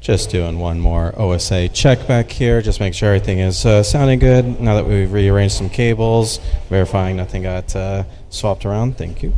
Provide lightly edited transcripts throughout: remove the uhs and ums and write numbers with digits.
Just doing one more OSA check back here. Just make sure everything is sounding good. Now that we've rearranged some cables, verifying nothing got swapped around. Thank you.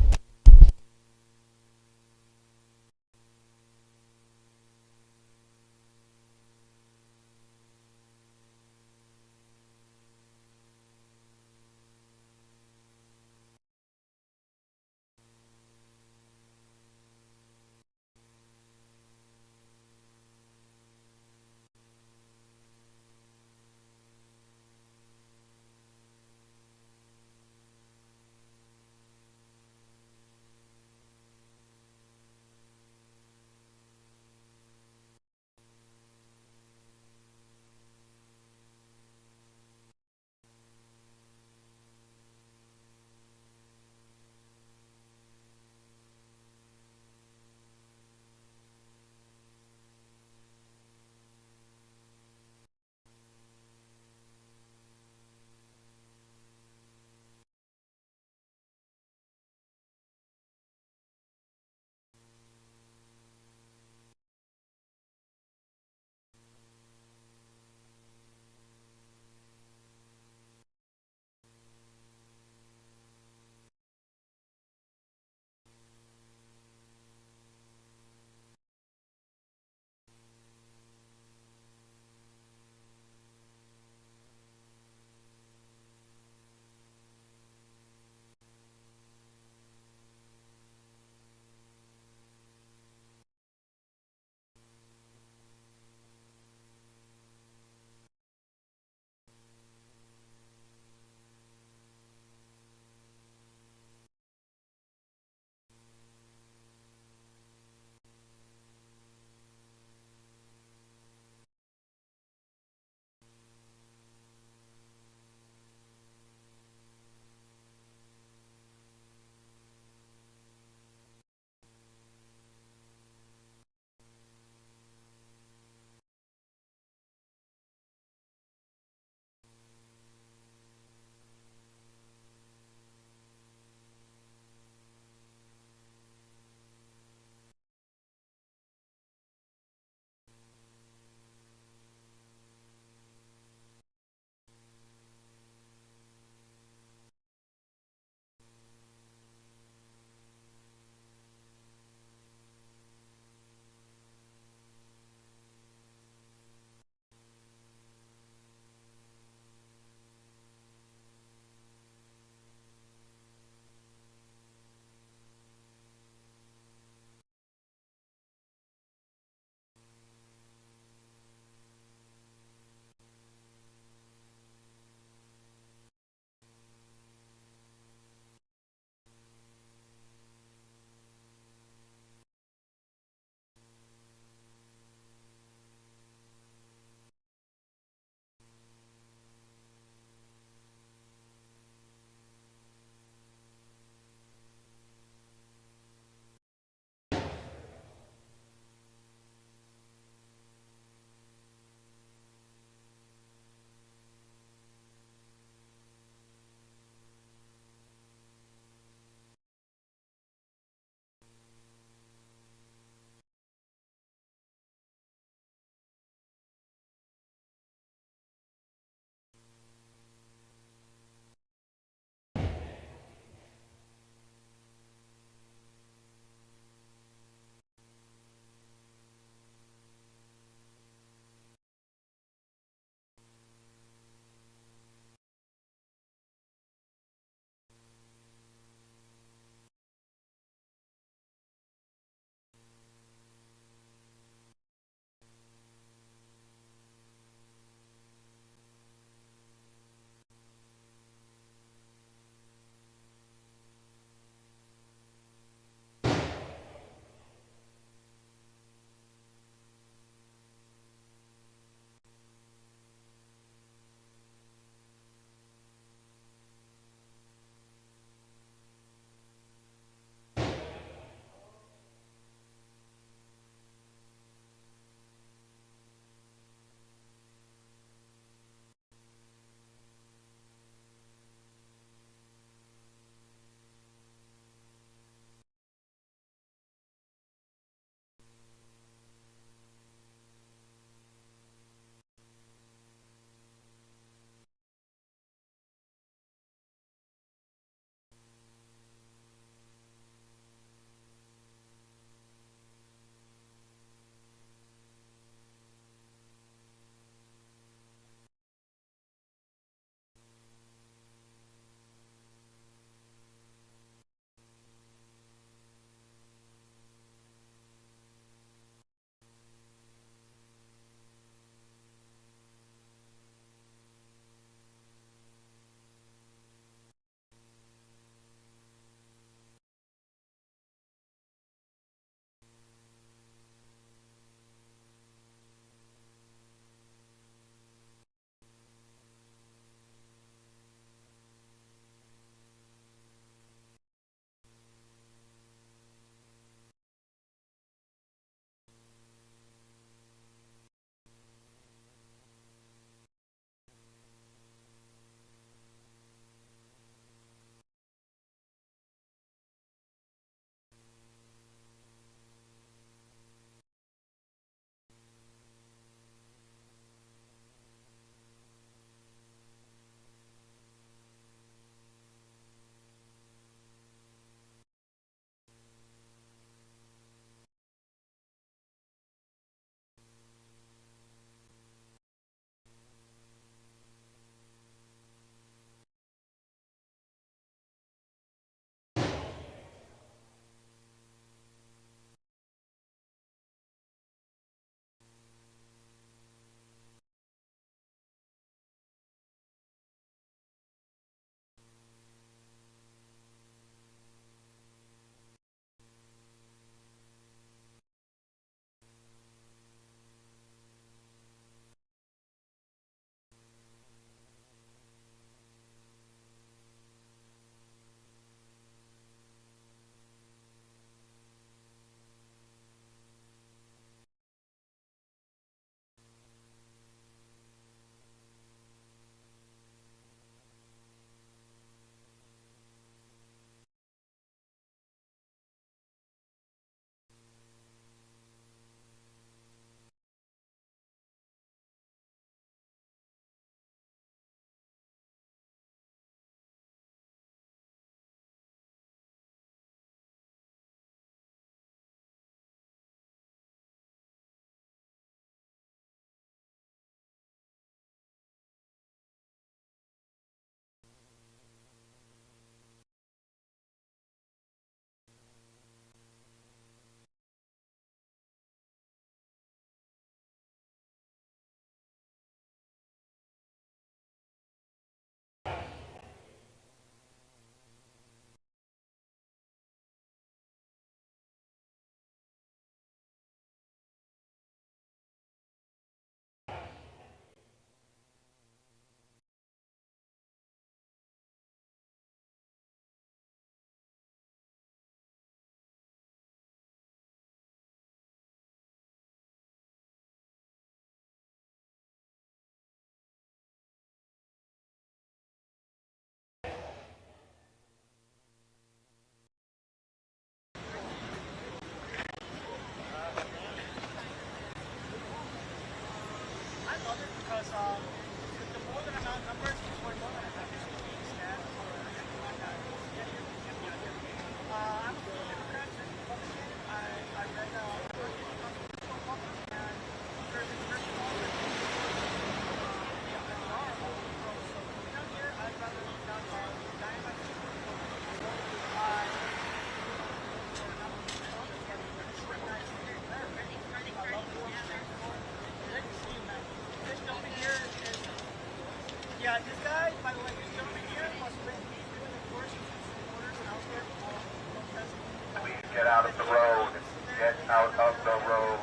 Get out of the road. Get out of the road.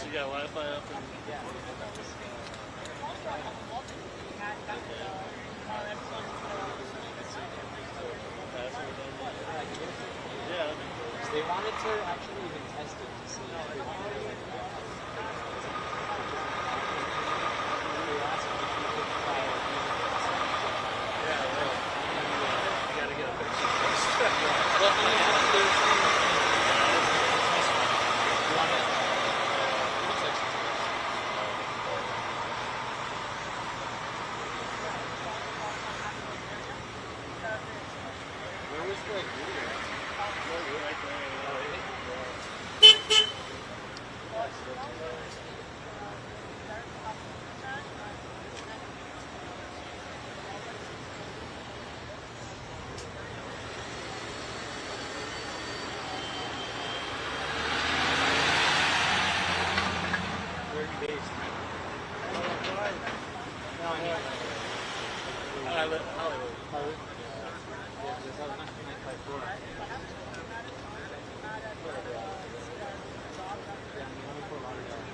You got Wi-Fi up and They wanted to actually even test it to see if they wanted to like they asked if you could try it. yeah, right. You gotta get a picture first. Well, I mean, there's you want it? It looks like she's where was the video? Right there. Where are you based? Hollywood. Hollywood? Yeah, there's a 1995 floor. Yeah, I mean, only Fort Lauderdale.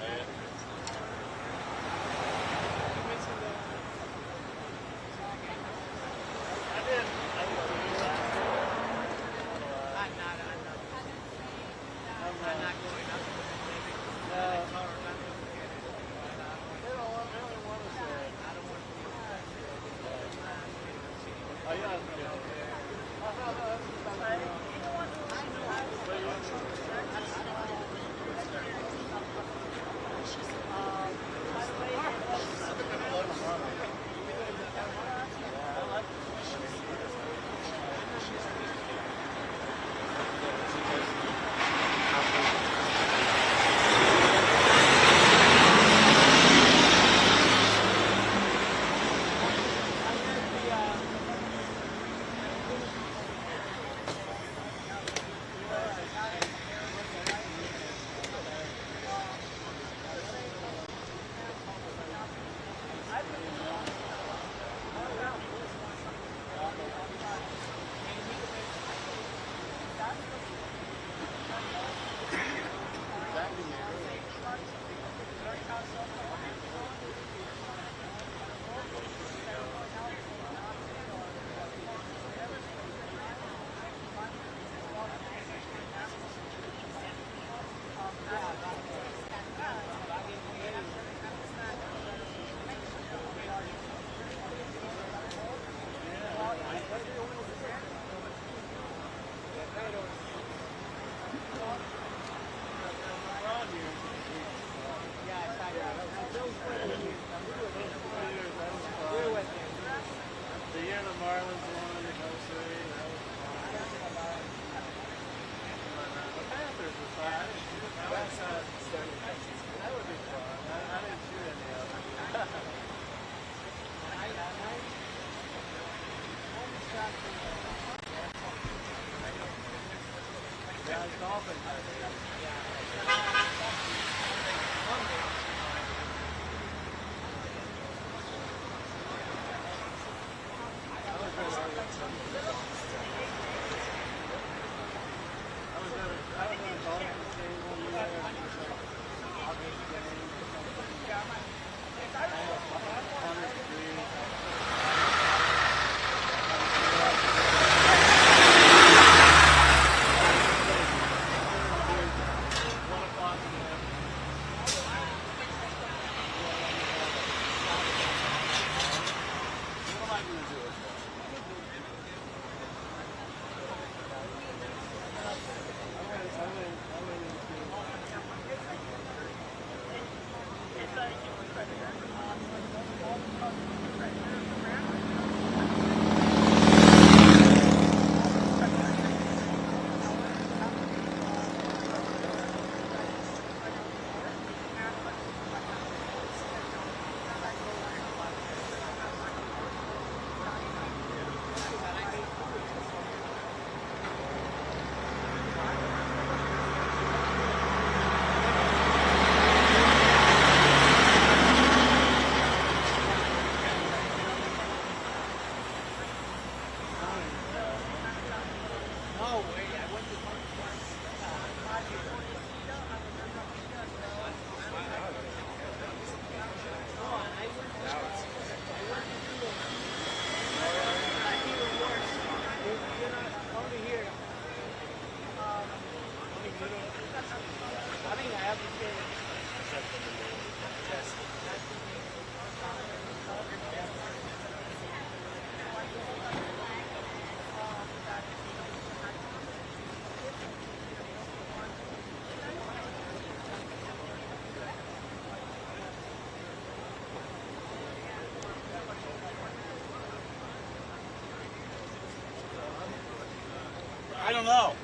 I don't know.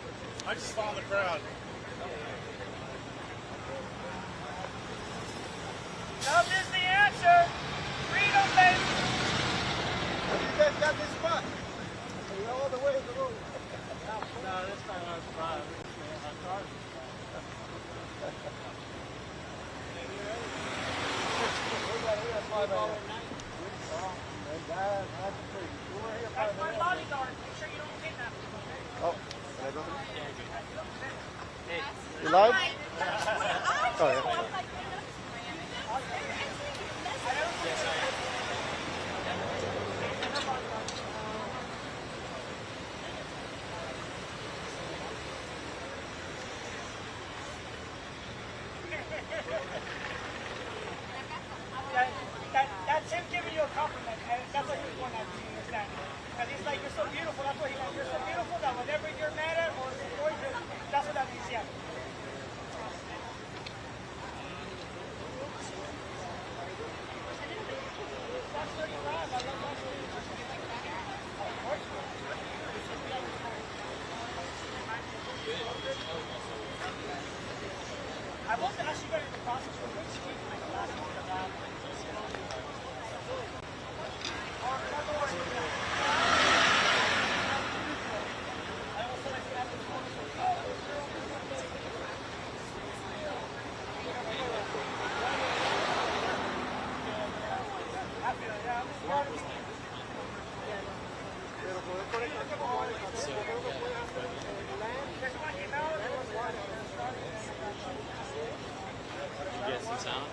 I just follow the crowd. Love is the answer. Freedom, baby. You guys got this spot. You're all the way to the road. No, this time I was fine. Our cars. That's my bodyguard. Make sure you don't kidnap me. Oh, you live? Oh, yeah. That's him giving you a compliment, and that's what he's going after you, understand? And he's like, you're so beautiful, that's what he's like, you're so beautiful that whenever you're mad at or annoyed, that's what that means, yeah. That's where you live, I love that. I wasn't actually going to the process for which week my last week of that. Get some sound.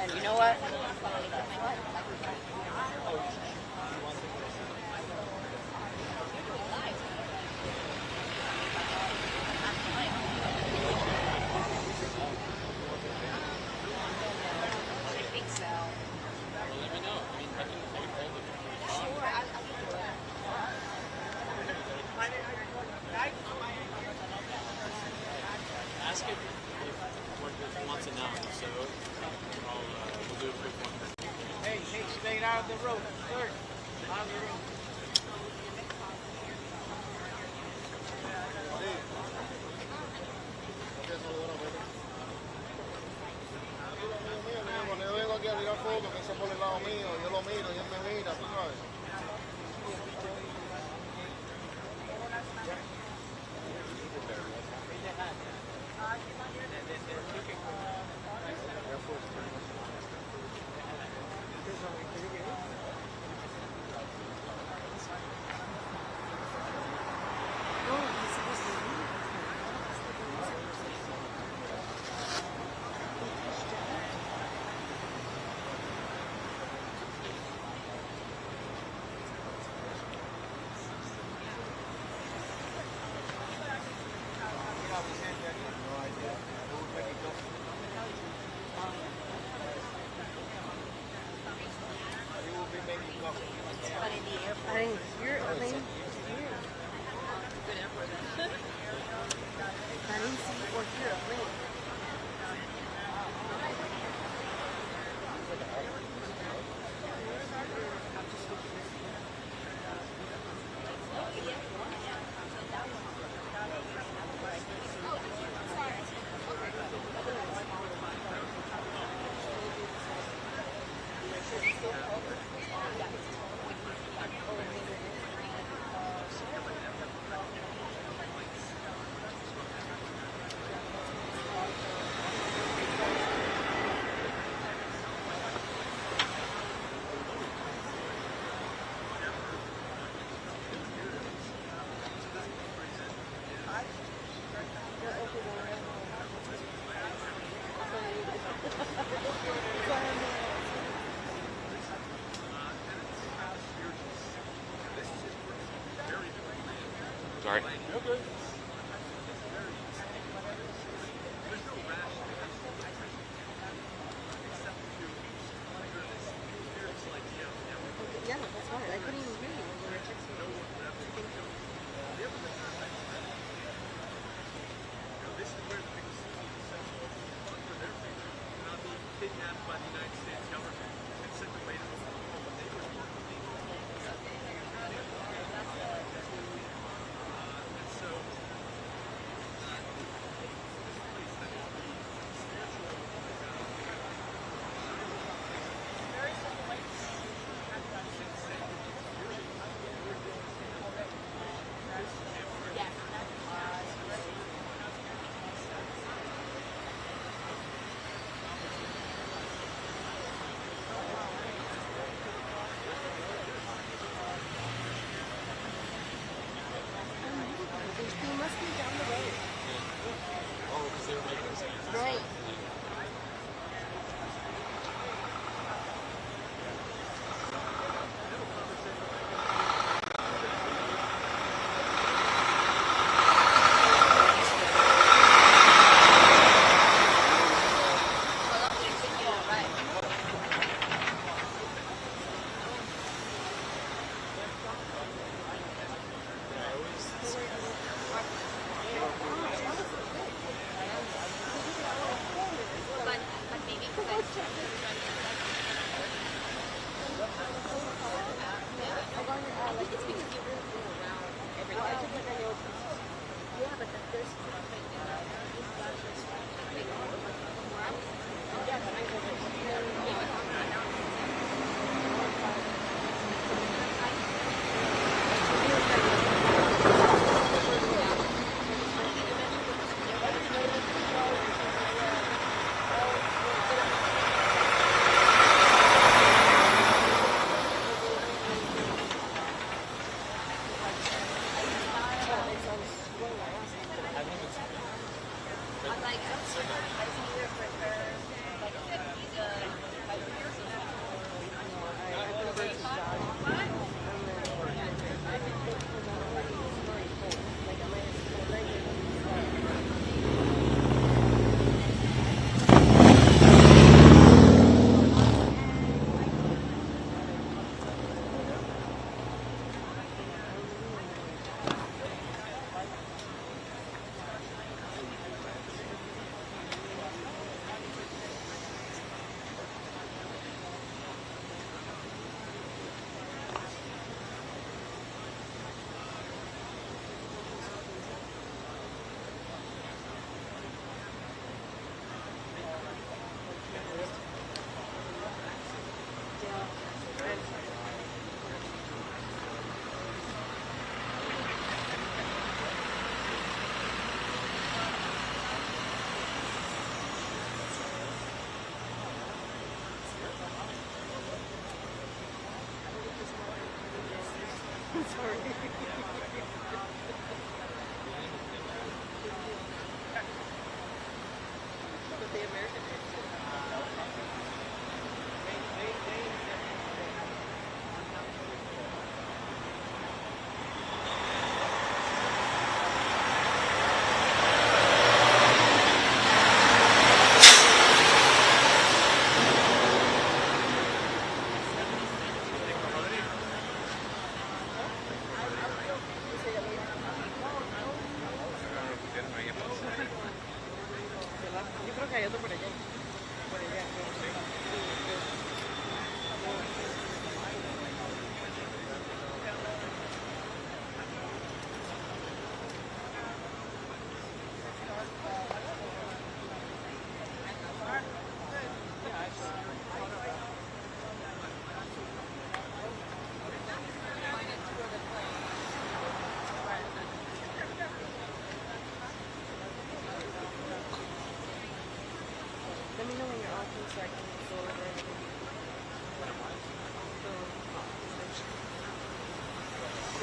And you know what? Let me know. I mean, I can hold it. Ask if he wants it now, so we'll do a quick one. Hey, she made it out of the road. Third. Out of the road. Cuando yo vengo aquí a tirar fotos, que eso por el lado mío, yo lo miro y él me mira, tú sabes. I didn't hear a plane. I didn't see or hear a plane. Sorry. Yeah, that's why. I couldn't even hear you when you were texting me. This is where the biggest not being kidnapped by the United States government and sent away to Oklahoma. They were and so They must be down the road. Oh, because they were making those hands. Right.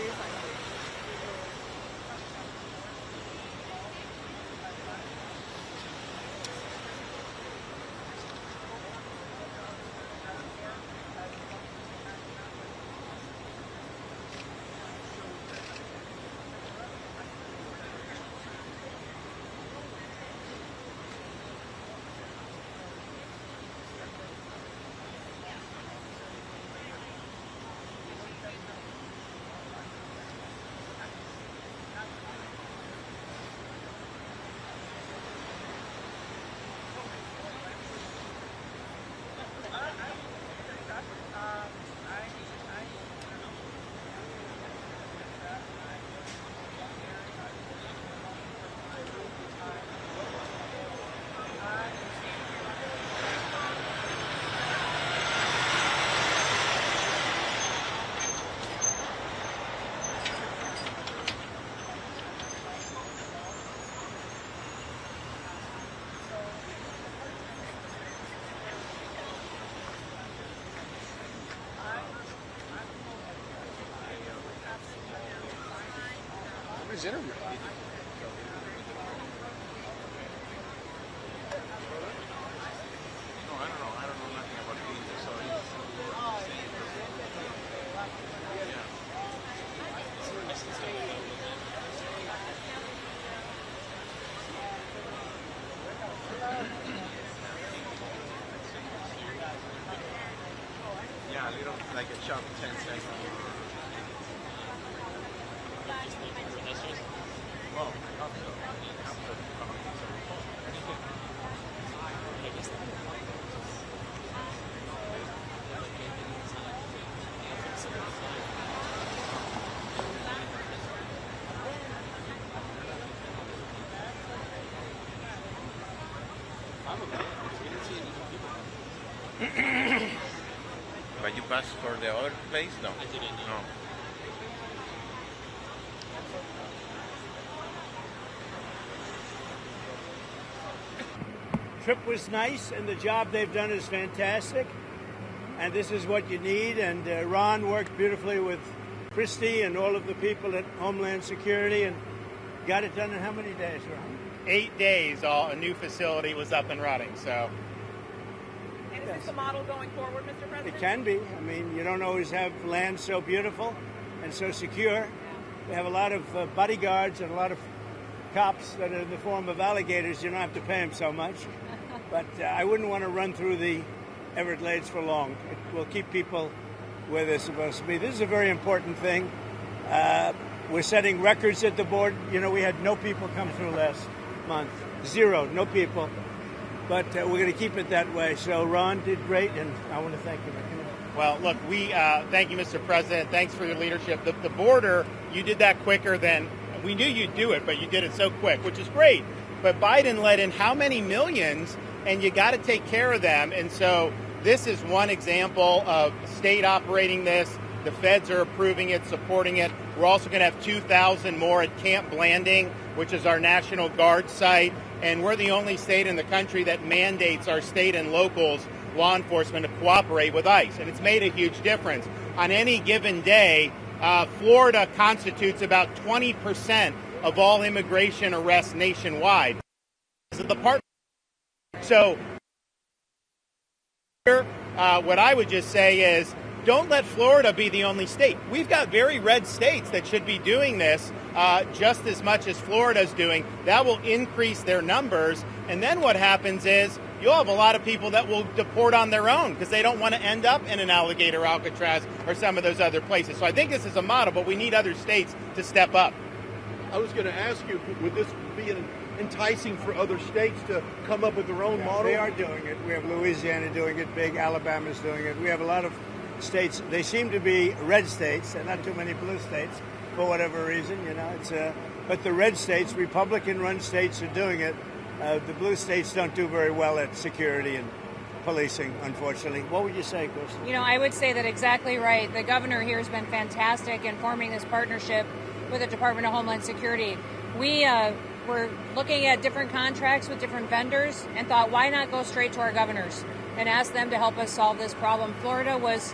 you're fine. His interview. No, I don't know. I don't know nothing about visas, so yeah, little like a chunk, 10 cents. Well, not so. But you passed for the other place? No. I didn't. No. Trip was nice, and the job they've done is fantastic. And this is what you need. And Ron worked beautifully with Christie and all of the people at Homeland Security and got it done in how many days, Ron? 8 days, a new facility was up and running. So And is this the model going forward, Mr. President? It can be. I mean, you don't always have land so beautiful and so secure. We have a lot of bodyguards and a lot of cops that are in the form of alligators. You don't have to pay them so much. But I wouldn't want to run through the Everglades for long. It will keep people where they're supposed to be. This is a very important thing. We're setting records at the board. You know, we had no people come through last month. Zero, no people. But we're going to keep it that way. So Ron did great, and I want to thank you. well, look, we thank you, Mr. President. Thanks for your leadership. The border, you did that quicker than we knew you'd do it, but you did it so quick, which is great. But Biden let in how many millions, and you got to take care of them. And so this is one example of state operating this. The feds are approving it, supporting it. We're also going to have 2,000 more at Camp Blanding, which is our National Guard site. And we're the only state in the country that mandates our state and locals, law enforcement, to cooperate with ICE. And it's made a huge difference. On any given day, Florida constitutes about 20% of all immigration arrests nationwide. So what I would just say is, don't let Florida be the only state. We've got very red states that should be doing this just as much as Florida's doing. That will increase their numbers. And then what happens is you'll have a lot of people that will deport on their own because they don't want to end up in an Alligator Alcatraz or some of those other places. So I think this is a model, but we need other states to step up. I was going to ask you, would this be enticing for other states to come up with their own model? They are doing it. We have Louisiana doing it big. Alabama's doing it. We have a lot of states. They seem to be red states and not too many blue states for whatever reason. You know, it's but the red states, Republican-run states, are doing it. The blue states don't do very well at security and policing, unfortunately. What would you say, Kristen? You know, I would say that exactly right. The governor here has been fantastic in forming this partnership with the Department of Homeland Security. We were looking at different contracts with different vendors and thought, why not go straight to our governors and ask them to help us solve this problem? Florida was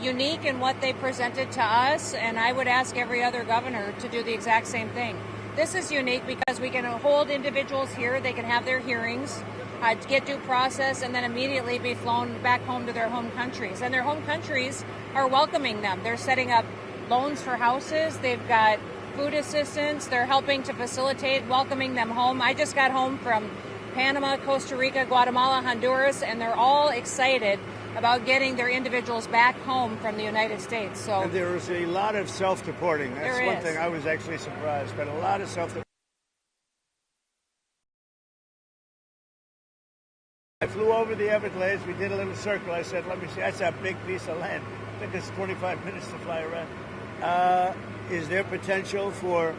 unique in what they presented to us, and I would ask every other governor to do the exact same thing. This is unique because we can hold individuals here, they can have their hearings, get due process, and then immediately be flown back home to their home countries. And their home countries are welcoming them. They're setting up loans for houses, they've got food assistance, they're helping to facilitate welcoming them home. I just got home from Panama, Costa Rica, Guatemala, Honduras, and they're all excited about getting their individuals back home from the United States. So and there is a lot of self-deporting. That's there one is. thing I was actually surprised, but a lot of self-deporting. I flew over the Everglades. We did a little circle. I said, let me see. That's a big piece of land. I think it's 25 minutes to fly around. Is there potential for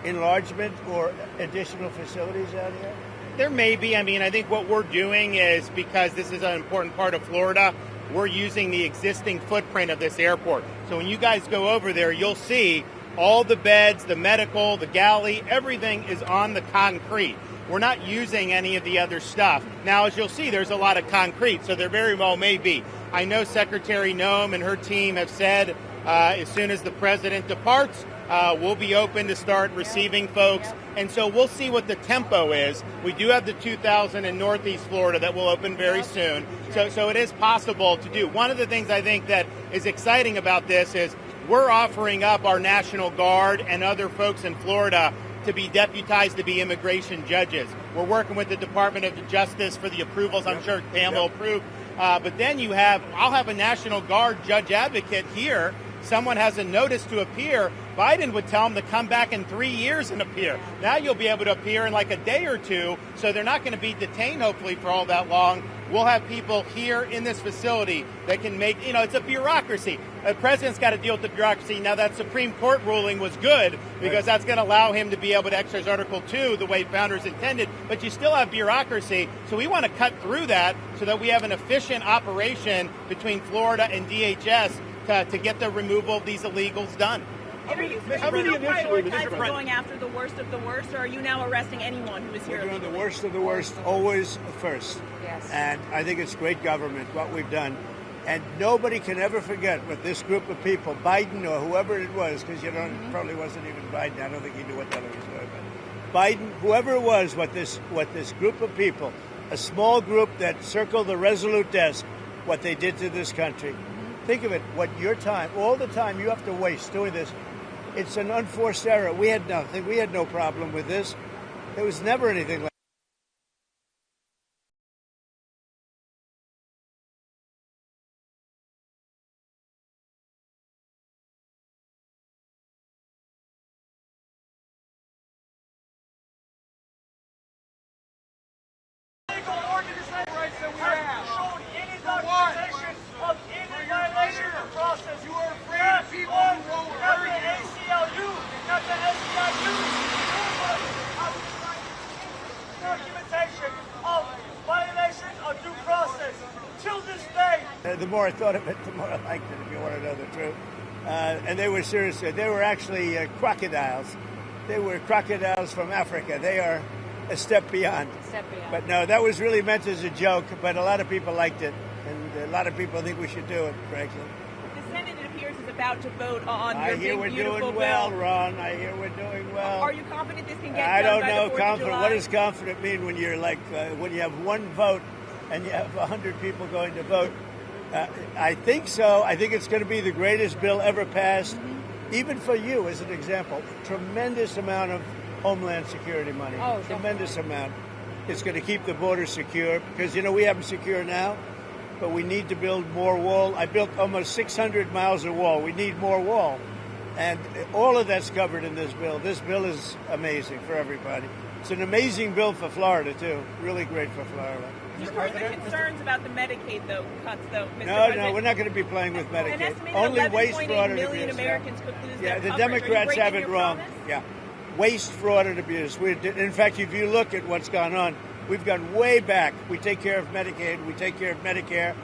enlargement or additional facilities out here? There may be. I mean, I think what we're doing is, because this is an important part of Florida, we're using the existing footprint of this airport. So when you guys go over there, you'll see all the beds, the medical, the galley, everything is on the concrete. We're not using any of the other stuff. Now, as you'll see, there's a lot of concrete, so there very well may be. I know Secretary Noem and her team have said as soon as the president departs, we'll be open to start receiving folks. And so we'll see what the tempo is. We do have the 2000 in Northeast Florida that will open very soon. So it is possible to do. One of the things I think that is exciting about this is we're offering up our National Guard and other folks in Florida to be deputized to be immigration judges. We're working with the Department of Justice for the approvals. I'm sure Pam will approve. But then I'll have a National Guard judge advocate here. Someone has a notice to appear. Biden would tell them to come back in 3 years and appear. Now you'll be able to appear in like a day or two, so they're not going to be detained, hopefully, for all that long. We'll have people here in this facility that can make, it's a bureaucracy. The president's got to deal with the bureaucracy. Now, that Supreme Court ruling was good because that's going to allow him to be able to exercise Article 2 the way founders intended, but you still have bureaucracy. So we want to cut through that so that we have an efficient operation between Florida and DHS to get the removal of these illegals done. Are you prioritizing going after the worst of the worst, or are you now arresting anyone who is here? We're doing the worst of the worst always first. Yes. And I think it's great government, what we've done. And nobody can ever forget what this group of people, Biden or whoever it was, because it probably wasn't even Biden. I don't think he knew what the hell he was doing. But Biden, whoever it was, what this group of people, a small group that circled the Resolute desk, what they did to this country. Think of it, what your time, all the time you have to waste doing this. It's an unforced error. We had nothing. We had no problem with this. There was never anything like the more I thought of it, the more I liked it, if you want to know the truth. And they were serious. They were actually crocodiles. They were crocodiles from Africa. They are a step beyond. But no, that was really meant as a joke, but a lot of people liked it. And a lot of people think we should do it, frankly. The Senate, it appears, is about to vote on I your hear big, we're beautiful doing bill. well, Ron. I hear we're doing well. Are you confident this can get I done don't by know. the 4th of Confident. July? What does confident mean when you're like, when you have one vote and you have 100 people going to vote? I think so. I think it's going to be the greatest bill ever passed, even for you, as an example. Tremendous amount of Homeland Security money. Oh, tremendous amount. It's going to keep the border secure because, we have them secure now, but we need to build more wall. I built almost 600 miles of wall. We need more wall. And all of that's covered in this bill. This bill is amazing for everybody. It's an amazing bill for Florida, too. Really great for Florida. Mr. President, concerns about the Medicaid cuts, though, Mr. No, President. we're not going to be playing with Medicaid. An estimated Only waste, 11.8 fraud, and million abuse. Americans could lose Yeah, their the coverage. Are you Democrats breaking have it your wrong. promise? Yeah, waste, fraud, and abuse. In fact, if you look at what's gone on, we've gone way back. We take care of Medicaid. We take care of Medicare.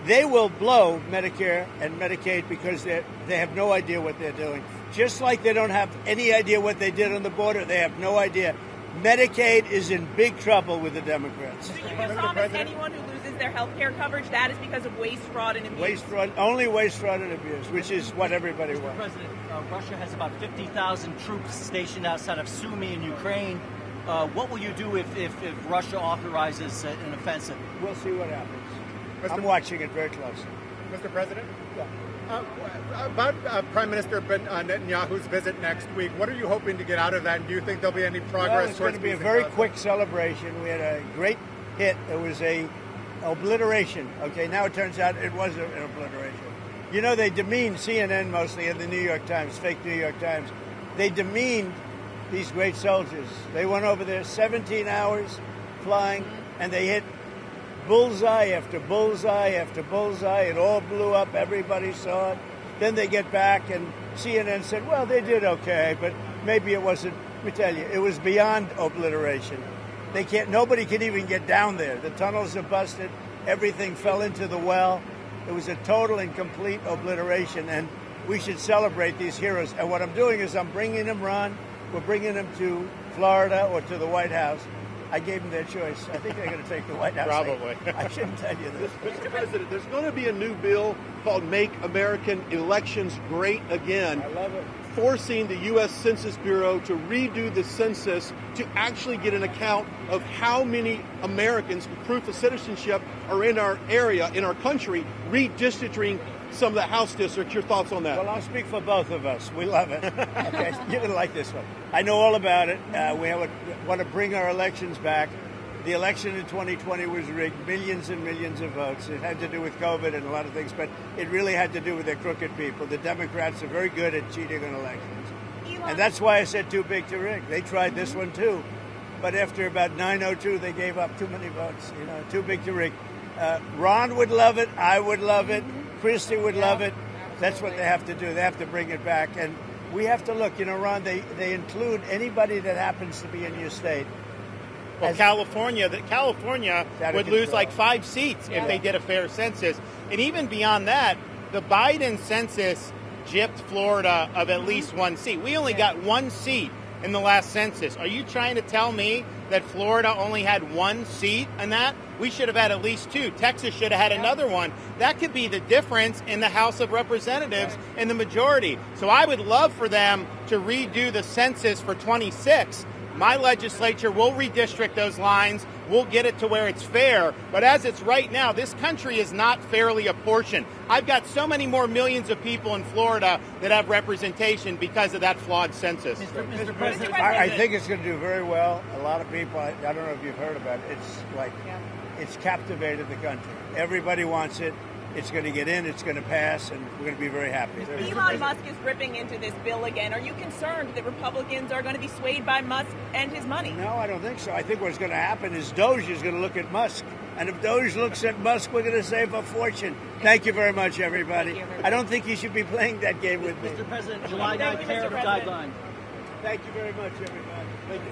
They will blow Medicare and Medicaid because they have no idea what they're doing. Just like they don't have any idea what they did on the border, they have no idea. Medicaid is in big trouble with the Democrats. So you can promise anyone who loses their health care coverage that is because of waste, fraud, and abuse? Waste, fraud, only waste, fraud, and abuse, which is what everybody Mr. wants. President, Russia has about 50,000 troops stationed outside of Sumy in Ukraine. What will you do if Russia authorizes an offensive? We'll see what happens. I'm watching it very closely. Mr. President? About Prime Minister Netanyahu's visit next week, what are you hoping to get out of that? And do you think there'll be any progress? Well, it's going to be a very quick celebration. We had a great hit. It was a obliteration. Okay, now it turns out it was an obliteration. You know, they demeaned CNN mostly and the New York Times, fake New York Times. They demeaned these great soldiers. They went over there 17 hours flying, and they hit bullseye after bullseye after bullseye. It all blew up. Everybody saw it. Then they get back, and CNN said, well, they did okay, but maybe it wasn't. Let me tell you, it was beyond obliteration. They can't. Nobody can even get down there. The tunnels are busted. Everything fell into the well. It was a total and complete obliteration, and we should celebrate these heroes. And what I'm doing is I'm bringing them, Ron, we're bringing them to Florida or to the White House. I gave them their choice. I think they're going to take the White House. Probably. I shouldn't tell you this. Mr. President, there's going to be a new bill called Make American Elections Great Again. I love it. Forcing the U.S. Census Bureau to redo the census to actually get an account of how many Americans with proof of citizenship are in our area, in our country, redistricting some of the House districts. Your thoughts on that? Well, I'll speak for both of us. We love it. Okay, you're going to like this one. I know all about it. We want to bring our elections back. The election in 2020 was rigged, millions and millions of votes. It had to do with COVID and a lot of things, but it really had to do with the crooked people. The Democrats are very good at cheating on elections. And that's why I said too big to rig. They tried this one too, but after about 9:02, they gave up too many votes. You know, too big to rig. Ron would love it. I would love it. Christie would love it. That's what they have to do. They have to bring it back. And we have to look, you know, Ron, they include anybody that happens to be in your state. Well, California would lose like 5 seats if they did a fair census. And even beyond that, the Biden census gypped Florida of at least 1 seat. We only got 1 seat in the last census. Are you trying to tell me that Florida only had 1 seat in that? We should have had at least 2. Texas should have had another one. That could be the difference in the House of Representatives in the majority. So I would love for them to redo the census for 26. My legislature will redistrict those lines. We'll get it to where it's fair. But as it's right now, this country is not fairly apportioned. I've got so many more millions of people in Florida that have representation because of that flawed census. Mr. President, I think it's going to do very well. A lot of people, I don't know if you've heard about it, it's captivated the country. Everybody wants it. It's going to get in, it's going to pass, and we're going to be very happy. Elon Musk is ripping into this bill again. Are you concerned that Republicans are going to be swayed by Musk and his money? No, I don't think so. I think what's going to happen is Doge is going to look at Musk. And if Doge looks at Musk, we're going to save a fortune. Thank you very much, everybody. I don't think you should be playing that game with me. Mr. President, July 9th tariff guideline. Thank you very much, everybody. Thank you.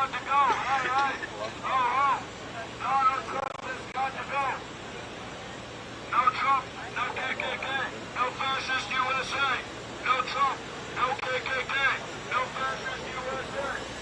got to go. All right. All right. No Trump has got to go. No Trump, no KKK, no fascist USA. No Trump, no KKK, no fascist USA.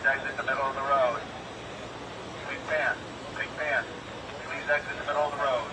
Exit the middle of the road. Big fan. Big fan. Please exit the middle of the road.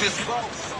just vote.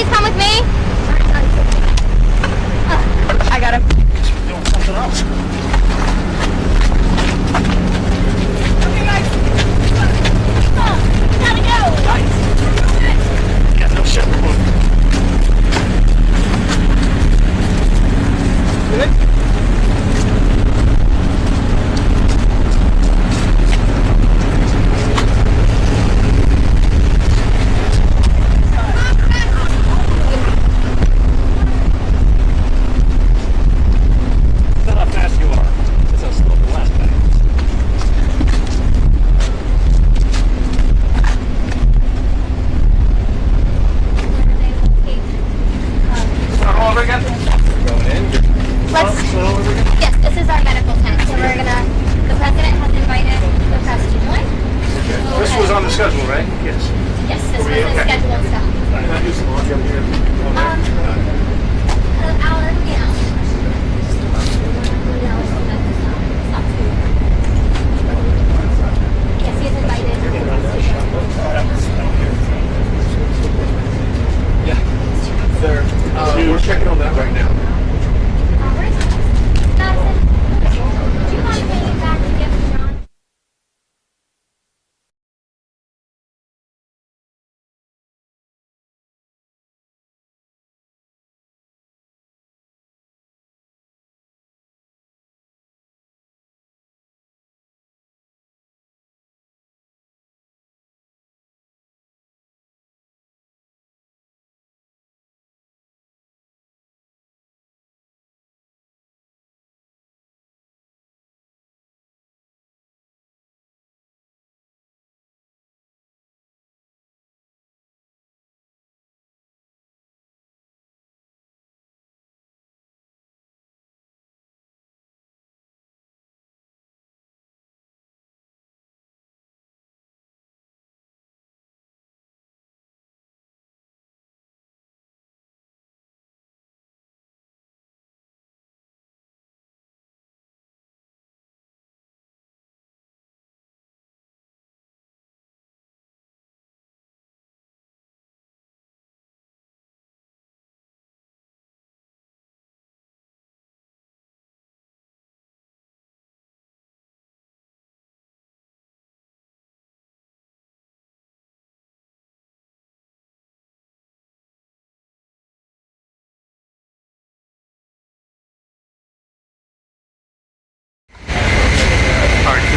please come with me? I got him. Doing something else. Okay, guys. Gotta go. Nice. Got no shit. Good. Not how fast you are. That's how slow the last guy is. Start all over again? Going in. Let's. Start all over again? Yes, this is our medical tent. So we're gonna. The president has invited the press to join. This was on the schedule, right? Yes. Yes, this was Okay. the scheduled stuff. Can I do some laundry over here? Hour, it'll be an hour. Yes, he's invited. Yeah. There. We're checking on that right now. Madison, do you mind bringing it back to get with John?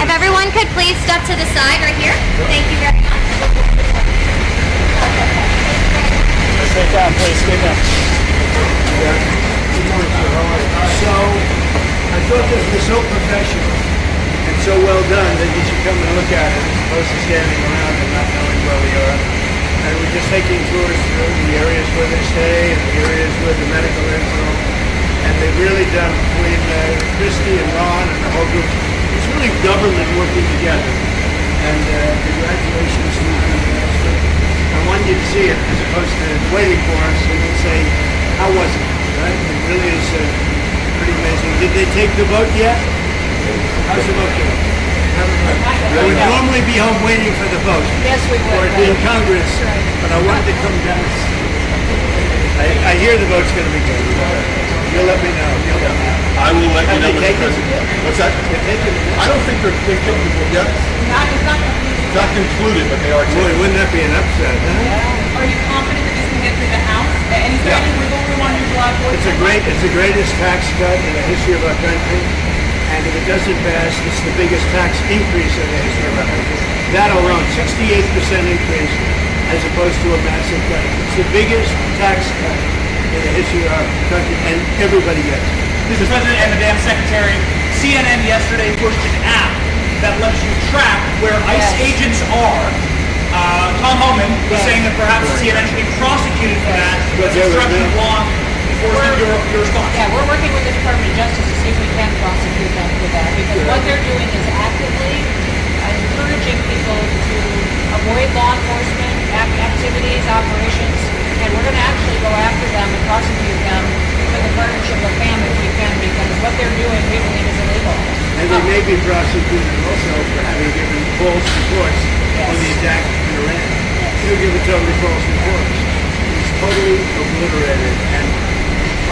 If everyone could please step to the side right here. Thank you very much. Stay down, please. Stay down. So, I thought this was so professional and so well done that you should come and look at it as opposed to standing around and not knowing where we are. And we're just taking tours through the areas where they stay and the areas where the medical info. And they've really done, between Christy and Ron and the whole group, it's really government working together. And congratulations to you. I want you to see it as opposed to waiting for us and then say, how was it? Right? It really is pretty amazing. Did they take the vote yet? How's the vote going? I would normally be home waiting for the vote. Yes, we would. Or in Congress, but I wanted to come down. I hear the vote's going to be good. You'll let me know. I will let you know, Have Mr. they taken it? President. What's that? They're taking it. I don't think they're taking it yet. Not concluded, but they are Boy, taking it. wouldn't that be an upset, huh? Are you confident that this can get through the House? And is there any wiggle room on your July 4th? It's the greatest tax cut in the history of our country. And if it doesn't pass, it's the biggest tax increase in the history of our country. That alone, 68% increase as opposed to a massive cut. It's the biggest tax cut in the history of our country, and everybody gets it. Mr. President and Madam Secretary, CNN yesterday pushed an app that lets you track where ICE agents are. Tom Homan was saying that perhaps CNN should be prosecuted for that. That's obstruction of law enforcement. Your response? Yeah, we're working with the Department of Justice to see if we can prosecute them for that, because what they're doing is actively encouraging people to avoid law enforcement activities, operations, and we're going to actually go after them and prosecute them for the partnership of family if we can, because what they're doing we believe is illegal. And they may be prosecuted also for having given false reports on the attack in Iran. They're giving totally false reports. These totally obliterated, and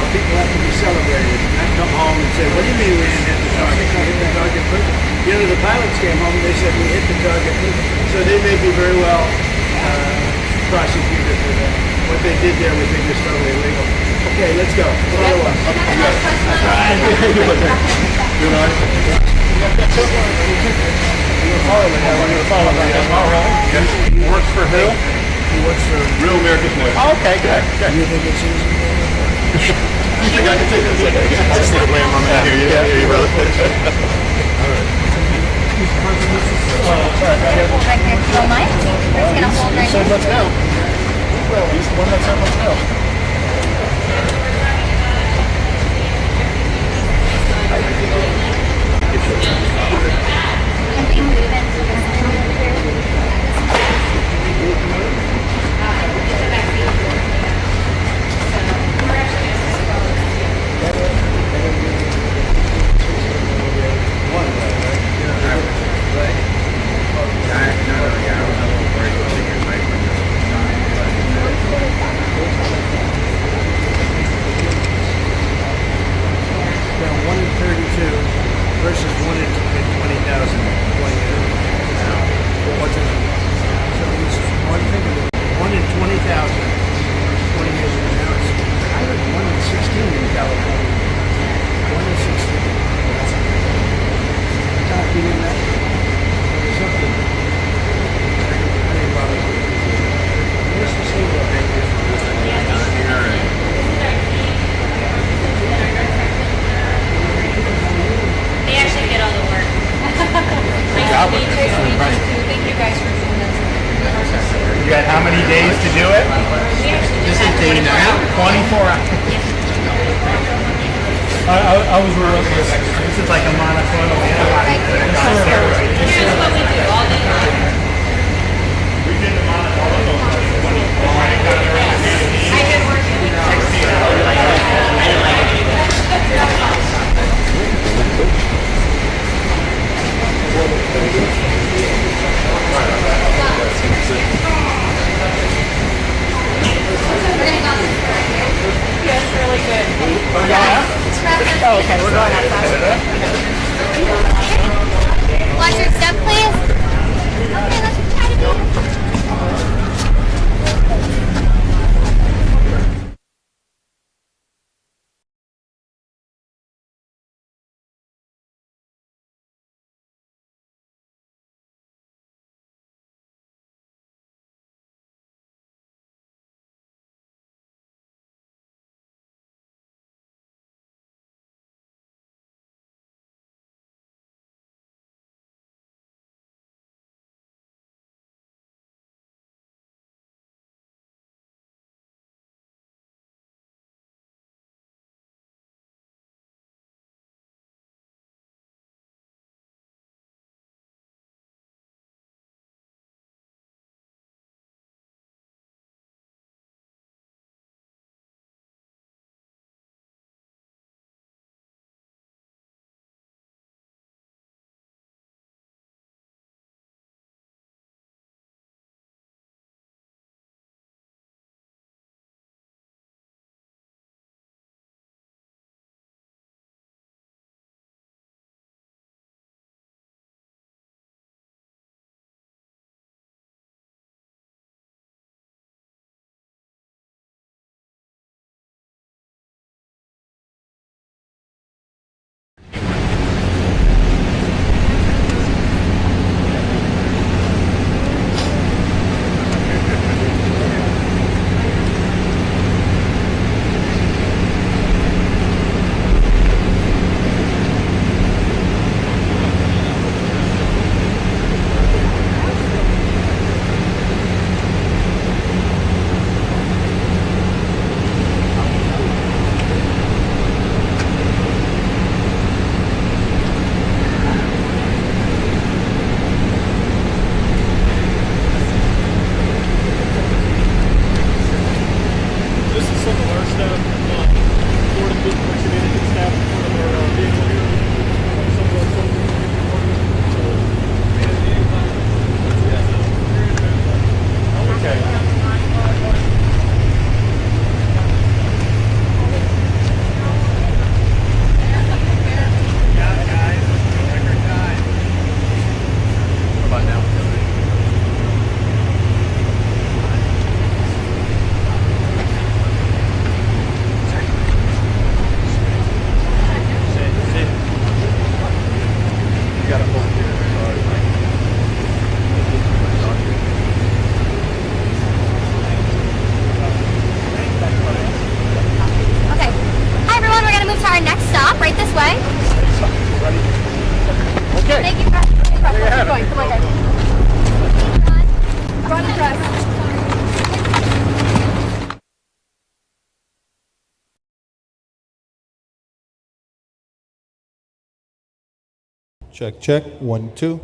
our people have to be celebrated, not come home and say, what do you mean we didn't hit the target? We hit the target perfect. You know, the pilots came home and they said we hit the target perfect. So they may be very well prosecuted for that. What they did there we think is totally illegal. Okay, let's go. Follow us. Works for who? He works for Real America's Next. Oh, okay, good. You think it's easy? You think I can take this? I just want to blame my man here. You brother. Right here, if you don't mind. We're just gonna hold right here. Let's go. He's the one that said let's go. Watch your step, please. Okay, let's try to be. Check, check. 1, 2.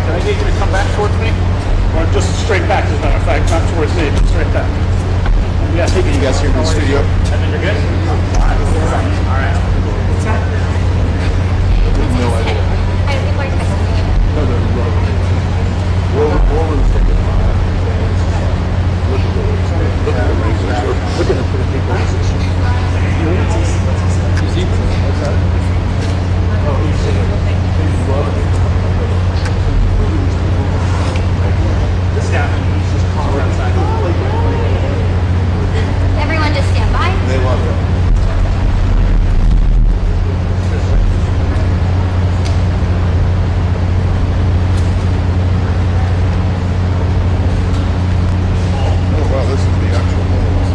Can I get you to come back towards me? Or just straight back, as a matter of fact, not towards me, but straight back. Yes. Can you guys hear me in the studio? And then you're good? All right. No idea. No, no, no. Roland's taking Look at the rings. Look at the people. Is he? What's that? Oh, he's The staff, he's just calling outside. Everyone just stand by. They love it. Oh, wow, this is the actual holes.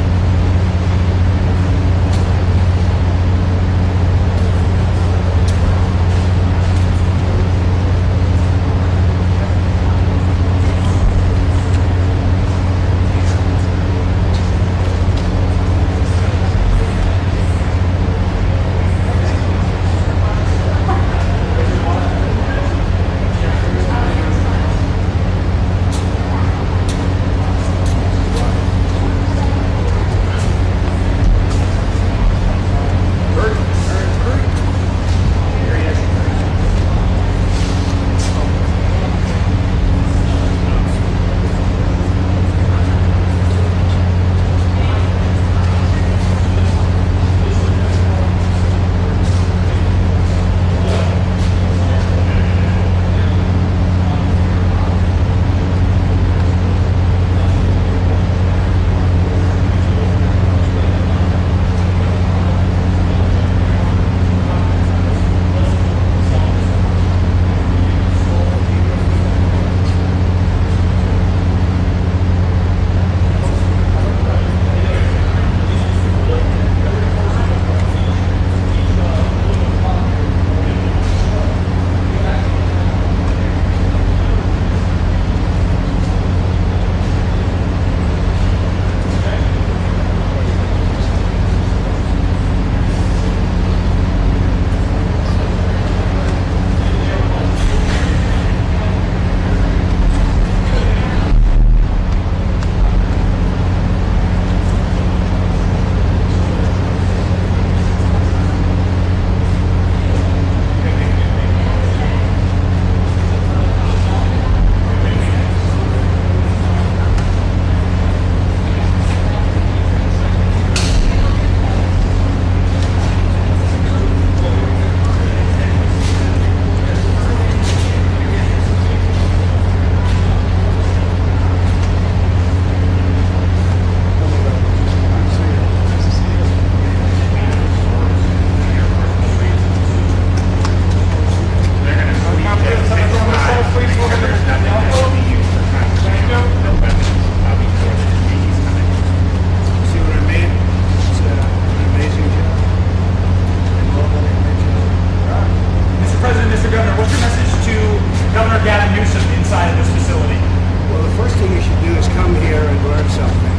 inside of this facility? Well, the first thing you should do is come here and learn something,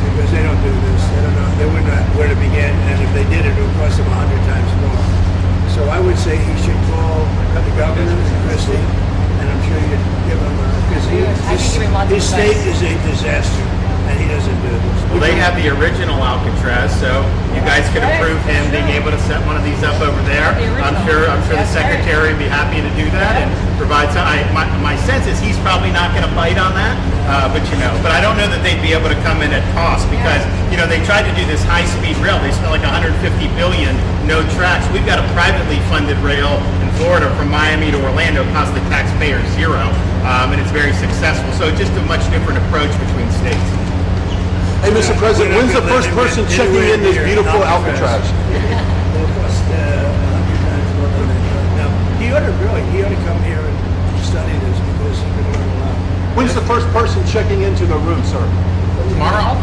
because they don't do this. They don't know. They wouldn't know where to begin, and if they did it would cost them 100 times more. So I would say he should call the governor, Christie, and I'm sure you'd give him because his state is a disaster, and he doesn't do this. Well, they have the original Alcatraz, so you guys could approve him being able to set one of these up over there. I'm sure the secretary would be happy to do that and provide some. My sense is he's probably not going to bite on that, but I don't know that they'd be able to come in at cost because they tried to do this high-speed rail. They spent like $150 billion, no tracks. We've got a privately funded rail in Florida from Miami to Orlando, cost the taxpayer $0, and it's very successful. So just a much different approach between states. Hey, Mr. President, when's the first person checking in this beautiful Alcatraz? It'll cost 100 times more than that. Now, he ought to come here and study this because he could learn a lot. When's the first person checking into the room, sir? Tomorrow?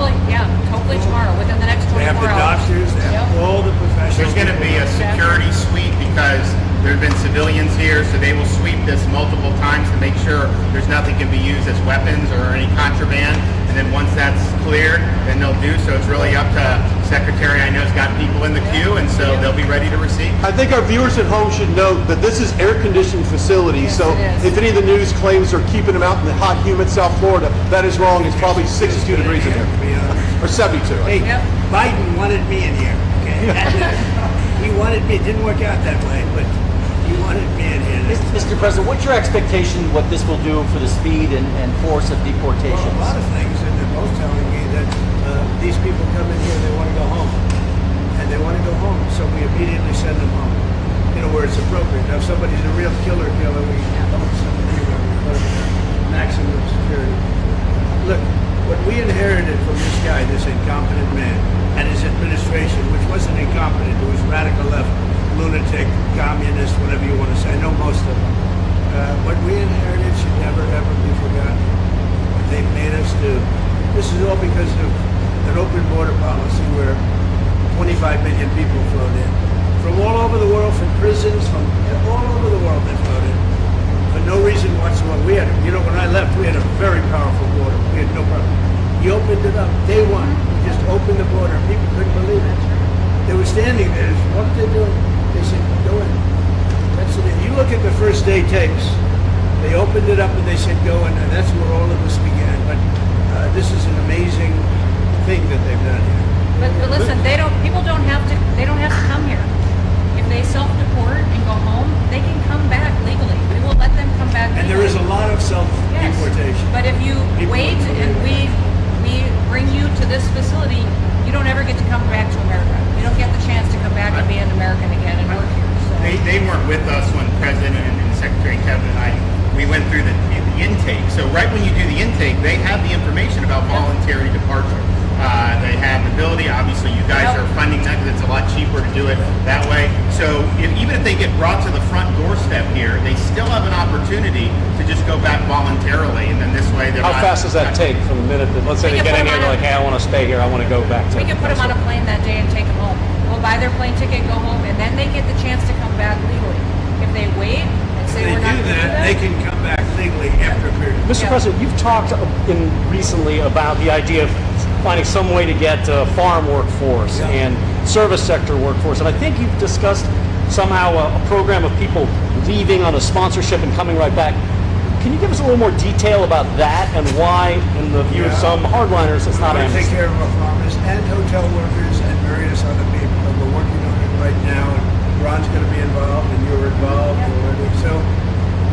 Hopefully tomorrow, within the next 24 hours. They have the doctors, they have all the professionals. There's going to be a security sweep because there have been civilians here, so they will sweep this multiple times to make sure there's nothing can be used as weapons or any contraband. And then once that's cleared, then they'll do so. It's really up to Secretary. I know has got people in the queue, and so they'll be ready to receive. I think our viewers at home should note that this is air-conditioned facility, so if any of the news claims are keeping them out in the hot, humid South Florida, that is wrong. It's probably 62 degrees in here, or 72. Hey, Biden wanted me in here. Okay, he wanted me. It didn't work out that way, but he wanted me in here. Mr. President, what's your expectation what this will do for the speed and force of deportations? Well, a lot of things, and they're both telling me that these people come in here, they want to go home. And they want to go home, so we immediately send them home, where it's appropriate. Now, if somebody's a real killer, we don't send them anywhere. Maximum security. Look, what we inherited from this guy, this incompetent man, and his administration, which wasn't incompetent, it was radical left, lunatic, communist, whatever you want to say. I know most of them. What we inherited should never, ever be forgotten. What they've made us do. This is all because of an open border policy where 25 million people flowed in. From all over the world, from prisons, from all over the world they flowed in. For no reason whatsoever. We had, when I left, we had a very powerful border. We had no problem. He opened it up. Day one, we just opened the border. People couldn't believe it. They were standing there. What were they doing? They said, go in. That's it. You look at the first day tapes. They opened it up and they said, go in. And that's where all of this began. But this is an amazing thing that they've done here. But listen, people don't have to come here. If they self-deport and go home, they can come back legally. We will let them come back legally. And there is a lot of self-deportation. But if you wait and we bring you to this facility, you don't ever get to come back to America. You don't get the chance to come back and be an American again and work here. So. They weren't with us when President and Secretary Kevin and I, we went through the intake. So right when you do the intake, they have the information about voluntary departure. They have the ability. Obviously, you guys are funding that because it's a lot cheaper to do it that way. So even if they get brought to the front doorstep here, they still have an opportunity to just go back voluntarily, and then this way they're How fast does that take from the minute that, let's say they get in here, they're like, hey, I want to stay here, I want to go back to... We can put them on a plane that day and take them home. We'll buy their plane ticket, go home, and then they get the chance to come back legally. If they wait and say we're not going to do that, they can come back legally after a period. Mr. President, you've talked recently about the idea of finding some way to get farm workforce and service sector workforce, and I think you've discussed somehow a program of people leaving on a sponsorship and coming right back. Can you give us a little more detail about that and why, in the view of some hardliners, it's not amnesty? Take care of our farmers and hotel workers and various other people, and we're working on it right now, and Ron's going to be involved, and you're involved already. So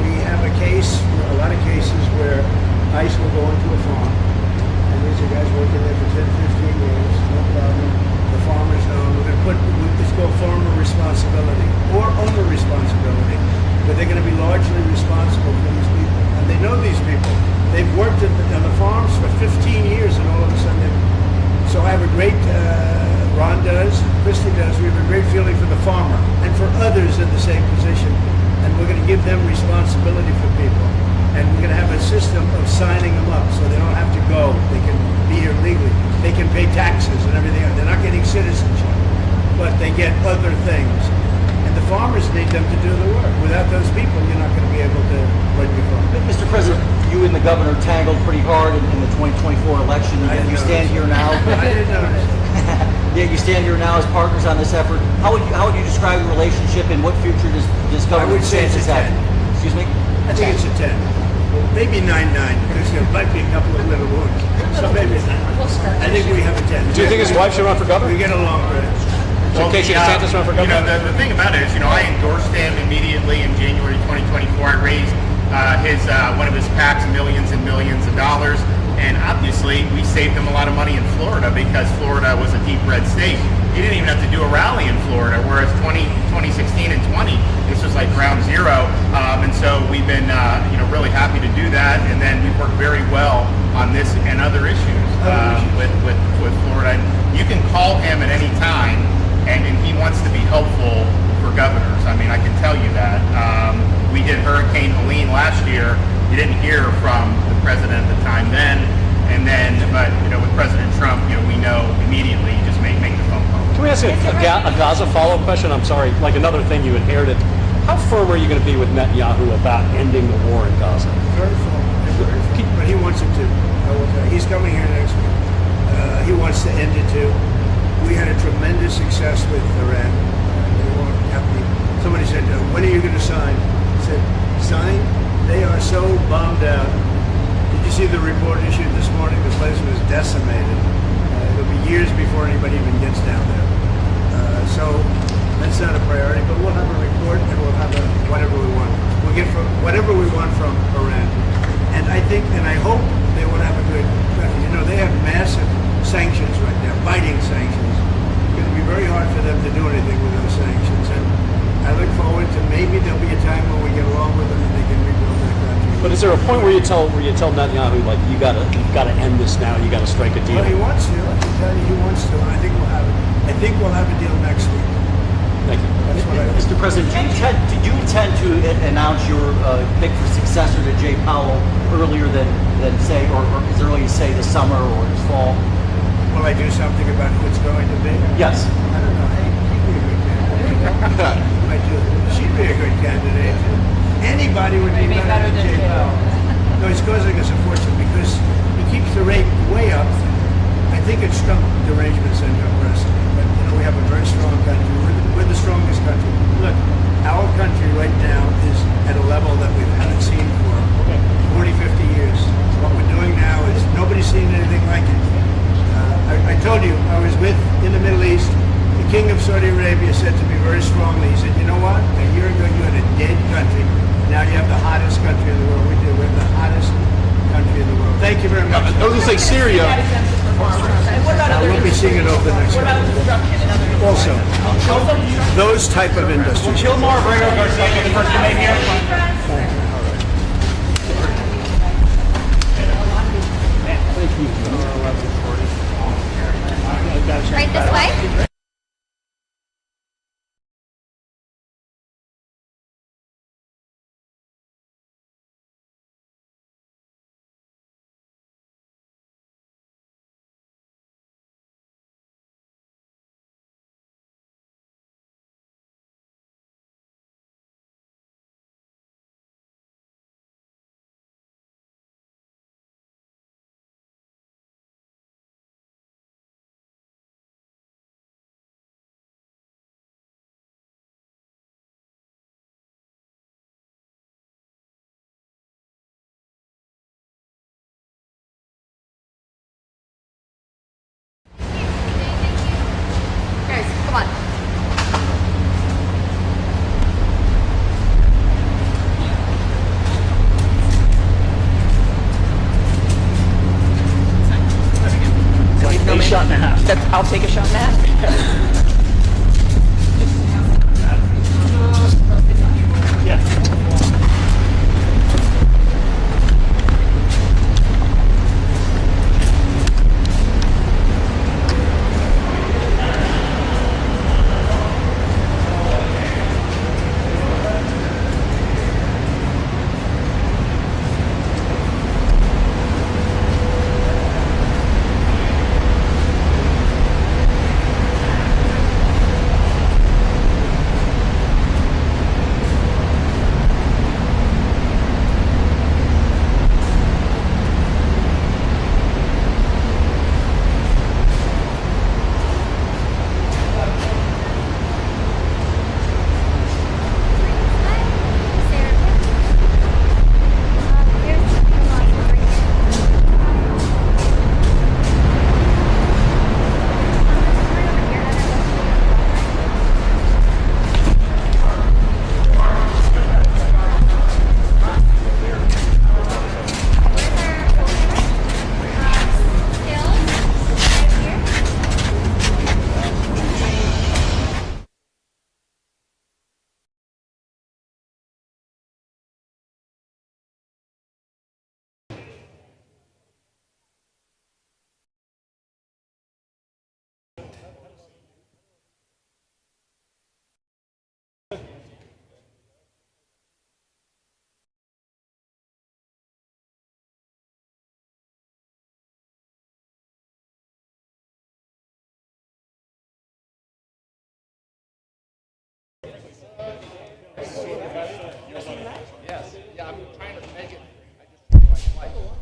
we have a lot of cases where ICE will go into a farm, and these are guys working there for 10, 15 years, no problem. The farmers know. We're going to it's called farmer responsibility or owner responsibility, but they're going to be largely responsible for these people, and they know these people. They've worked on the farms for 15 years, and all of a sudden, so I have a great, Ron does, Christie does, we have a great feeling for the farmer and for others in the same position, and we're going to give them responsibility for people. And we're going to have a system of signing them up so they don't have to go. They can be here legally. They can pay taxes and everything else. They're not getting citizenship, but they get other things. And the farmers need them to do the work. Without those people, you're not going to be able to run your farm. Mr. President, you and the governor tangled pretty hard in the 2024 election, and you stand here now. I didn't notice. Yeah, you stand here now as partners on this effort. How would you describe your relationship, and what future does Governor I would say it's DeSantis a have? 10. Excuse me? I think it's a 10. Maybe 9-9, because there might be a couple of little wounds. So maybe it's 9. I think we have a 10. Do you think his wife should run for governor? We get along great. So Casey DeSantis run for governor? The thing about it is, I endorsed him immediately in January 2024. I raised one of his PACs millions and millions of dollars. And obviously, we saved him a lot of money in Florida because Florida was a deep red state. He didn't even have to do a rally in Florida, whereas 2016 and 20, this was like ground zero. And so we've been, really happy to do that. And then we worked very well on this and other issues with Florida. And you can call him at any time, and he wants to be helpful for governors. I mean, I can tell you that. We did Hurricane Helene last year. You didn't hear from the president at the time then, but with President Trump, we know immediately. You just make the phone call. Can we ask a Gaza follow-up question? I'm sorry, like another thing you inherited. How firm are you going to be with Netanyahu about ending the war in Gaza? Very firm, but he wants it to. I will tell you. He's coming here next week. He wants to end it too. We had a tremendous success with Iran. They weren't happy. Somebody said, "When are you going to sign?" I said, "Sign? They are so bombed out." Did you see the report issued this morning? The place was decimated. It'll be years before anybody even gets down there. So that's not a priority, but we'll have a report and we'll have whatever we want. We'll get whatever we want from Iran. And I think, and I hope they will have a good, they have massive sanctions right now, biting sanctions. It's going to be very hard for them to do anything with those sanctions. And I look forward to maybe there'll be a time when we get along with them and they can rebuild their country. But is there a point where you tell Netanyahu, like, you've got to end this now, you got to strike a deal? Well, he wants to. I can tell you he wants to. And I think we'll have it. I think we'll have a deal next week. Thank you. That's what I think. Mr. President, do you intend to announce your pick for successor to Jay Powell earlier than say, or as early as say the summer or this fall? Will I do something about who it's going to be? Yes. I don't know. Hey, she'd be a good candidate. She'd be a good candidate. Anybody would be better than Jay Powell. No, he's causing us a fortune because he keeps the rate way up. I think it's Trump derangement syndrome personally. But we have a very strong country. We're the strongest country. Look, our country right now is at a level that we haven't seen for 40, 50 years. What we're doing now is nobody's seen anything like it. I told you, I was in the Middle East. The King of Saudi Arabia said to me very strongly, he said, you know what? A year ago you had a dead country. Now you have the hottest country in the world. We do. We have the hottest country in the world. Thank you very much. I was going to say Syria. We'll be seeing it over the next couple of days. Also, those type of industries. Gilmore, bring over the first to make here. Thank you. Right this way?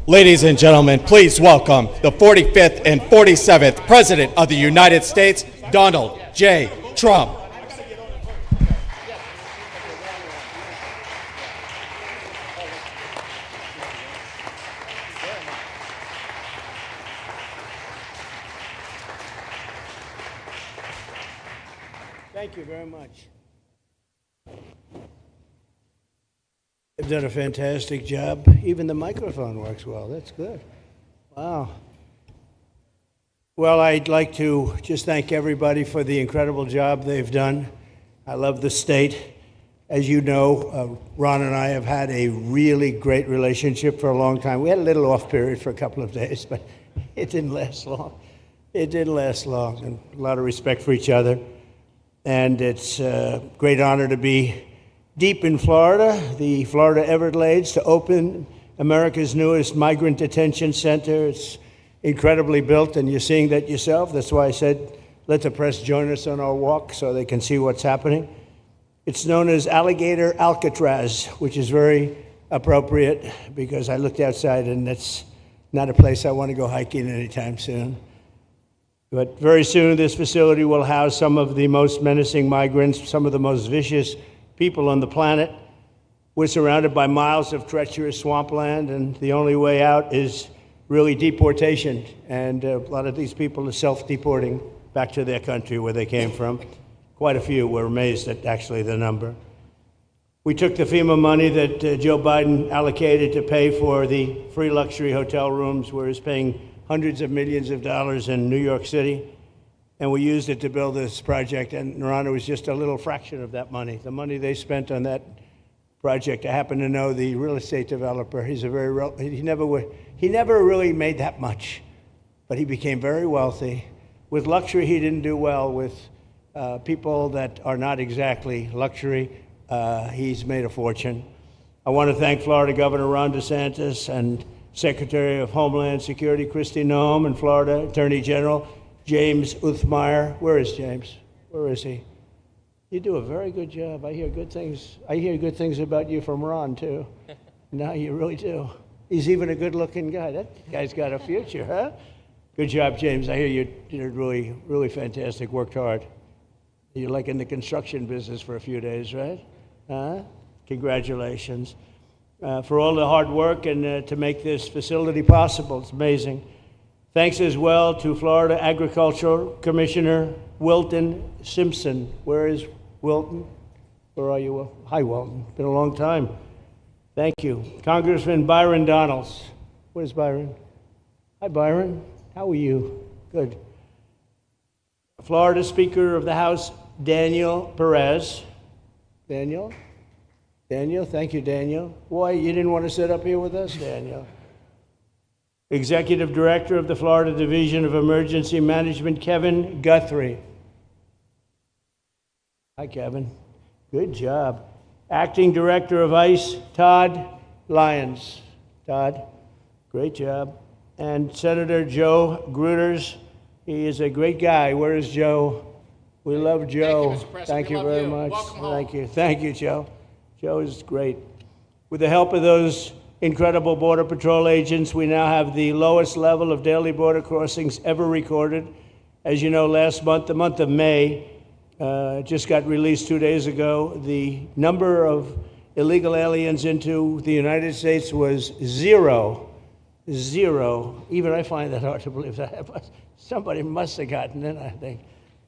Ladies and gentlemen, please welcome the 45th and 47th President of the United States, Donald J. Trump. Thank you very much. You've done a fantastic job. Even the microphone works well. That's good. Wow. Well, I'd like to just thank everybody for the incredible job they've done. I love the state. As you know, Ron and I have had a really great relationship for a long time. We had a little off period for a couple of days, but it didn't last long. It didn't last long, and a lot of respect for each other. And it's a great honor to be deep in Florida, the Florida Everglades, to open America's newest migrant detention center. It's incredibly built, and you're seeing that yourself. That's why I said, let the press join us on our walk so they can see what's happening. It's known as Alligator Alcatraz, which is very appropriate because I looked outside and that's not a place I want to go hiking anytime soon. But very soon this facility will house some of the most menacing migrants, some of the most vicious people on the planet. We're surrounded by miles of treacherous swampland, and the only way out is really deportation. And a lot of these people are self-deporting back to their country where they came from. Quite a few. We're amazed at actually the number. We took the FEMA money that Joe Biden allocated to pay for the free luxury hotel rooms, where he's paying hundreds of millions of dollars in New York City. And we used it to build this project, and Narana was just a little fraction of that money. The money they spent on that project, I happen to know the real estate developer. He's a he never really made that much, but he became very wealthy. With luxury, he didn't do well. With people that are not exactly luxury, he's made a fortune. I want to thank Florida Governor Ron DeSantis and Secretary of Homeland Security Kristi Noem, and Florida Attorney General James Uthmire. Where is James? Where is he? You do a very good job. I hear good things. I hear good things about you from Ron, too. No, you really do. He's even a good-looking guy. That guy's got a future, huh? Good job, James. I hear you did really, really fantastic. Worked hard. You're like in the construction business for a few days, right? Huh? Congratulations. For all the hard work and to make this facility possible. It's amazing. Thanks as well to Florida Agricultural Commissioner Wilton Simpson. Where is Wilton? Where are you? Hi, Wilton. Been a long time. Thank you. Congressman Byron Donalds. Where's Byron? Hi, Byron. How are you? Good. Florida Speaker of the House, Daniel Perez. Daniel? Daniel? Thank you, Daniel. Why, you didn't want to sit up here with us, Daniel? Executive Director of the Florida Division of Emergency Management, Kevin Guthrie. Hi, Kevin. Good job. Acting Director of ICE, Todd Lyons. Todd, great job. And Senator Joe Gruters. He is a great guy. Where is Joe? We love Joe. Thank you, Mr. President. Thank you very much. Welcome home. Thank you. Thank you, Joe. Joe is great. With the help of those incredible Border Patrol agents, we now have the lowest level of daily border crossings ever recorded. As you know, last month, the month of May, just got released 2 days ago, the number of illegal aliens into the United States was zero. Zero. Even I find that hard to believe. That somebody must have gotten in, I think.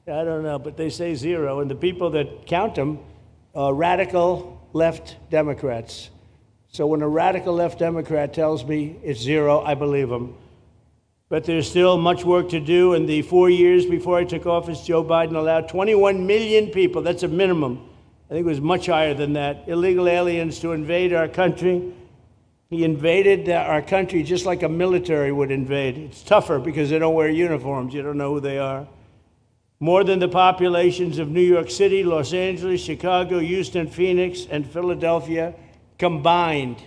I don't know, but they say zero. And the people that count them are radical left Democrats. So when a radical left Democrat tells me it's zero, I believe him. But there's still much work to do. In the 4 years before I took office, Joe Biden allowed 21 million people, that's a minimum, I think it was much higher than that, illegal aliens to invade our country. He invaded our country just like a military would invade. It's tougher because they don't wear uniforms. You don't know who they are. More than the populations of New York City, Los Angeles, Chicago, Houston, Phoenix, and Philadelphia combined.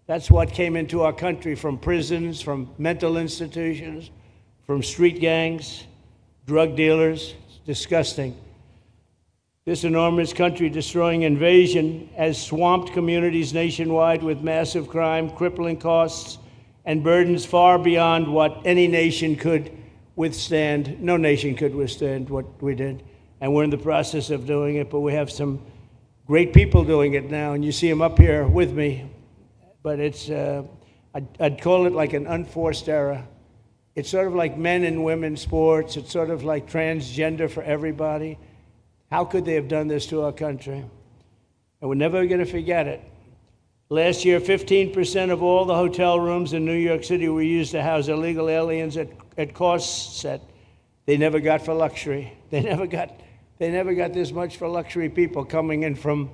That's what came into our country from prisons, from mental institutions, from street gangs, drug dealers. It's disgusting. This enormous country-destroying invasion has swamped communities nationwide with massive crime, crippling costs, and burdens far beyond what any nation could withstand. No nation could withstand what we did. And we're in the process of doing it, but we have some great people doing it now, and you see them up here with me. But it's, I'd call it like an unforced era. It's sort of like men and women sports. It's sort of like transgender for everybody. How could they have done this to our country? And we're never going to forget it. Last year, 15% of all the hotel rooms in New York City were used to house illegal aliens at costs that they never got for luxury. They never got this much for luxury people coming in from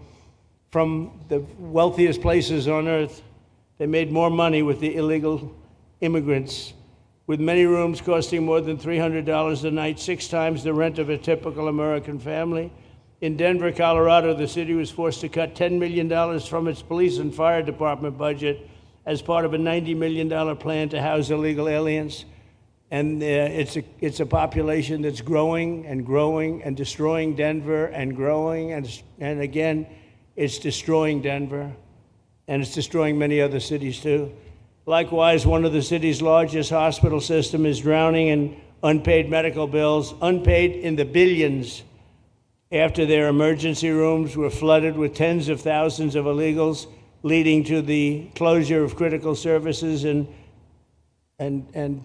the wealthiest places on earth. They made more money with the illegal immigrants, with many rooms costing more than $300 a night, 6 times the rent of a typical American family. In Denver, Colorado, the city was forced to cut $10 million from its police and fire department budget as part of a $90 million plan to house illegal aliens. And it's a population that's growing and growing and destroying Denver and growing. And again, it's destroying Denver. And it's destroying many other cities too. Likewise, one of the city's largest hospital system is drowning in unpaid medical bills, unpaid in the billions, after their emergency rooms were flooded with tens of thousands of illegals, leading to the closure of critical services. And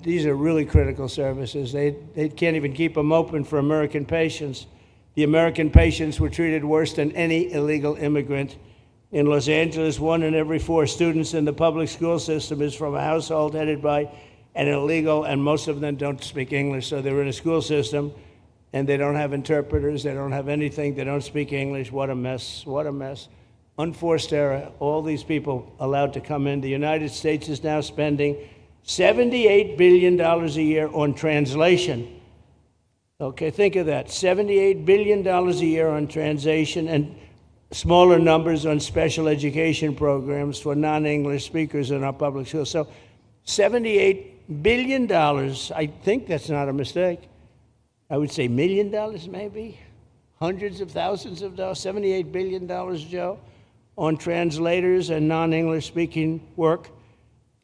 these are really critical services. They can't even keep them open for American patients. The American patients were treated worse than any illegal immigrant. In Los Angeles, 1 in every 4 students in the public school system is from a household headed by an illegal, and most of them don't speak English, so they're in a school system, and they don't have interpreters, they don't have anything, they don't speak English. What a mess, what a mess. Unforced error, all these people allowed to come in. The United States is now spending $78 billion a year on translation. Okay, think of that, $78 billion a year on translation, and smaller numbers on special education programs for non-English speakers in our public schools. So $78 billion, I think that's not a mistake. I would say $1 million maybe, hundreds of thousands of dollars, $78 billion, Joe, on translators and non-English speaking work.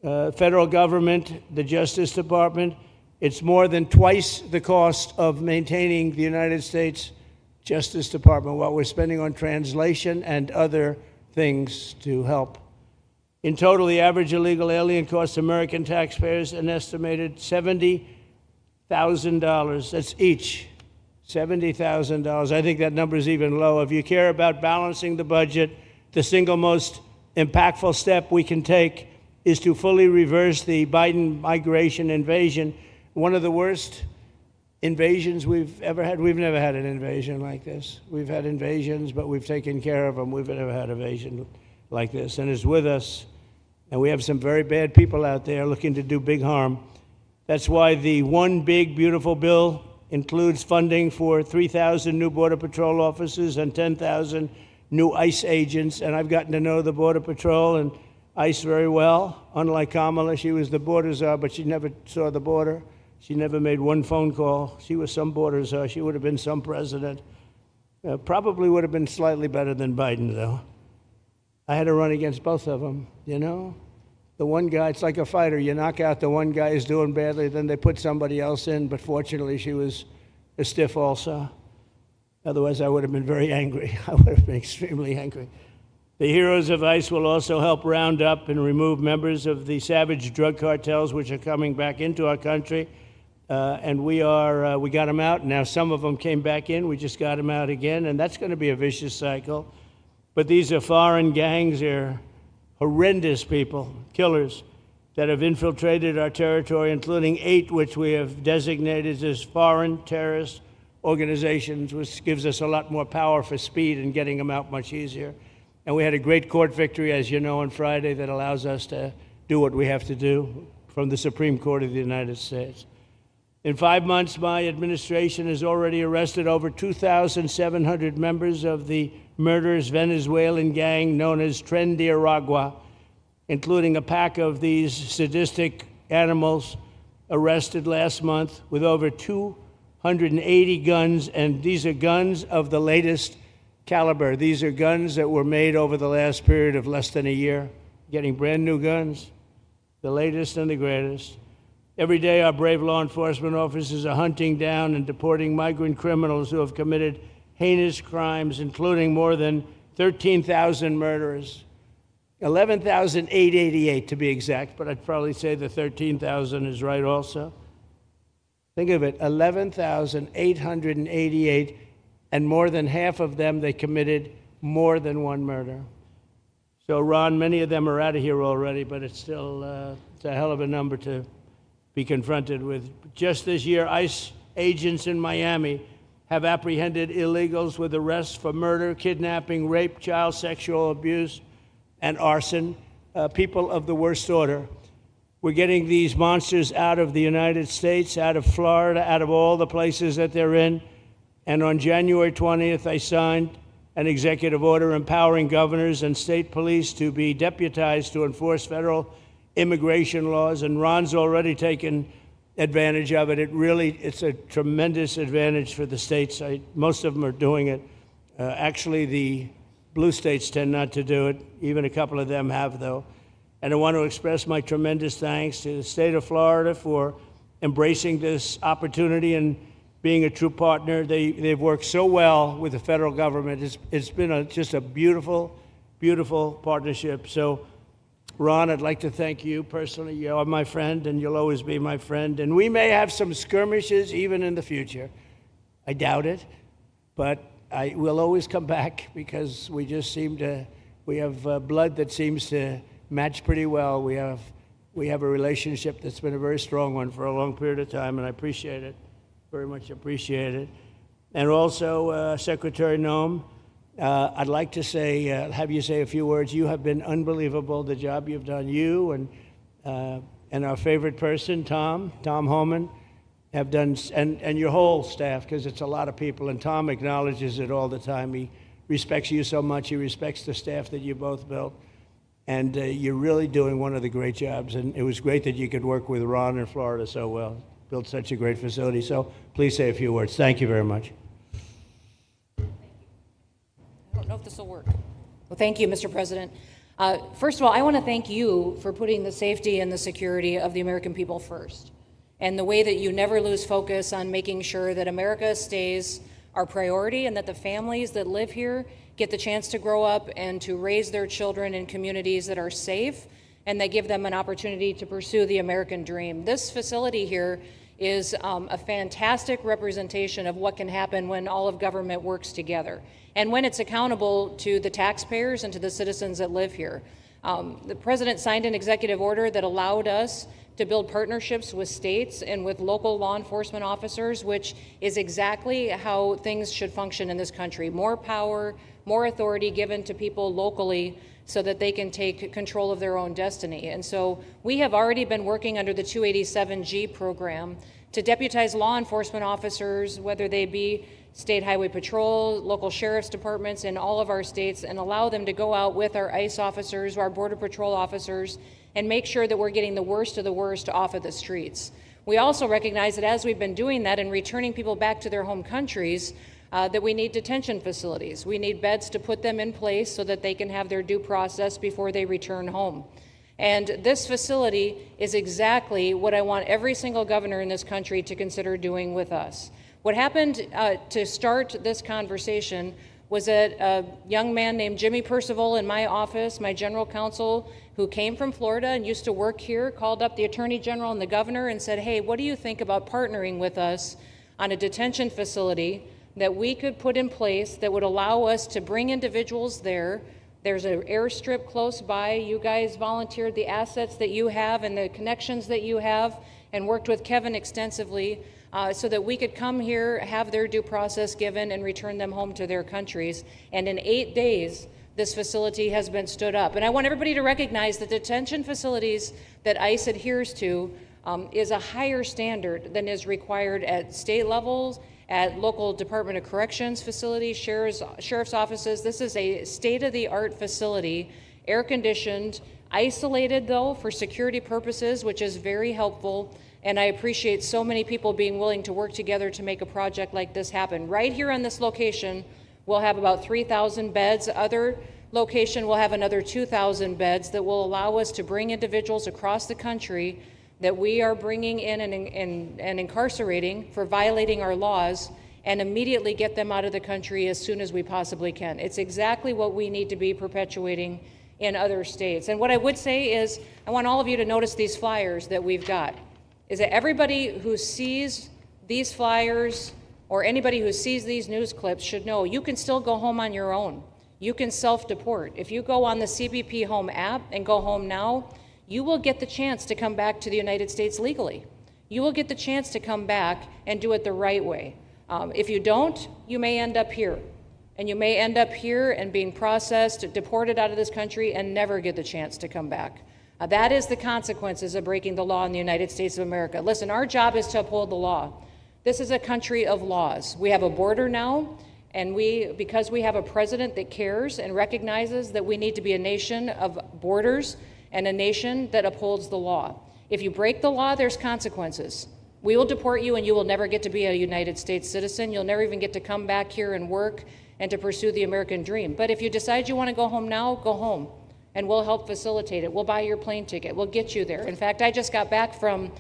Federal government, the Justice Department, it's more than twice the cost of maintaining the United States Justice Department, what we're spending on translation and other things to help. In total, the average illegal alien costs American taxpayers an estimated $70,000. That's each, $70,000. I think that number is even low. If you care about balancing the budget, the single most impactful step we can take is to fully reverse the Biden migration invasion. One of the worst invasions we've ever had. We've never had an invasion like this. We've had invasions, but we've taken care of them. We've never had an invasion like this, and it's with us. And we have some very bad people out there looking to do big harm. That's why the One Big Beautiful Bill includes funding for 3,000 new Border Patrol officers and 10,000 new ICE agents. And I've gotten to know the Border Patrol and ICE very well. Unlike Kamala, she was the border czar, but she never saw the border. She never made one phone call. She was some border czar. She would have been some president. Probably would have been slightly better than Biden, though. I had to run against both of them, you know? The one guy, it's like a fighter. You knock out the one guy who's doing badly, then they put somebody else in, but fortunately she was a stiff also. Otherwise, I would have been very angry. I would have been extremely angry. The heroes of ICE will also help round up and remove members of the savage drug cartels which are coming back into our country. And we got them out. Now some of them came back in. We just got them out again, and that's going to be a vicious cycle. But these are foreign gangs. They're horrendous people, killers, that have infiltrated our territory, including 8 which we have designated as foreign terrorist organizations, which gives us a lot more power for speed and getting them out much easier. And we had a great court victory, as you know, on Friday that allows us to do what we have to do from the Supreme Court of the United States. In 5 months, my administration has already arrested over 2,700 members of the murderous Venezuelan gang known as Tren de Aragua, including a pack of these sadistic animals arrested last month with over 280 guns, and these are guns of the latest caliber. These are guns that were made over the last period of less than a year, getting brand new guns. the latest and the greatest. Every day, our brave law enforcement officers are hunting down and deporting migrant criminals who have committed heinous crimes, including more than 13,000 murderers. 11,888 to be exact, but I'd probably say the 13,000 is right also. Think of it, 11,888, and more than half of them, they committed more than one murder. So, Ron, many of them are out of here already, but it's still it's a hell of a number to be confronted with. Just this year, ICE agents in Miami have apprehended illegals with arrests for murder, kidnapping, rape, child sexual abuse, and arson, people of the worst order. We're getting these monsters out of the United States, out of Florida, out of all the places that they're in. And on January 20th, I signed an executive order empowering governors and state police to be deputized to enforce federal immigration laws. And Ron's already taken advantage of it. It's a tremendous advantage for the states. Most of them are doing it. Actually, the blue states tend not to do it. Even a couple of them have, though. And I want to express my tremendous thanks to the state of Florida for embracing this opportunity and being a true partner. They've worked so well with the federal government. It's been just a beautiful, beautiful partnership. So, Ron, I'd like to thank you personally. You are my friend, and you'll always be my friend. And we may have some skirmishes even in the future. I doubt it, but I will always come back because we just we have blood that seems to match pretty well. We have a relationship that's been a very strong one for a long period of time, and I appreciate it, very much appreciate it. And also, Secretary Noem, I'd like to have you say a few words. You have been unbelievable, the job you've done. You and our favorite person, Tom Homan, have done, and your whole staff, because it's a lot of people, and Tom acknowledges it all the time. He respects you so much. He respects the staff that you both built. And you're really doing one of the great jobs. And it was great that you could work with Ron in Florida so well. Built such a great facility. So please say a few words. Thank you very much. I don't know if this will work. Well, thank you, Mr. President. First of all, I want to thank you for putting the safety and the security of the American people first, and the way that you never lose focus on making sure that America stays our priority and that the families that live here get the chance to grow up and to raise their children in communities that are safe and that give them an opportunity to pursue the American dream. This facility here is a fantastic representation of what can happen when all of government works together and when it's accountable to the taxpayers and to the citizens that live here. The president signed an executive order that allowed us to build partnerships with states and with local law enforcement officers, which is exactly how things should function in this country. More power, more authority given to people locally so that they can take control of their own destiny. And so we have already been working under the 287G program to deputize law enforcement officers, whether they be state highway patrol, local sheriff's departments in all of our states, and allow them to go out with our ICE officers, our border patrol officers, and make sure that we're getting the worst of the worst off of the streets. We also recognize that as we've been doing that and returning people back to their home countries, that we need detention facilities. We need beds to put them in place so that they can have their due process before they return home. And this facility is exactly what I want every single governor in this country to consider doing with us. What happened to start this conversation was that a young man named Jimmy Percival in my office, my general counsel, who came from Florida and used to work here, called up the Attorney General and the governor and said, hey, what do you think about partnering with us on a detention facility that we could put in place that would allow us to bring individuals there? There's an airstrip close by. You guys volunteered the assets that you have and the connections that you have and worked with Kevin extensively so that we could come here, have their due process given, and return them home to their countries. And in 8 days, this facility has been stood up. And I want everybody to recognize that detention facilities that ICE adheres to is a higher standard than is required at state levels, at local Department of Corrections facilities, sheriff's offices. This is a state-of-the-art facility, air-conditioned, isolated, though, for security purposes, which is very helpful. And I appreciate so many people being willing to work together to make a project like this happen. Right here on this location, we'll have about 3,000 beds. Other location will have another 2,000 beds that will allow us to bring individuals across the country that we are bringing in and incarcerating for violating our laws, and immediately get them out of the country as soon as we possibly can. It's exactly what we need to be perpetuating in other states. And what I would say is, I want all of you to notice these flyers that we've got, is that everybody who sees these flyers or anybody who sees these news clips should know you can still go home on your own. You can self-deport. If you go on the CBP Home app and go home now, you will get the chance to come back to the United States legally. You will get the chance to come back and do it the right way. If you don't, you may end up here. And you may end up here and being processed, deported out of this country, and never get the chance to come back. That is the consequences of breaking the law in the United States of America. Listen, our job is to uphold the law. This is a country of laws. We have a border now, and because we have a president that cares and recognizes that we need to be a nation of borders and a nation that upholds the law. If you break the law, there's consequences. We will deport you, and you will never get to be a United States citizen. You'll never even get to come back here and work and to pursue the American dream. But if you decide you want to go home now, go home, and we'll help facilitate it. We'll buy your plane ticket. We'll get you there. In fact, I just got back from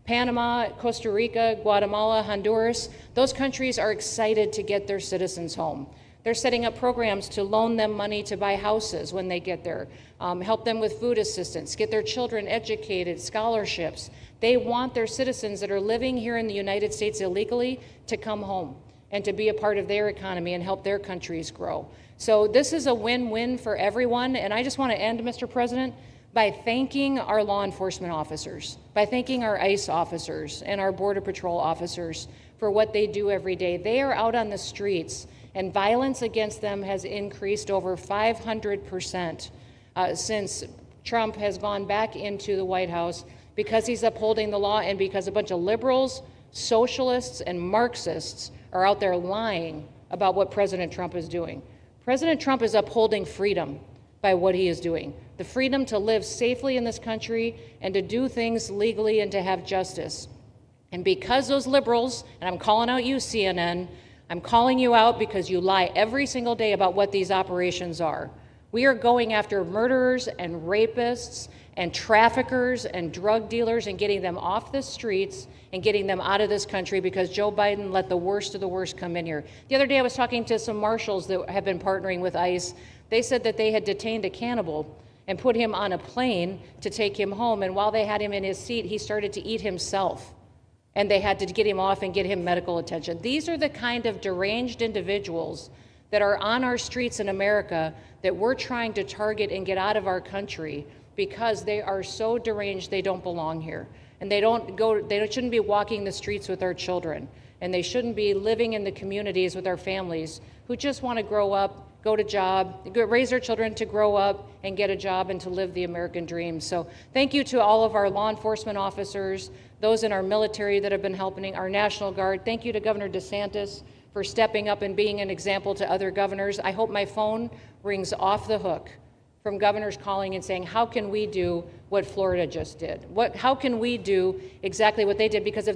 Panama, Costa Rica, Guatemala, Honduras. Those countries are excited to get their citizens home. They're setting up programs to loan them money to buy houses when they get there, help them with food assistance, get their children educated, scholarships. They want their citizens that are living here in the United States illegally to come home and to be a part of their economy and help their countries grow. So this is a win-win for everyone, and I just want to end, Mr. President, by thanking our law enforcement officers, by thanking our ICE officers and our Border Patrol officers for what they do every day. They are out on the streets, and violence against them has increased over 500% since Trump has gone back into the White House, because he's upholding the law and because a bunch of liberals, socialists, and Marxists are out there lying about what President Trump is doing. President Trump is upholding freedom by what he is doing. The freedom to live safely in this country and to do things legally and to have justice. And because those liberals, and I'm calling out you, CNN, I'm calling you out because you lie every single day about what these operations are. We are going after murderers and rapists and traffickers and drug dealers and getting them off the streets and getting them out of this country because Joe Biden let the worst of the worst come in here. The other day I was talking to some marshals that have been partnering with ICE. They said that they had detained a cannibal and put him on a plane to take him home, and while they had him in his seat, he started to eat himself, and they had to get him off and get him medical attention. These are the kind of deranged individuals that are on our streets in America that we're trying to target and get out of our country because they are so deranged they don't belong here. And they shouldn't be walking the streets with our children. And they shouldn't be living in the communities with our families who just want to grow up, go to job, raise their children to grow up and get a job and to live the American dream. So thank you to all of our law enforcement officers, those in our military that have been helping, our National Guard. Thank you to Governor DeSantis for stepping up and being an example to other governors. I hope my phone rings off the hook from governors calling and saying, how can we do what Florida just did? How can we do exactly what they did? Because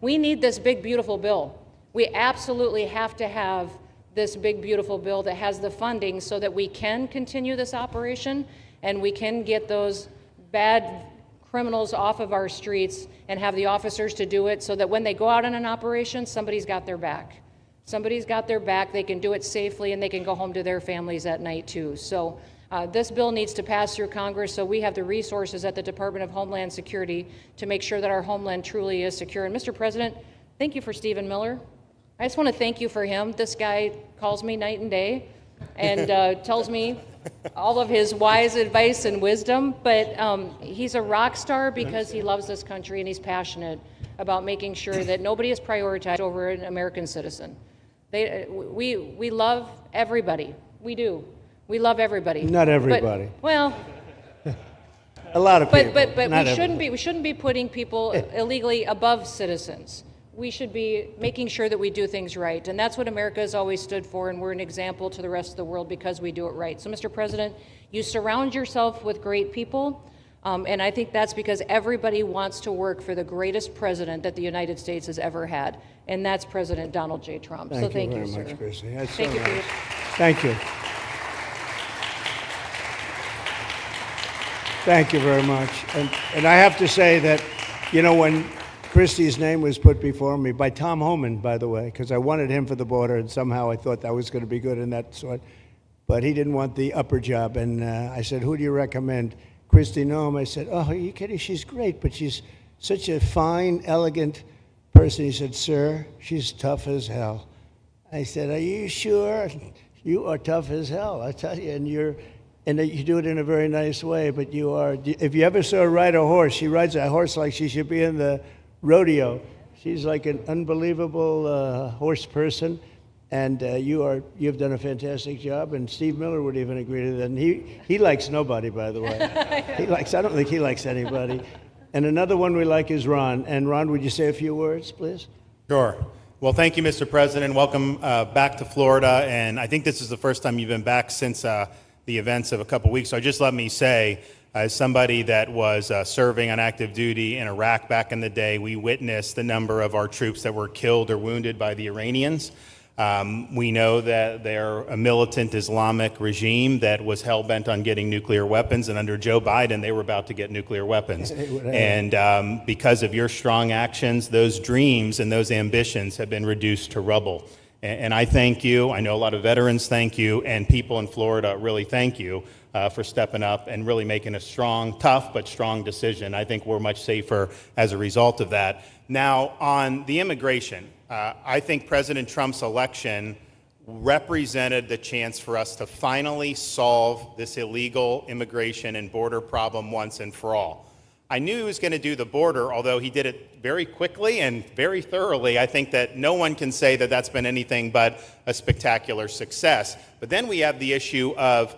we need this big, beautiful bill. We absolutely have to have this big, beautiful bill that has the funding so that we can continue this operation and we can get those bad criminals off of our streets and have the officers to do it so that when they go out on an operation, somebody's got their back. Somebody's got their back, they can do it safely, and they can go home to their families at night too. So this bill needs to pass through Congress so we have the resources at the Department of Homeland Security to make sure that our homeland truly is secure. And Mr. President, thank you for Stephen Miller. I just want to thank you for him. This guy calls me night and day and tells me all of his wise advice and wisdom, but he's a rock star because he loves this country and he's passionate about making sure that nobody is prioritized over an American citizen. We love everybody. We do. We love everybody. Not everybody. But, well, a lot of people. But we shouldn't be putting people illegally above citizens. We should be making sure that we do things right. And that's what America has always stood for, and we're an example to the rest of the world because we do it right. So, Mr. President, you surround yourself with great people, and I think that's because everybody wants to work for the greatest president that the United States has ever had, and that's President Donald J. Trump. Thank you very much, Chrissy. Thank you. Thank you very much. And I have to say that, you know, when Christie's name was put before me, by Tom Homan, by the way, because I wanted him for the border, and somehow I thought that was going to be good in that sort. But he didn't want the upper job. And I said, who do you recommend? Christie Noem. I said, oh, are you kidding? She's great, but she's such a fine, elegant person. He said, sir, she's tough as hell. I said, are you sure? You are tough as hell, I tell you. And you do it in a very nice way, but you are, if you ever saw her ride a horse, she rides a horse like she should be in the rodeo. She's like an unbelievable horse person, and you've done a fantastic job, and Steve Miller would even agree to that. And he likes nobody, by the way. I don't think he likes anybody. And another one we like is Ron. And Ron, would you say a few words, please? Sure. Well, thank you, Mr. President. Welcome back to Florida. And I think this is the first time you've been back since the events of a couple weeks. So just let me say, as somebody that was serving on active duty in Iraq back in the day, we witnessed the number of our troops that were killed or wounded by the Iranians. We know that they're a militant Islamic regime that was hell-bent on getting nuclear weapons, and under Joe Biden, they were about to get nuclear weapons. And because of your strong actions, those dreams and those ambitions have been reduced to rubble. And I thank you. I know a lot of veterans thank you, and people in Florida really thank you for stepping up and really making a strong, tough, but strong decision. I think we're much safer as a result of that. Now, on the immigration, I think President Trump's election represented the chance for us to finally solve this illegal immigration and border problem once and for all. I knew he was going to do the border, although he did it very quickly and very thoroughly. I think that no one can say that that's been anything but a spectacular success. But then we have the issue of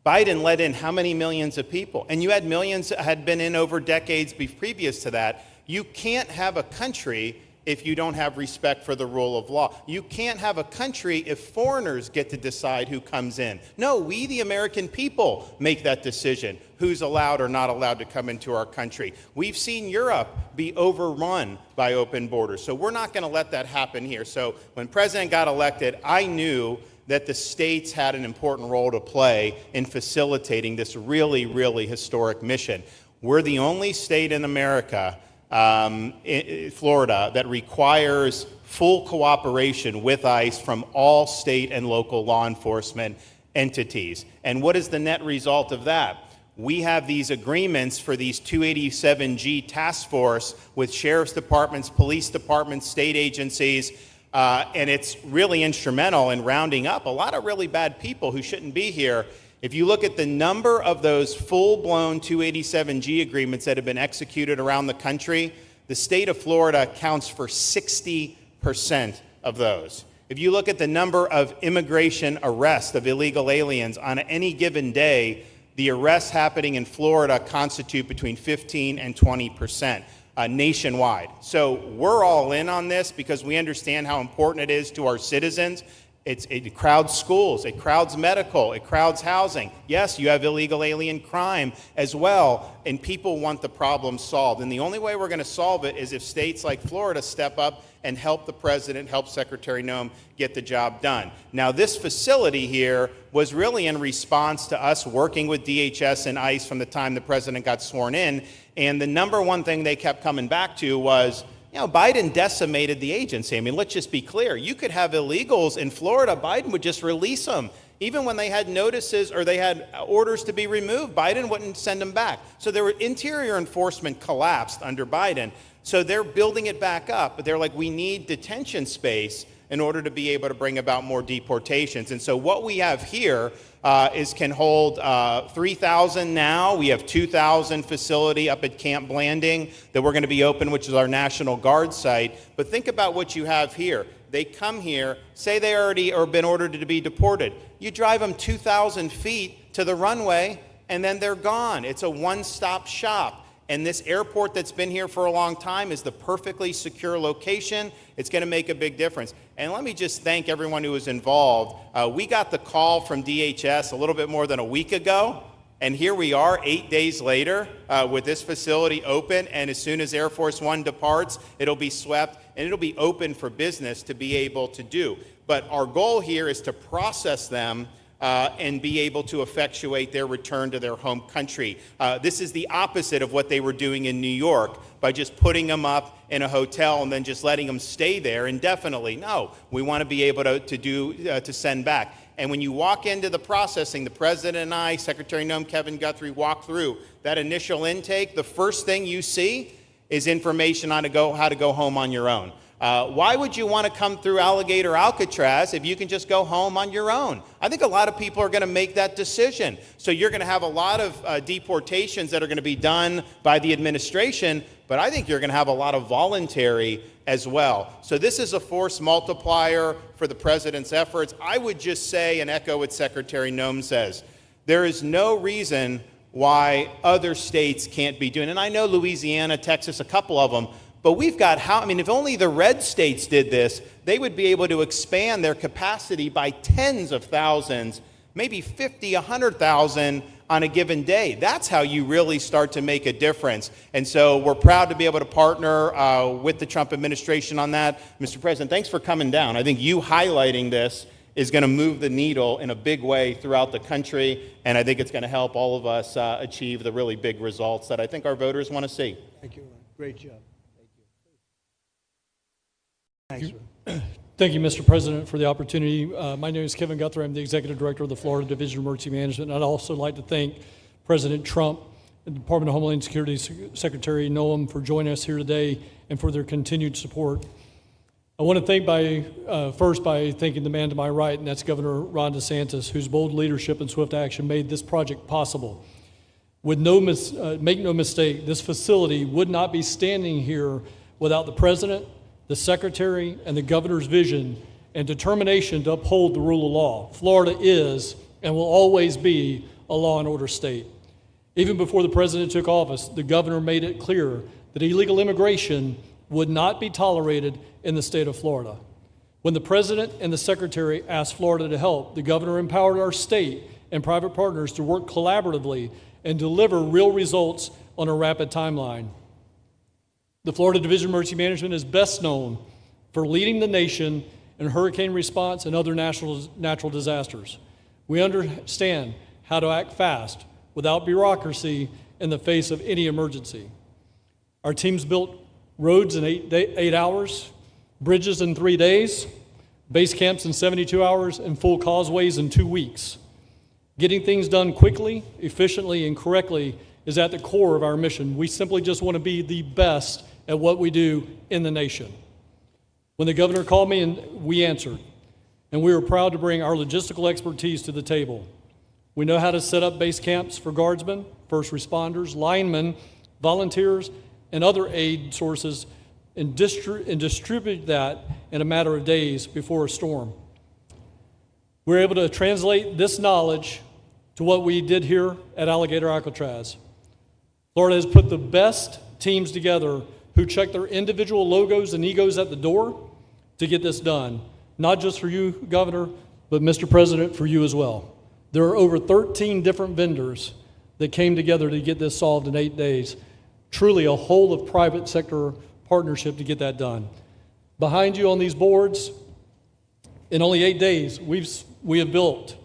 Biden let in how many millions of people? And you had millions that had been in over decades previous to that. You can't have a country if you don't have respect for the rule of law. You can't have a country if foreigners get to decide who comes in. No, we, the American people, make that decision, who's allowed or not allowed to come into our country. We've seen Europe be overrun by open borders, so we're not going to let that happen here. So when President got elected, I knew that the states had an important role to play in facilitating this really, really historic mission. We're the only state in America, Florida, that requires full cooperation with ICE from all state and local law enforcement entities. And what is the net result of that? We have these agreements for these 287G task force with sheriff's departments, police departments, state agencies, and it's really instrumental in rounding up a lot of really bad people who shouldn't be here. If you look at the number of those full-blown 287G agreements that have been executed around the country, the state of Florida accounts for 60% of those. If you look at the number of immigration arrests of illegal aliens on any given day, the arrests happening in Florida constitute between 15 and 20%. Nationwide. So we're all in on this because we understand how important it is to our citizens. It crowds schools, it crowds medical, it crowds housing. Yes, you have illegal alien crime as well, and people want the problem solved. And the only way we're going to solve it is if states like Florida step up and help the president, help Secretary Noem get the job done. Now, this facility here was really in response to us working with DHS and ICE from the time the president got sworn in. And the number one thing they kept coming back to was, you know, Biden decimated the agency. I mean, let's just be clear. You could have illegals in Florida. Biden would just release them. Even when they had notices or they had orders to be removed, Biden wouldn't send them back. So their interior enforcement collapsed under Biden. So they're building it back up. But they're like, we need detention space in order to be able to bring about more deportations. And so what we have here can hold 3,000 now. We have 2,000 facility up at Camp Blanding that we're going to be open, which is our National Guard site. But think about what you have here. They come here, say they already or been ordered to be deported. You drive them 2,000 feet to the runway, and then they're gone. It's a one-stop shop. And this airport that's been here for a long time is the perfectly secure location. It's going to make a big difference. And let me just thank everyone who was involved. We got the call from DHS a little bit more than a week ago. And here we are 8 days later with this facility open. And as soon as Air Force One departs, it'll be swept and it'll be open for business to be able to do. But our goal here is to process them and be able to effectuate their return to their home country. This is the opposite of what they were doing in New York by just putting them up in a hotel and then just letting them stay there indefinitely. No, we want to be able to send back. And when you walk into the processing, the President and I, Secretary Noem, Kevin Guthrie, walk through that initial intake, the first thing you see is information on how to go home on your own. Why would you want to come through Alligator Alcatraz if you can just go home on your own? I think a lot of people are going to make that decision. So you're going to have a lot of deportations that are going to be done by the administration, but I think you're going to have a lot of voluntary as well. So this is a force multiplier for the President's efforts. I would just say and echo what Secretary Noem says. There is no reason why other states can't be doing it. And I know Louisiana, Texas, a couple of them, but we've got if only the red states did this, they would be able to expand their capacity by tens of thousands, maybe 50, 100,000 on a given day. That's how you really start to make a difference. And so we're proud to be able to partner with the Trump administration on that. Mr. President, thanks for coming down. I think you highlighting this is going to move the needle in a big way throughout the country, and I think it's going to help all of us achieve the really big results that I think our voters want to see. Thank you, Ron. Great job. Thank you, Mr. President, for the opportunity. My name is Kevin Guthrie. I'm the Executive Director of the Florida Division of Emergency Management. And I'd also like to thank President Trump and the Department of Homeland Security Secretary Noem for joining us here today and for their continued support. I want to thank first by thanking the man to my right, and that's Governor Ron DeSantis, whose bold leadership and swift action made this project possible. With make no mistake, this facility would not be standing here without the President, the Secretary, and the Governor's vision and determination to uphold the rule of law. Florida is and will always be a law and order state. Even before the President took office, the Governor made it clear that illegal immigration would not be tolerated in the state of Florida. When the President and the Secretary asked Florida to help, the Governor empowered our state and private partners to work collaboratively and deliver real results on a rapid timeline. The Florida Division of Emergency Management is best known for leading the nation in hurricane response and other natural disasters. We understand how to act fast without bureaucracy in the face of any emergency. Our teams built roads in 8 hours, bridges in 3 days, base camps in 72 hours, and full causeways in 2 weeks. Getting things done quickly, efficiently, and correctly is at the core of our mission. We simply just want to be the best at what we do in the nation. When the Governor called me, and we answered, and we were proud to bring our logistical expertise to the table. We know how to set up base camps for guardsmen, first responders, linemen, volunteers, and other aid sources, and distribute that in a matter of days before a storm. We're able to translate this knowledge to what we did here at Alligator Alcatraz. Florida has put the best teams together who check their individual logos and egos at the door to get this done. Not just for you, Governor, but Mr. President, for you as well. There are over 13 different vendors that came together to get this solved in 8 days. Truly a whole of private sector partnership to get that done. Behind you on these boards, in only 8 days, we have built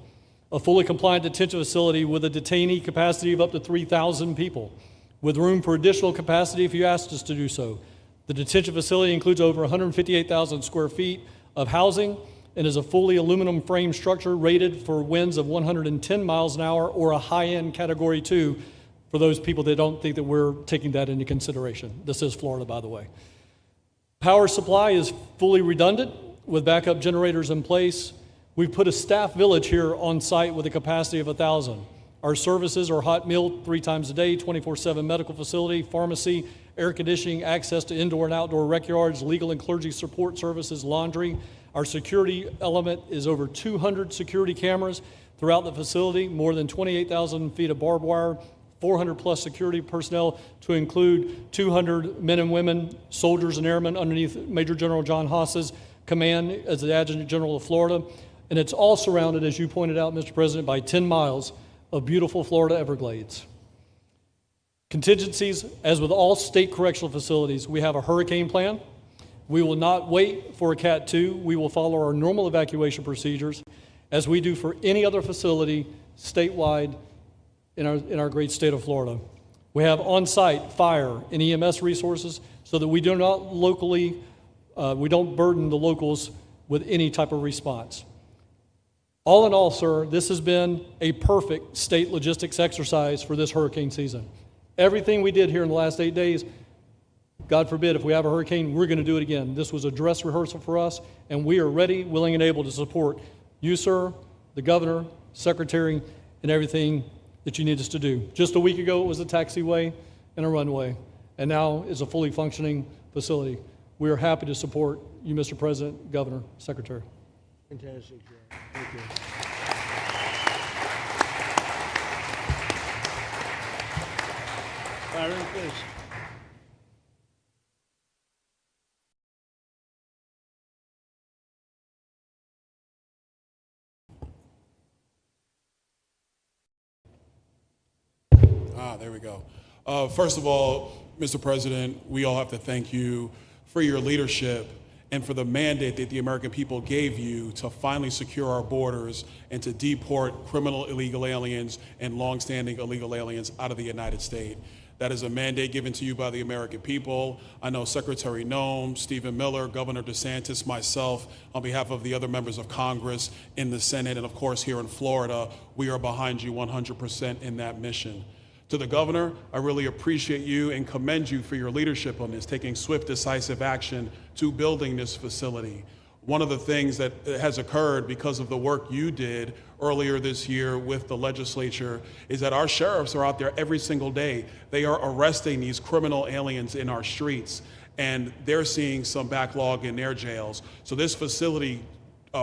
a fully compliant detention facility with a detainee capacity of up to 3,000 people, with room for additional capacity if you asked us to do so. The detention facility includes over 158,000 square feet of housing and is a fully aluminum frame structure rated for winds of 110 miles an hour or a high-end Category 2 for those people that don't think that we're taking that into consideration. This is Florida, by the way. Power supply is fully redundant with backup generators in place. We've put a staff village here on site with a capacity of 1,000. Our services are hot meal 3 times a day, 24/7 medical facility, pharmacy, air conditioning, access to indoor and outdoor rec yards, legal and clergy support services, laundry. Our security element is over 200 security cameras throughout the facility, more than 28,000 feet of barbed wire, 400 plus security personnel to include 200 men and women, soldiers and airmen underneath Major General John Haas's command as the Adjutant General of Florida. And it's all surrounded, as you pointed out, Mr. President, by 10 miles of beautiful Florida Everglades. Contingencies, as with all state correctional facilities, we have a hurricane plan. We will not wait for a Cat 2. We will follow our normal evacuation procedures. as we do for any other facility statewide in our great state of Florida. We have on-site fire and EMS resources so that we do not we don't burden the locals with any type of response. All in all, sir, this has been a perfect state logistics exercise for this hurricane season. Everything we did here in the last 8 days, God forbid, if we have a hurricane, we're going to do it again. This was a dress rehearsal for us, and we are ready, willing, and able to support you, sir, the governor, secretary, and everything that you need us to do. Just a week ago, it was a taxiway and a runway, and now it's a fully functioning facility. We are happy to support you, Mr. President, Governor, Secretary. Fantastic, Joe. Thank you. Byron, please. There we go. First of all, Mr. President, we all have to thank you for your leadership and for the mandate that the American people gave you to finally secure our borders and to deport criminal illegal aliens and longstanding illegal aliens out of the United States. That is a mandate given to you by the American people. I know Secretary Noem, Stephen Miller, Governor DeSantis, myself, on behalf of the other members of Congress in the Senate, and of course here in Florida, we are behind you 100% in that mission. To the governor, I really appreciate you and commend you for your leadership on this, taking swift, decisive action to building this facility. One of the things that has occurred because of the work you did earlier this year with the legislature is that our sheriffs are out there every single day. They are arresting these criminal aliens in our streets, and they're seeing some backlog in their jails. So this facility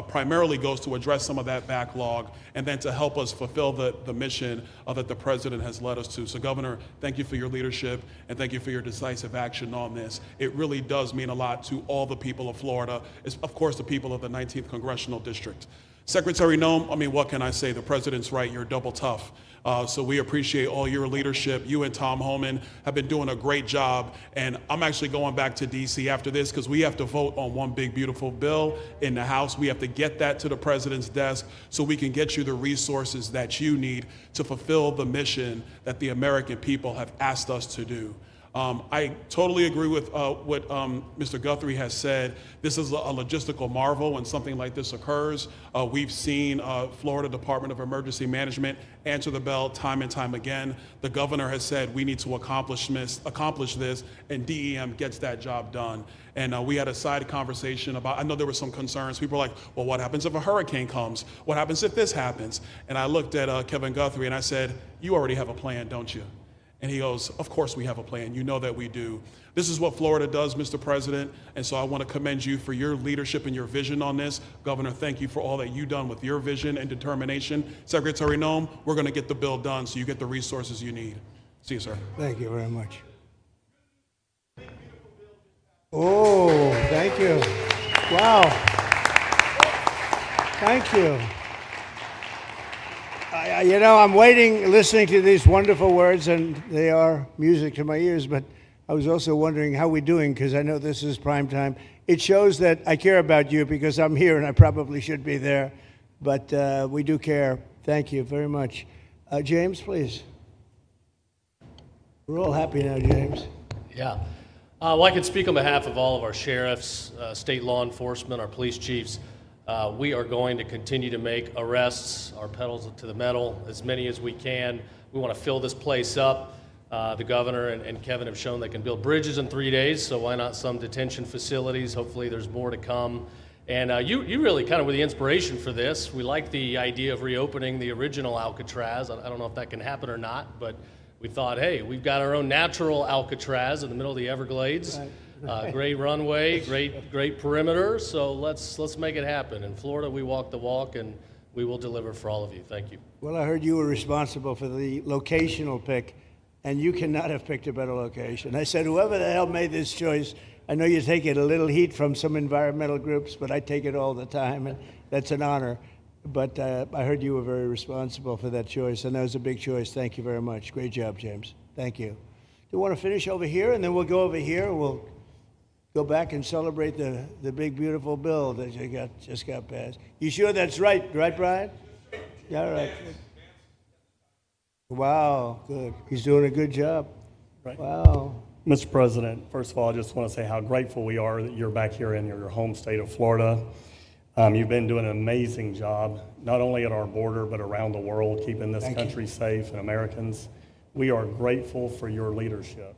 primarily goes to address some of that backlog and then to help us fulfill the mission that the president has led us to. So Governor, thank you for your leadership and thank you for your decisive action on this. It really does mean a lot to all the people of Florida, of course the people of the 19th Congressional District. Secretary Noem, I mean, what can I say? The president's right, you're double tough. So we appreciate all your leadership. You and Tom Homan have been doing a great job. And I'm actually going back to DC after this because we have to vote on one big, beautiful bill in the House. We have to get that to the president's desk so we can get you the resources that you need to fulfill the mission that the American people have asked us to do. I totally agree with what Mr. Guthrie has said. This is a logistical marvel when something like this occurs. We've seen Florida Department of Emergency Management answer the bell time and time again. The governor has said we need to accomplish this, and DEM gets that job done. And we had a side conversation about, I know there were some concerns. People were like, well, what happens if a hurricane comes? What happens if this happens? And I looked at Kevin Guthrie and I said, you already have a plan, don't you? And he goes, of course we have a plan. You know that we do. This is what Florida does, Mr. President. And so I want to commend you for your leadership and your vision on this. Governor, thank you for all that you've done with your vision and determination. Secretary Noem, we're going to get the bill done so you get the resources you need. See you, sir. Thank you very much. Oh, thank you. Wow. Thank you. You know, I'm waiting, listening to these wonderful words, and they are music to my ears, but I was also wondering how we're doing, because I know this is prime time. It shows that I care about you, because I'm here, and I probably should be there, but we do care. Thank you very much. James, please. We're all happy now, James. Yeah. Well, I can speak on behalf of all of our sheriffs, state law enforcement, our police chiefs. We are going to continue to make arrests, our pedals to the metal, as many as we can. We want to fill this place up. The governor and Kevin have shown they can build bridges in 3 days, so why not some detention facilities? Hopefully there's more to come. And you really kind of were the inspiration for this. We like the idea of reopening the original Alcatraz. I don't know if that can happen or not, but we thought, hey, we've got our own natural Alcatraz in the middle of the Everglades. Right. Great runway, great perimeter, so let's make it happen. In Florida, we walk the walk, and we will deliver for all of you. Thank you. Well, I heard you were responsible for the locational pick, and you cannot have picked a better location. I said, whoever the hell made this choice, I know you take it a little heat from some environmental groups, but I take it all the time, and that's an honor. But I heard you were very responsible for that choice, and that was a big choice. Thank you very much. Great job, James. Thank you. Do you want to finish over here, and then we'll go over here, and we'll go back and celebrate the big, beautiful bill that you just got passed. You sure that's right? Right, Brian? Yeah, all right. Wow, good. He's doing a good job. Right. Wow. Mr. President, first of all, I just want to say how grateful we are that you're back here in your home state of Florida. You've been doing an amazing job, not only at our border, but around the world, keeping this country safe and Americans. We are grateful for your leadership.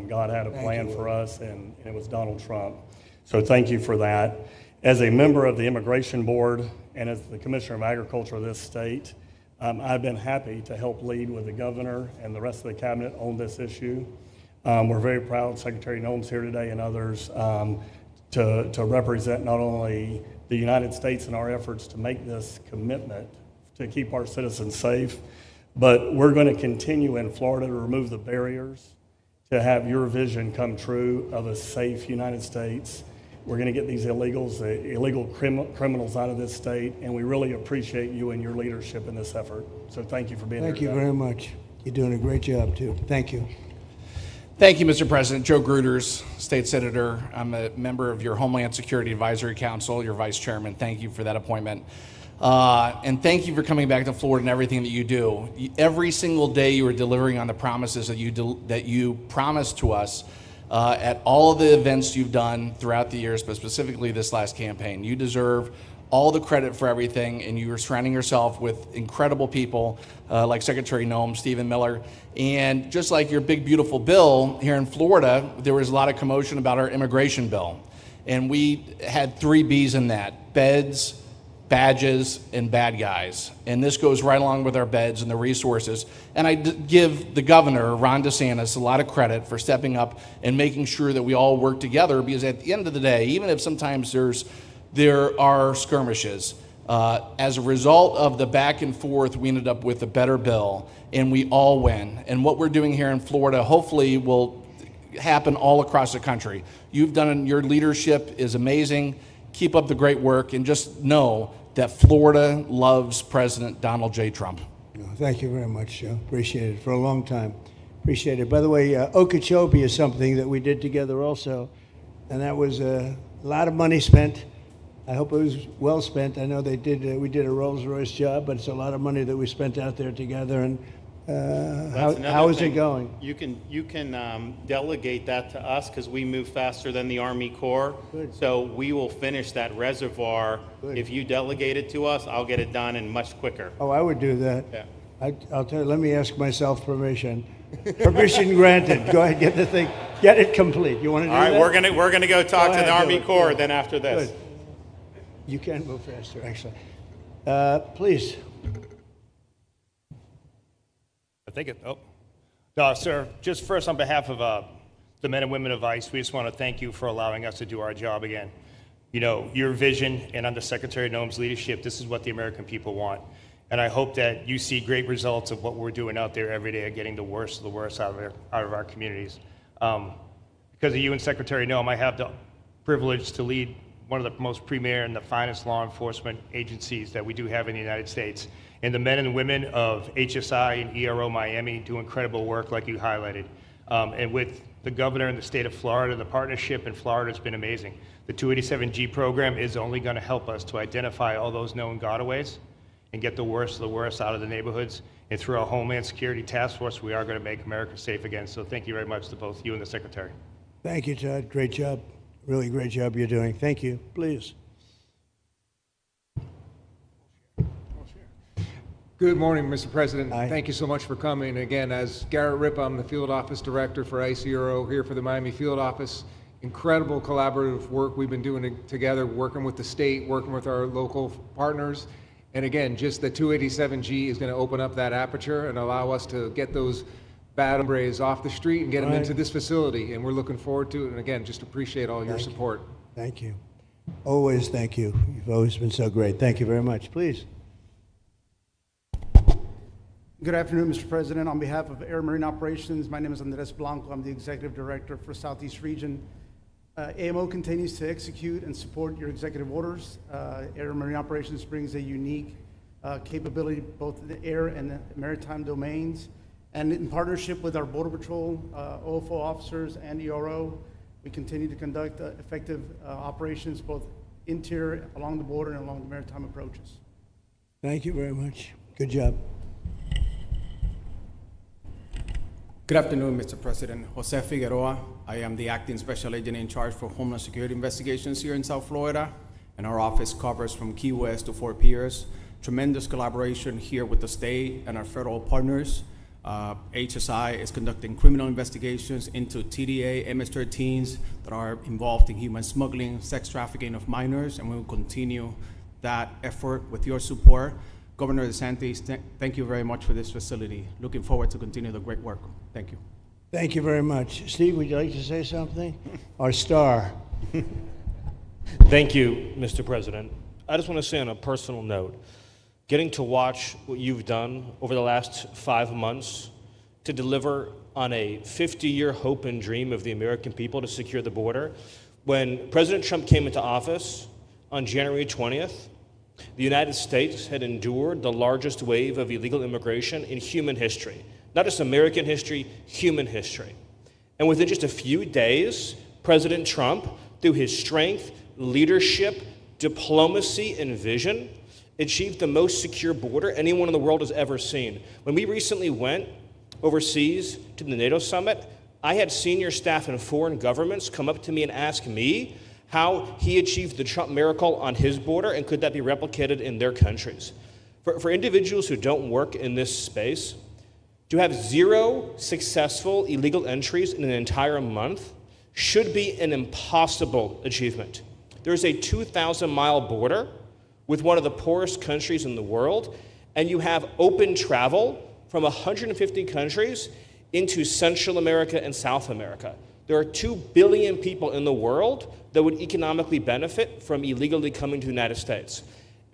God had a plan for us, and it was Donald Trump. So thank you for that. As a member of the Immigration Board and as the Commissioner of Agriculture of this state, I've been happy to help lead with the governor and the rest of the cabinet on this issue. We're very proud, Secretary Noem's here today and others, to represent not only the United States in our efforts to make this commitment to keep our citizens safe, but we're going to continue in Florida to remove the barriers to have your vision come true of a safe United States. We're going to get these illegal criminals out of this state, and we really appreciate you and your leadership in this effort. So thank you for being here. Thank you very much. You're doing a great job, too. Thank you. Thank you, Mr. President. Joe Gruters, State Senator. I'm a member of your Homeland Security Advisory Council, your Vice Chairman. Thank you for that appointment. And thank you for coming back to Florida and everything that you do. Every single day you are delivering on the promises that you promised to us at all of the events you've done throughout the years, but specifically this last campaign. You deserve all the credit for everything, and you are surrounding yourself with incredible people like Secretary Noem, Stephen Miller, and just like your big, beautiful bill here in Florida, there was a lot of commotion about our immigration bill. And we had 3 B's in that: beds, badges, and bad guys. And this goes right along with our beds and the resources. And I give the governor, Ron DeSantis, a lot of credit for stepping up and making sure that we all work together, because at the end of the day, even if sometimes there are skirmishes, as a result of the back and forth, we ended up with a better bill, and we all win. And what we're doing here in Florida hopefully will happen all across the country. You've done, your leadership is amazing. Keep up the great work, and just know that Florida loves President Donald J. Trump. Thank you very much, Joe. Appreciate it for a long time. Appreciate it. By the way, Okeechobee is something that we did together also, and that was a lot of money spent. I hope it was well spent. I know we did a Rolls-Royce job, but it's a lot of money that we spent out there together. And how is it going? You can delegate that to us, because we move faster than the Army Corps. Good. So we will finish that reservoir. Good. If you delegate it to us, I'll get it done and much quicker. Oh, I would do that. Yeah. I'll tell you. Let me ask myself permission. Permission granted. Go ahead, get the thing, get it complete. You want to do that? All right, we're gonna go talk to the Army Corps. Good. Then after this. Good. You can move faster, actually. Please. No, sir, just first on behalf of the men and women of ICE, we just want to thank you for allowing us to do our job again. You know, your vision and under Secretary Noem's leadership, this is what the American people want. And I hope that you see great results of what we're doing out there every day of getting the worst of the worst out of our communities. Because of you and Secretary Noem, I have the privilege to lead one of the most premier and the finest law enforcement agencies that we do have in the United States. And the men and women of HSI and ERO Miami do incredible work, like you highlighted. And with the governor in the state of Florida, the partnership in Florida has been amazing. The 287G program is only going to help us to identify all those known gotaways and get the worst of the worst out of the neighborhoods. And through our Homeland Security Task Force, we are going to make America safe again. So thank you very much to both you and the Secretary. Thank you, Todd. Great job. Really great job you're doing. Thank you. Please. Good morning, Mr. President. Thank you so much for coming. Again, as Garrett Ripp, I'm the Field Office Director for ICRO here for the Miami Field Office. Incredible collaborative work we've been doing together, working with the state, working with our local partners. And again, just the 287G is going to open up that aperture and allow us to get those bad hombres off the street and get them into this facility. And we're looking forward to it. And again, just appreciate all your support. Thank you. Always thank you. You've always been so great. Thank you very much. Please. Good afternoon, Mr. President. On behalf of Air Marine Operations, my name is Andres Blanco. I'm the Executive Director for Southeast Region. AMO continues to execute and support your executive orders. Air Marine Operations brings a unique capability both in the air and the maritime domains. And in partnership with our Border Patrol, OFO officers, and ERO, We continue to conduct effective operations both interior, along the border, and along the maritime approaches. Thank you very much. Good job. Good afternoon, Mr. President. Jose Figueroa. I am the acting special agent in charge for Homeland Security investigations here in South Florida, and our office covers from Key West to Fort Pierce. Tremendous collaboration here with the state and our federal partners. HSI is conducting criminal investigations into TDA, MS-13s that are involved in human smuggling, sex trafficking of minors, and we will continue that effort with your support. Governor DeSantis, thank you very much for this facility. Looking forward to continue the great work. Thank you. Thank you very much. Steve, would you like to say something? Our star. Thank you, Mr. President. I just want to say on a personal note, getting to watch what you've done over the last 5 months to deliver on a 50-year hope and dream of the American people to secure the border. When President Trump came into office on January 20th, the United States had endured the largest wave of illegal immigration in human history. Not just American history, human history. And within just a few days, President Trump, through his strength, leadership, diplomacy, and vision, achieved the most secure border anyone in the world has ever seen. When we recently went overseas to the NATO summit, I had senior staff in foreign governments come up to me and ask me how he achieved the Trump miracle on his border and could that be replicated in their countries. For individuals who don't work in this space, to have 0 successful illegal entries in an entire month should be an impossible achievement. There's a 2,000-mile border with one of the poorest countries in the world, and you have open travel from 150 countries into Central America and South America. There are 2 billion people in the world that would economically benefit from illegally coming to the United States.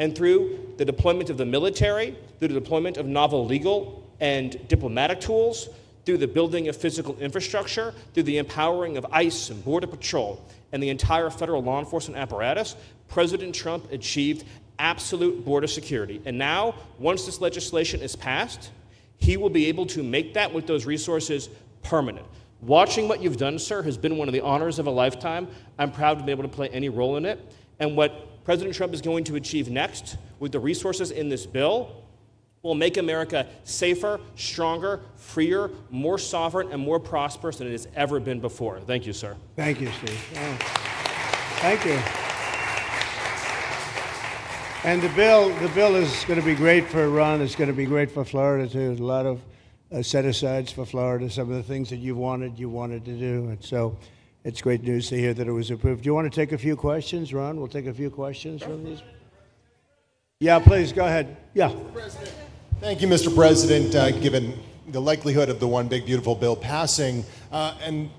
And through the deployment of the military, through the deployment of novel legal and diplomatic tools, through the building of physical infrastructure, through the empowering of ICE and Border Patrol, and the entire federal law enforcement apparatus, President Trump achieved absolute border security. And now, once this legislation is passed, he will be able to make that with those resources permanent. Watching what you've done, sir, has been one of the honors of a lifetime. I'm proud to be able to play any role in it. And what President Trump is going to achieve next with the resources in this bill will make America safer, stronger, freer, more sovereign, and more prosperous than it has ever been before. Thank you, sir. Thank you, Steve. Oh. Thank you. And the bill is going to be great for Iran. It's going to be great for Florida, too. There's a lot of set-asides for Florida, some of the things that you wanted to do. And so it's great news to hear that it was approved. Do you want to take a few questions, Ron? We'll take a few questions from these. Yeah, please, go ahead. Yeah. Thank you, Mr. President. Given the likelihood of the One Big Beautiful Bill passing, and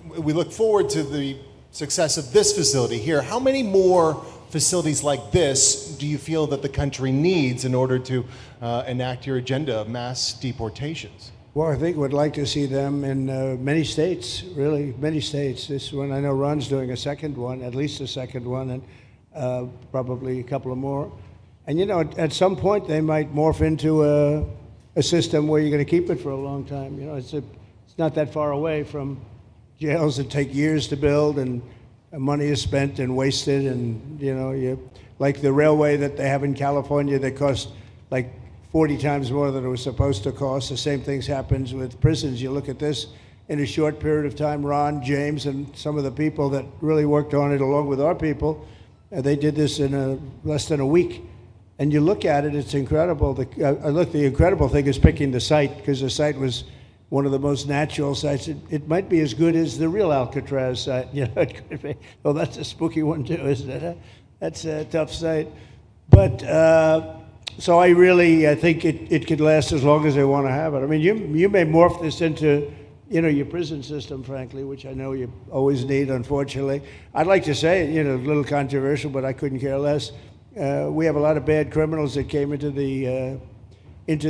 we look forward to the success of this facility here, how many more facilities like this do you feel that the country needs in order to enact your agenda of mass deportations? Well, I think we'd like to see them in many states, really, many states. This one, I know Ron's doing a second one, at least a second one, and probably a couple of more. And, you know, at some point, they might morph into a system where you're going to keep it for a long time. You know, it's not that far away from jails that take years to build and money is spent and wasted. And, you know, like the railway that they have in California that costs like 40 times more than it was supposed to cost. The same things happens with prisons. You look at this in a short period of time, Ron, James, and some of the people that really worked on it along with our people, they did this in less than a week. And you look at it, it's incredible. The incredible thing is picking the site, because the site was one of the most natural sites. It might be as good as the real Alcatraz site. You know, it could be. Well, that's a spooky one too, isn't it? That's a tough site. But so I think it could last as long as they want to have it. I mean, you may morph this into, you know, your prison system, frankly, which I know you always need, unfortunately. I'd like to say, you know, a little controversial, but I couldn't care less. We have a lot of bad criminals that came into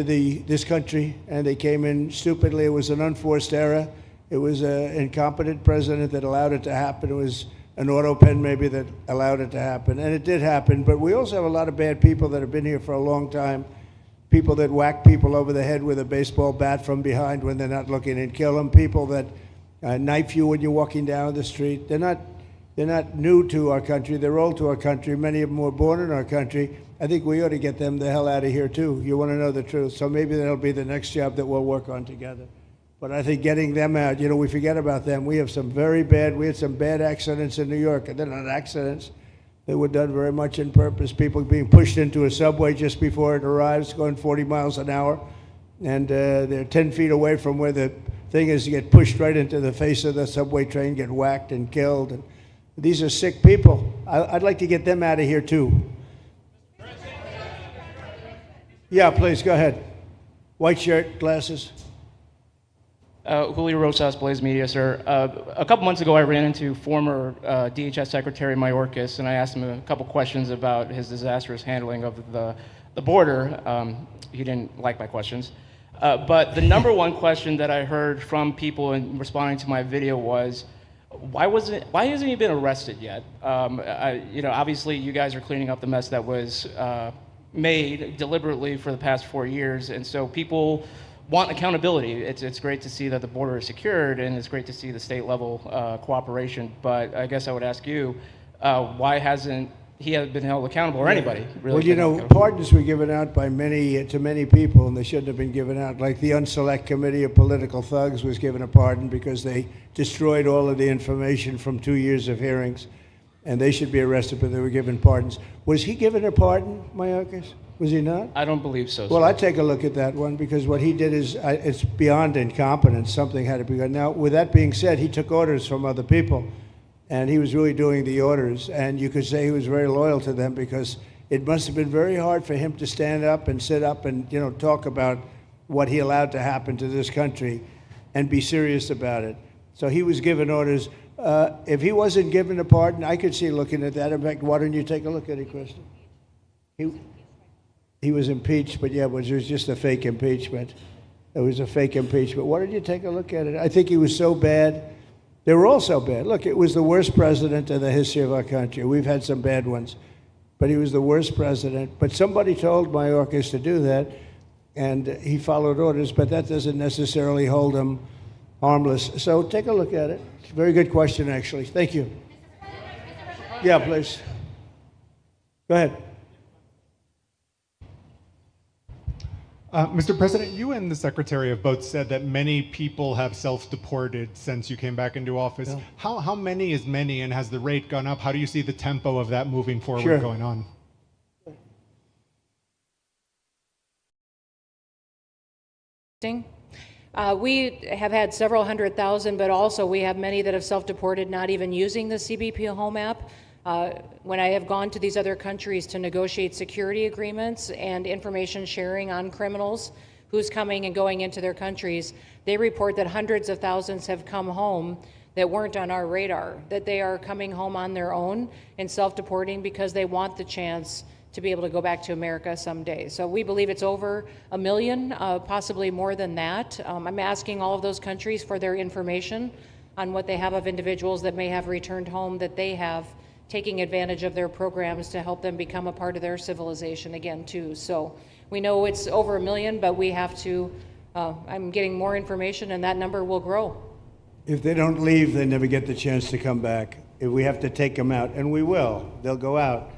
this country, and they came in stupidly. It was an unforced error. It was an incompetent president that allowed it to happen. It was an auto pen maybe that allowed it to happen, and it did happen. But we also have a lot of bad people that have been here for a long time, people that whack people over the head with a baseball bat from behind when they're not looking and kill them, people that knife you when you're walking down the street. They're not new to our country. They're old to our country. Many of them were born in our country. I think we ought to get them the hell out of here too. You want to know the truth. So maybe that'll be the next job that we'll work on together. But I think getting them out, we forget about them. We had some bad accidents in New York, and they're not accidents. They were done very much in purpose. People being pushed into a subway just before it arrives, going 40 miles an hour, and they're 10 feet away from where the thing is, to get pushed right into the face of the subway train, get whacked and killed. And these are sick people. I'd like to get them out of here too. Yeah, please, go ahead. White shirt, glasses. Julio Rosas, Blaze Media, sir. A couple months ago, I ran into former DHS Secretary Mayorkas, and I asked him a couple questions about his disastrous handling of the border. He didn't like my questions. But the number one question that I heard from people in responding to my video was, why hasn't he been arrested yet? Obviously, you guys are cleaning up the mess that was made deliberately for the past 4 years, and so people want accountability. It's great to see that the border is secured, and it's great to see the state level cooperation. But I guess I would ask you, why hasn't he been held accountable, or anybody really? Well, pardons were given out by to many people, and they shouldn't have been given out. Like the Unselect Committee of Political Thugs was given a pardon because they destroyed all of the information from 2 years of hearings, and they should be arrested, but they were given pardons. Was he given a pardon, Mayorkas? Was he not? I don't believe so. Well, sir. I'd take a look at that one, because what he did is it's beyond incompetence. Something had to be done. Now, with that being said, he took orders from other people, and he was really doing the orders. And you could say he was very loyal to them, because it must have been very hard for him to stand up and sit up and talk about what he allowed to happen to this country and be serious about it. So he was given orders. If he wasn't given a pardon, I could see looking at that. In fact, why don't you take a look at it, Kristen? He was impeached, but yeah, it was just a fake impeachment. It was a fake impeachment. Why don't you take a look at it? I think he was so bad. They were all so bad. Look, it was the worst president in the history of our country. We've had some bad ones, but he was the worst president. But somebody told Mayorkas to do that, and he followed orders, but that doesn't necessarily hold him harmless. So take a look at it. It's a very good question, actually. Thank you. Yeah, please. Go ahead. Mr. President, you and the Secretary have both said that many people have self-deported since you came back into office. Yeah. How many is many, and has the rate gone up? How do you see the tempo of that moving forward going on? We have had several 100,000, but also we have many that have self-deported, not even using the CBP Home app. When I have gone to these other countries to negotiate security agreements and information sharing on criminals who's coming and going into their countries, they report that hundreds of thousands have come home that weren't on our radar, that they are coming home on their own and self-deporting because they want the chance to be able to go back to America someday. So we believe it's over 1 million, possibly more than that. I'm asking all of those countries for their information on what they have of individuals that may have returned home, that they have taking advantage of their programs to help them become a part of their civilization again too. So we know it's over 1 million, but we have to, I'm getting more information, and that number will grow. If they don't leave, they never get the chance to come back. If we have to take them out, and we will, they'll go out,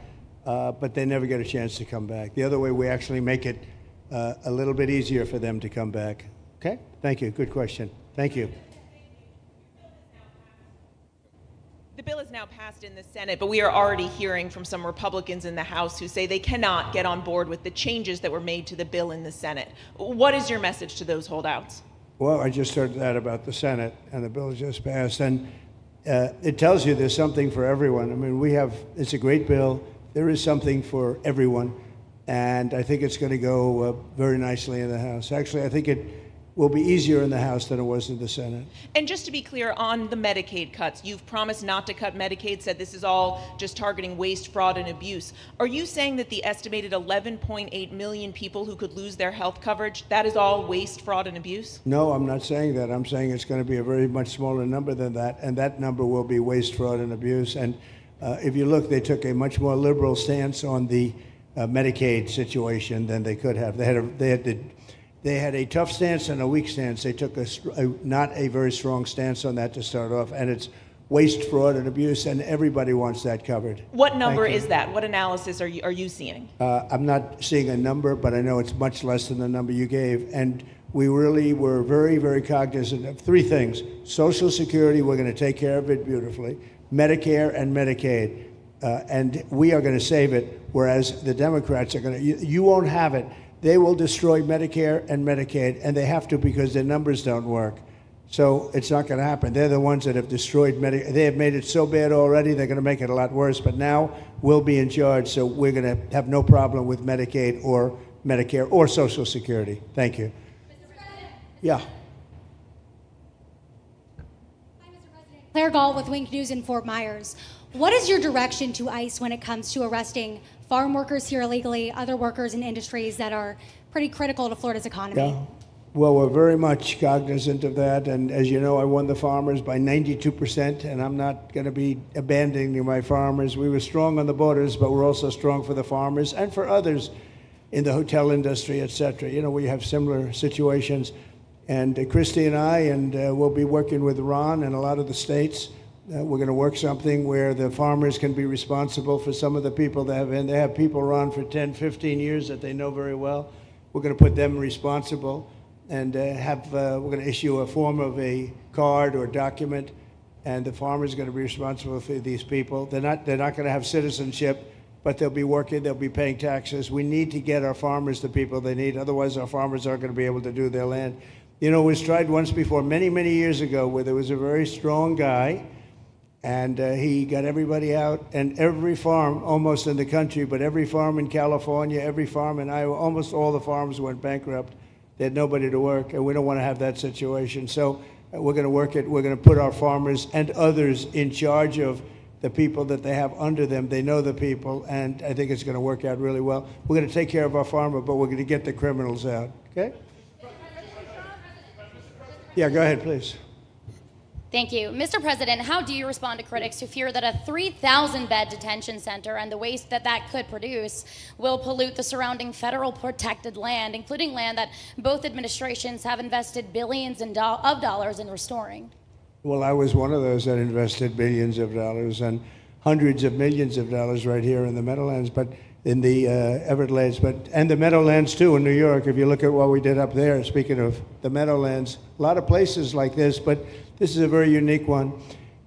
but they never get a chance to come back. The other way, we actually make it a little bit easier for them to come back. Okay? Thank you. Good question. Thank you. The bill is now passed in the Senate, but we are already hearing from some Republicans in the House who say they cannot get on board with the changes that were made to the bill in the Senate. What is your message to those holdouts? Well, I just heard that about the Senate, and the bill just passed, and it tells you there's something for everyone. I mean, it's a great bill. There is something for everyone, and I think it's going to go very nicely in the House. Actually, I think it will be easier in the House than it was in the Senate. And just to be clear on the Medicaid cuts, you've promised not to cut Medicaid, said this is all just targeting waste, fraud, and abuse. Are you saying that the estimated 11.8 million people who could lose their health coverage, that is all waste, fraud, and abuse? No, I'm not saying that. I'm saying it's going to be a very much smaller number than that, and that number will be waste, fraud, and abuse. And if you look, they took a much more liberal stance on the Medicaid situation than they could have. They had to They had a tough stance and a weak stance. They took not a very strong stance on that to start off, and it's waste, fraud, and abuse, and everybody wants that covered. What number is that? What analysis are you seeing? I'm not seeing a number, but I know it's much less than the number you gave. And we really were very, very cognizant of three things. Social Security, we're going to take care of it beautifully. Medicare and Medicaid. And we are going to save it, whereas the Democrats are going to, you won't have it. They will destroy Medicare and Medicaid, and they have to because their numbers don't work. So it's not going to happen. They're the ones that have destroyed Medicare. They have made it so bad already, they're going to make it a lot worse. But now we'll be in charge, so we're going to have no problem with Medicaid or Medicare or Social Security. Thank you. Yeah. Claire Gall with Wink News in Fort Myers. What is your direction to ICE when it comes to arresting farm workers here illegally, other workers in industries that are pretty critical to Florida's economy? Yeah. Well, we're very much cognizant of that. And as you know, I won the farmers by 92%, and I'm not going to be abandoning my farmers. We were strong on the borders, but we're also strong for the farmers and for others in the hotel industry, et cetera. You know, we have similar situations. And Christy and I, and we'll be working with Ron and a lot of the states. We're going to work something where the farmers can be responsible for some of the people they have people run for 10, 15 years that they know very well. We're going to put them responsible and we're going to issue a form of a card or document, and the farmer's going to be responsible for these people. They're not going to have citizenship, but they'll be working, they'll be paying taxes. We need to get our farmers the people they need, otherwise our farmers aren't going to be able to do their land. You know, it was tried once before, many, many years ago, where there was a very strong guy, and he got everybody out, and every farm, almost in the country, but every farm in California, every farm in Iowa, almost all the farms went bankrupt. They had nobody to work, and we don't want to have that situation. So we're going to work it. We're going to put our farmers and others in charge of the people that they have under them. They know the people, and I think it's going to work out really well. We're going to take care of our farmer, but we're going to get the criminals out, okay? Yeah, go ahead, please. Thank you. Mr. President, how do you respond to critics who fear that a 3,000-bed detention center and the waste that could produce will pollute the surrounding federal protected land, including land that both administrations have invested billions of dollars in restoring? Well, I was one of those that invested billions of dollars and hundreds of millions of dollars right here in the Meadowlands, but in the Everglades, and the Meadowlands too in New York. If you look at what we did up there, speaking of the Meadowlands, a lot of places like this, but this is a very unique one.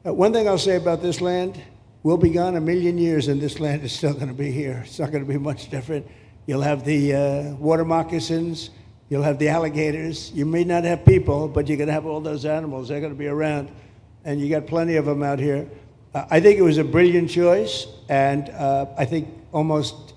One thing I'll say about this land, we'll be gone 1,000,000 years and this land is still going to be here. It's not going to be much different. You'll have the water moccasins, you'll have the alligators. You may not have people, but you're going to have all those animals. They're going to be around, and you got plenty of them out here. I think it was a brilliant choice, and I think almost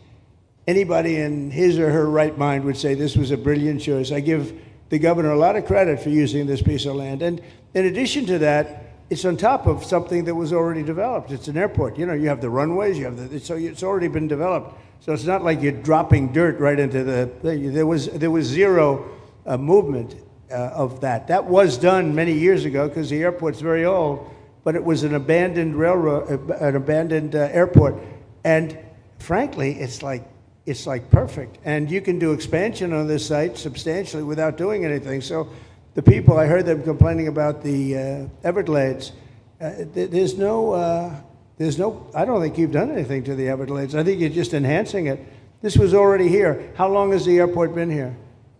anybody in his or her right mind would say this was a brilliant choice. I give the governor a lot of credit for using this piece of land. And in addition to that, it's on top of something that was already developed. It's an airport. You know, you have the runways, you have so it's already been developed. So it's not like you're dropping dirt right into the thing. There was zero movement of that. That was done many years ago because the airport's very old, but it was an abandoned railroad, an abandoned airport. And frankly, it's like perfect. And you can do expansion on this site substantially without doing anything. So the people, I heard them complaining about the Everglades. There's no, I don't think you've done anything to the Everglades. I think you're just enhancing it. This was already here. How long has the airport been here?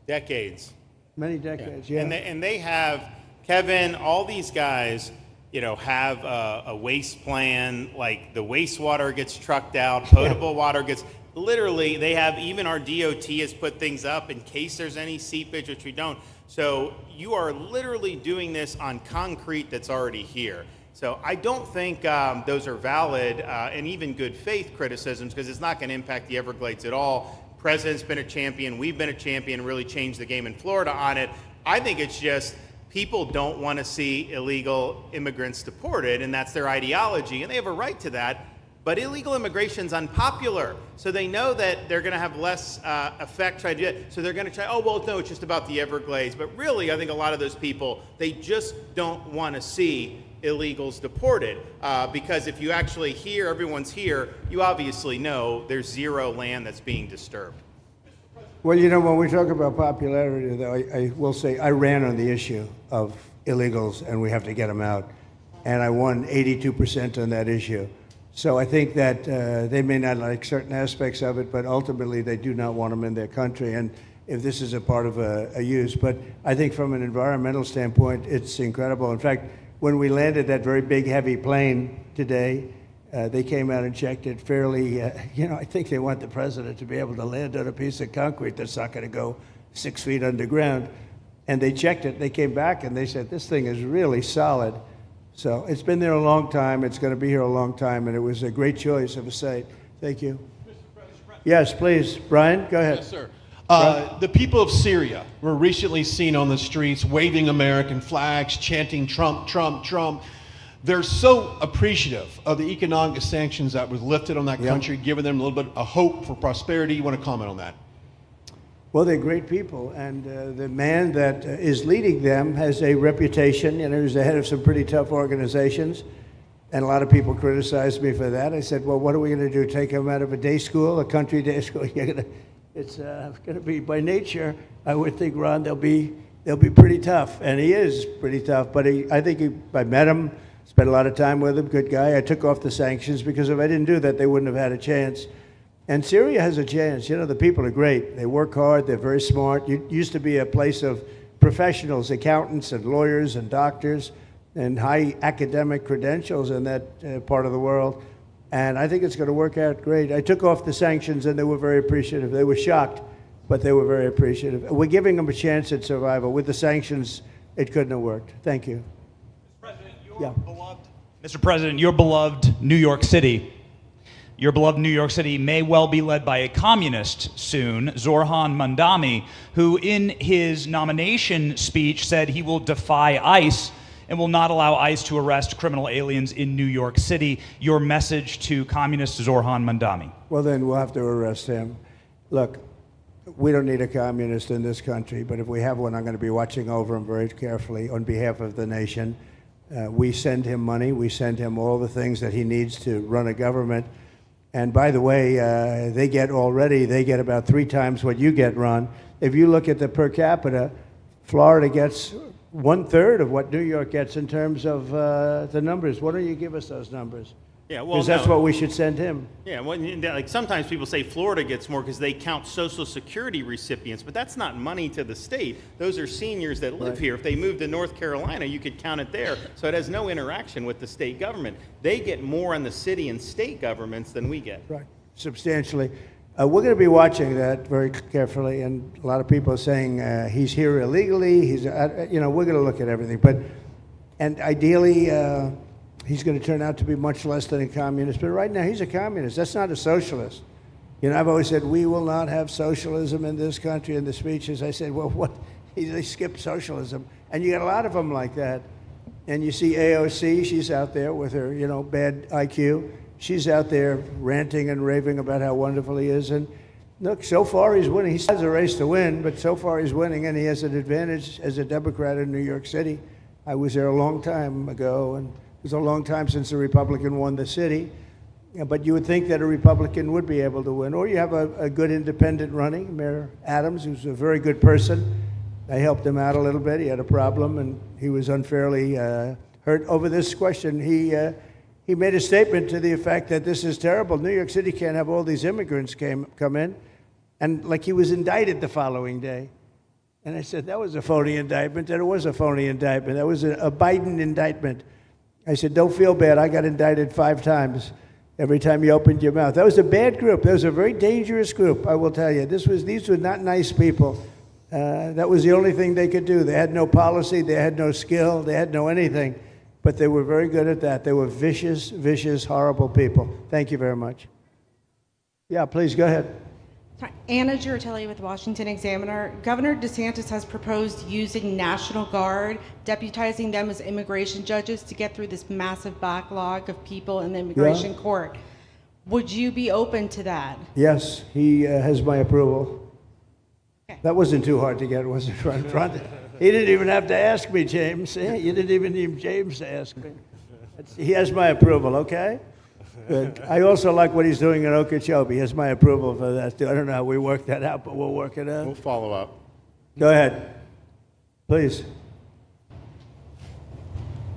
Decades. Many decades, yeah. And they have, Kevin, all these guys, you know, have a waste plan, like the wastewater gets trucked out, potable water gets, literally, they have, even our DOT has put things up in case there's any seepage, which we don't. So you are literally doing this on concrete that's already here. So I don't think those are valid and even good faith criticisms, because it's not going to impact the Everglades at all. President's been a champion, we've been a champion, really changed the game in Florida on it. I think it's just people don't want to see illegal immigrants deported, and that's their ideology, and they have a right to that. But illegal immigration's unpopular, so they know that they're going to have less effect trying to do it. So they're going to try, oh, well, no, it's just about the Everglades. But really, I think a lot of those people, they just don't want to see illegals deported. Because if you actually hear everyone's here, you obviously know there's zero land that's being disturbed. Well, when we talk about popularity, though, I will say I ran on the issue of illegals and we have to get them out. And I won 82% on that issue. So I think that they may not like certain aspects of it, but ultimately they do not want them in their country. And if this is a part of a use, but I think from an environmental standpoint, it's incredible. In fact, when we landed that very big, heavy plane today, they came out and checked it fairly. I think they want the president to be able to land on a piece of concrete that's not going to go 6 feet underground. And they checked it. They came back and they said, this thing is really solid. So it's been there a long time. It's going to be here a long time. And it was a great choice of a site. Thank you. Yes, please. Brian, go ahead. Yes, sir. The people of Syria were recently seen on the streets waving American flags, chanting Trump, Trump, Trump. They're so appreciative of the economic sanctions that was lifted on that country, giving them a little bit of hope for prosperity. You want to comment on that? Well, they're great people, and the man that is leading them has a reputation. He's the head of some pretty tough organizations, and a lot of people criticized me for that. I said, well, what are we going to do, take him out of a day school, a country day school? It's going to be, by nature, I would think, Ron, they'll be pretty tough, and he is pretty tough, but I think I met him, spent a lot of time with him, good guy. I took off the sanctions because if I didn't do that, they wouldn't have had a chance. And Syria has a chance. The people are great. They work hard. They're very smart. It used to be a place of professionals, accountants and lawyers and doctors and high academic credentials in that part of the world. And I think it's going to work out great. I took off the sanctions and they were very appreciative. They were shocked, but they were very appreciative. We're giving them a chance at survival. With the sanctions, it couldn't have worked. Thank you. Mr. President, your beloved New York City. Your beloved New York City may well be led by a communist soon, Zoran Mandami, who in his nomination speech said he will defy ICE and will not allow ICE to arrest criminal aliens in New York City. Your message to communist Zoran Mandami. Well, then we'll have to arrest him. Look, we don't need a communist in this country, but if we have one, I'm going to be watching over him very carefully on behalf of the nation. We send him money. We send him all the things that he needs to run a government. And by the way, they get about 3 times what you get, Ron. If you look at the per capita, Florida gets 1/3 of what New York gets in terms of the numbers. Why don't you give us those numbers? Yeah, well, because that's what we should send him. Yeah, well, like sometimes people say Florida gets more because they count Social Security recipients, but that's not money to the state. Those are seniors that live here. If they moved to North Carolina, you could count it there. So it has no interaction with the state government. They get more in the city and state governments than we get. Right, substantially. We're going to be watching that very carefully, and a lot of people are saying he's here illegally. We're going to look at everything, and ideally. He's going to turn out to be much less than a communist. But right now, he's a communist. That's not a socialist. I've always said, we will not have socialism in this country. In the speeches, I said, well, what? They skipped socialism. And you got a lot of them like that. And you see AOC, she's out there with her, bad IQ. She's out there ranting and raving about how wonderful he is. And look, so far he's winning. He has a race to win, but so far he's winning, and he has an advantage as a Democrat in New York City. I was there a long time ago, and it was a long time since a Republican won the city, but you would think that a Republican would be able to win. Or you have a good independent running, Mayor Adams, who's a very good person. I helped him out a little bit. He had a problem, and he was unfairly hurt over this question. He made a statement to the effect that this is terrible. New York City can't have all these immigrants come in, and like he was indicted the following day. And I said, that was a phony indictment, and it was a phony indictment. That was a Biden indictment. I said, don't feel bad. I got indicted 5 times every time you opened your mouth. That was a bad group. That was a very dangerous group, I will tell you. These were not nice people. That was the only thing they could do. They had no policy. They had no skill. They had no anything. But they were very good at that. They were vicious, vicious, horrible people. Thank you very much. Yeah, please, go ahead. Anna Giratelli with the Washington Examiner. Governor DeSantis has proposed using National Guard, deputizing them as immigration judges to get through this massive backlog of people in the immigration court. Would you be open to that? Yes, he has my approval. Okay. That wasn't too hard to get, was it, right in front? He didn't even have to ask me, James. You didn't even need James to ask me. He has my approval, okay? Good. I also like what he's doing in Okeechobee. He has my approval for that, too. I don't know how we work that out, but we'll work it out. We'll follow up. Go ahead. Please.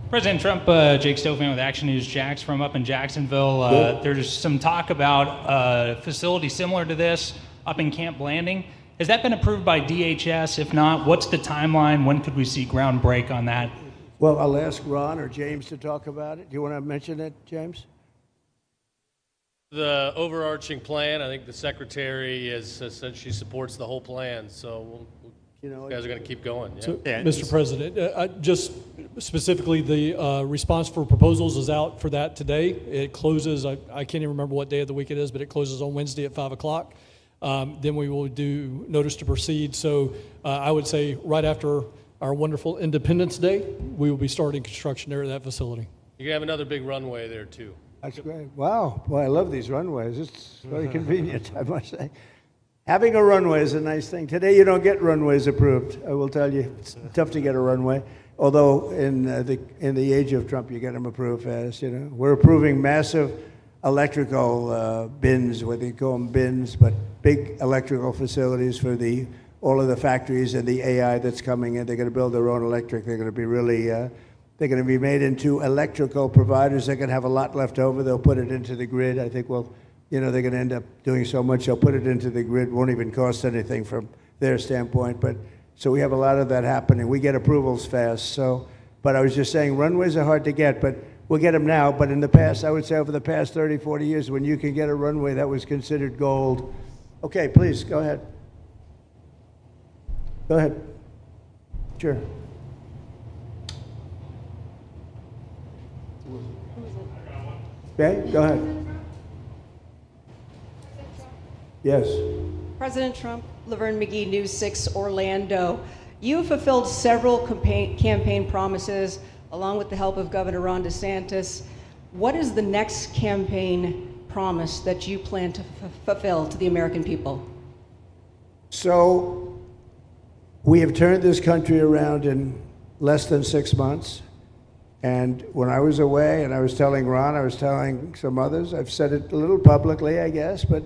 President Trump, Jake Stofan with Action News Jax from up in Jacksonville. There's some talk about a facility similar to this up in Camp Blanding. Has that been approved by DHS? If not, what's the timeline? When could we see ground break on that? Well, I'll ask Ron or James to talk about it. Do you want to mention it, James? The overarching plan, I think the secretary has said she supports the whole plan, so you guys are going to keep going. Yeah. So, Mr. President, just specifically, the response for proposals is out for that today. It closes, I can't even remember what day of the week it is, but it closes on Wednesday at 5 o'clock. Then we will do notice to proceed. So I would say right after our wonderful Independence Day, we will be starting construction there at that facility. You're going to have another big runway there, too. That's great. Wow. Boy, I love these runways. It's very convenient, I must say. Having a runway is a nice thing. Today, you don't get runways approved. I will tell you, it's tough to get a runway. Although in the age of Trump, you get them approved fast. You know, we're approving massive electrical bins, whether you call them bins, but big electrical facilities for all of the factories and the AI that's coming in. They're going to build their own electric. They're going to be really, they're going to be made into electrical providers. They're going to have a lot left over. They'll put it into the grid. I think, well, you know, they're going to end up doing so much. They'll put it into the grid. Won't even cost anything from their standpoint. But so we have a lot of that happening. We get approvals fast. So, but I was just saying, runways are hard to get, but we'll get them now. But in the past, I would say over the past 30, 40 years, when you can get a runway, that was considered gold. Okay, please, go ahead. Go ahead. Sure. Okay, go ahead. Yes. President Trump, Laverne McGee, News 6 Orlando. You have fulfilled several campaign promises along with the help of Governor Ron DeSantis. What is the next campaign promise that you plan to fulfill to the American people? So we have turned this country around in less than 6 months. And when I was away, and I was telling Ron, I was telling some others, I've said it a little publicly, I guess, but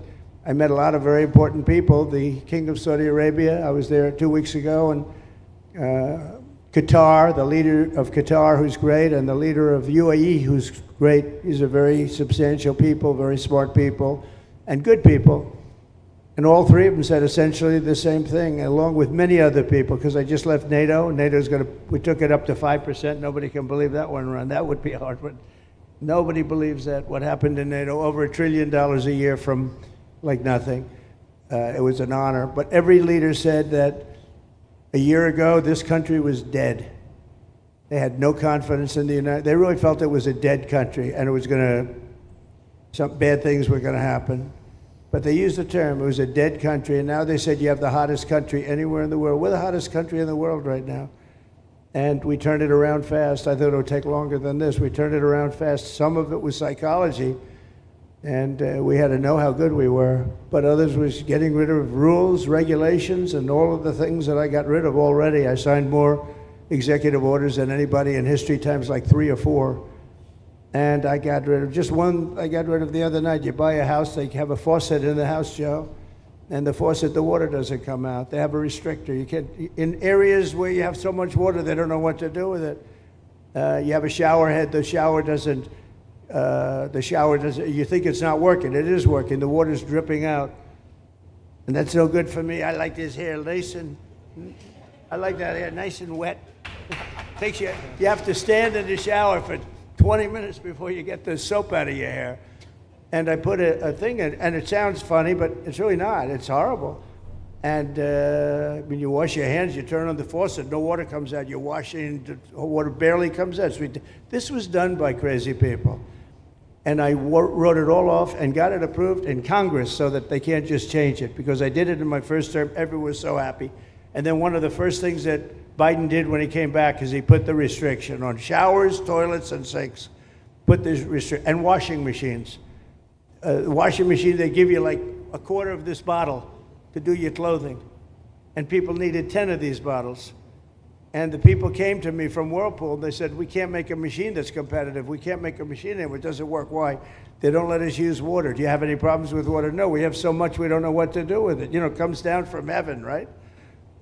I met a lot of very important people. The King of Saudi Arabia, I was there 2 weeks ago, and Qatar, the leader of Qatar, who's great, and the leader of UAE, who's great. These are very substantial people, very smart people, and good people. And all three of them said essentially the same thing, along with many other people, because I just left NATO. NATO's we took it up to 5%. Nobody can believe that one run. That would be hard, but nobody believes that. What happened in NATO, over $1 trillion a year from like nothing. It was an honor. But every leader said that a year ago, this country was dead. They had no confidence in the United. They really felt it was a dead country, and it was some bad things were going to happen. But they used the term, it was a dead country, and now they said you have the hottest country anywhere in the world. We're the hottest country in the world right now. And we turned it around fast. I thought it would take longer than this. We turned it around fast. Some of it was psychology, and we had to know how good we were. But others was getting rid of rules, regulations, and all of the things that I got rid of already. I signed more executive orders than anybody in history, times like 3 or 4. And I got rid of just one. I got rid of the other night. You buy a house, they have a faucet in the house, Joe, and the faucet, the water doesn't come out. They have a restrictor. You can't, in areas where you have so much water, they don't know what to do with it. You have a shower head, the shower doesn't, you think it's not working. It is working. The water's dripping out. And that's no good for me. I like this hair nice and, I like that hair nice and wet. Takes you have to stand in the shower for 20 minutes before you get the soap out of your hair. And I put a thing in, and it sounds funny, but it's really not. It's horrible. And when you wash your hands, you turn on the faucet, no water comes out. You're washing, the water barely comes out. This was done by crazy people. And I wrote it all off and got it approved in Congress so that they can't just change it, because I did it in my first term. Everyone was so happy. And then one of the first things that Biden did when he came back is he put the restriction on showers, toilets, and sinks. Put this restriction, and washing machines. Washing machine, they give you like a quarter of this bottle to do your clothing. And people needed 10 of these bottles. And the people came to me from Whirlpool, and they said, we can't make a machine that's competitive. We can't make a machine anymore. It doesn't work. Why? They don't let us use water. Do you have any problems with water? No, we have so much we don't know what to do with it. You know, it comes down from heaven, right?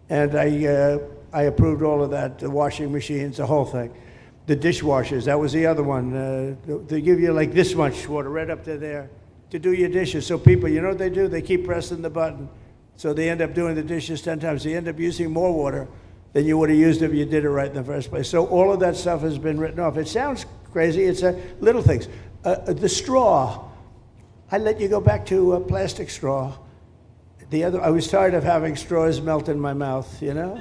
And I approved all of that, the washing machines, the whole thing. The dishwashers, that was the other one. They give you like this much water right up to there to do your dishes. So people, you know what they do? They keep pressing the button. So they end up doing the dishes 10 times. They end up using more water than you would have used if you did it right in the first place. So all of that stuff has been written off. It sounds crazy. It's little things. The straw, I let you go back to a plastic straw. I was tired of having straws melt in my mouth, you know?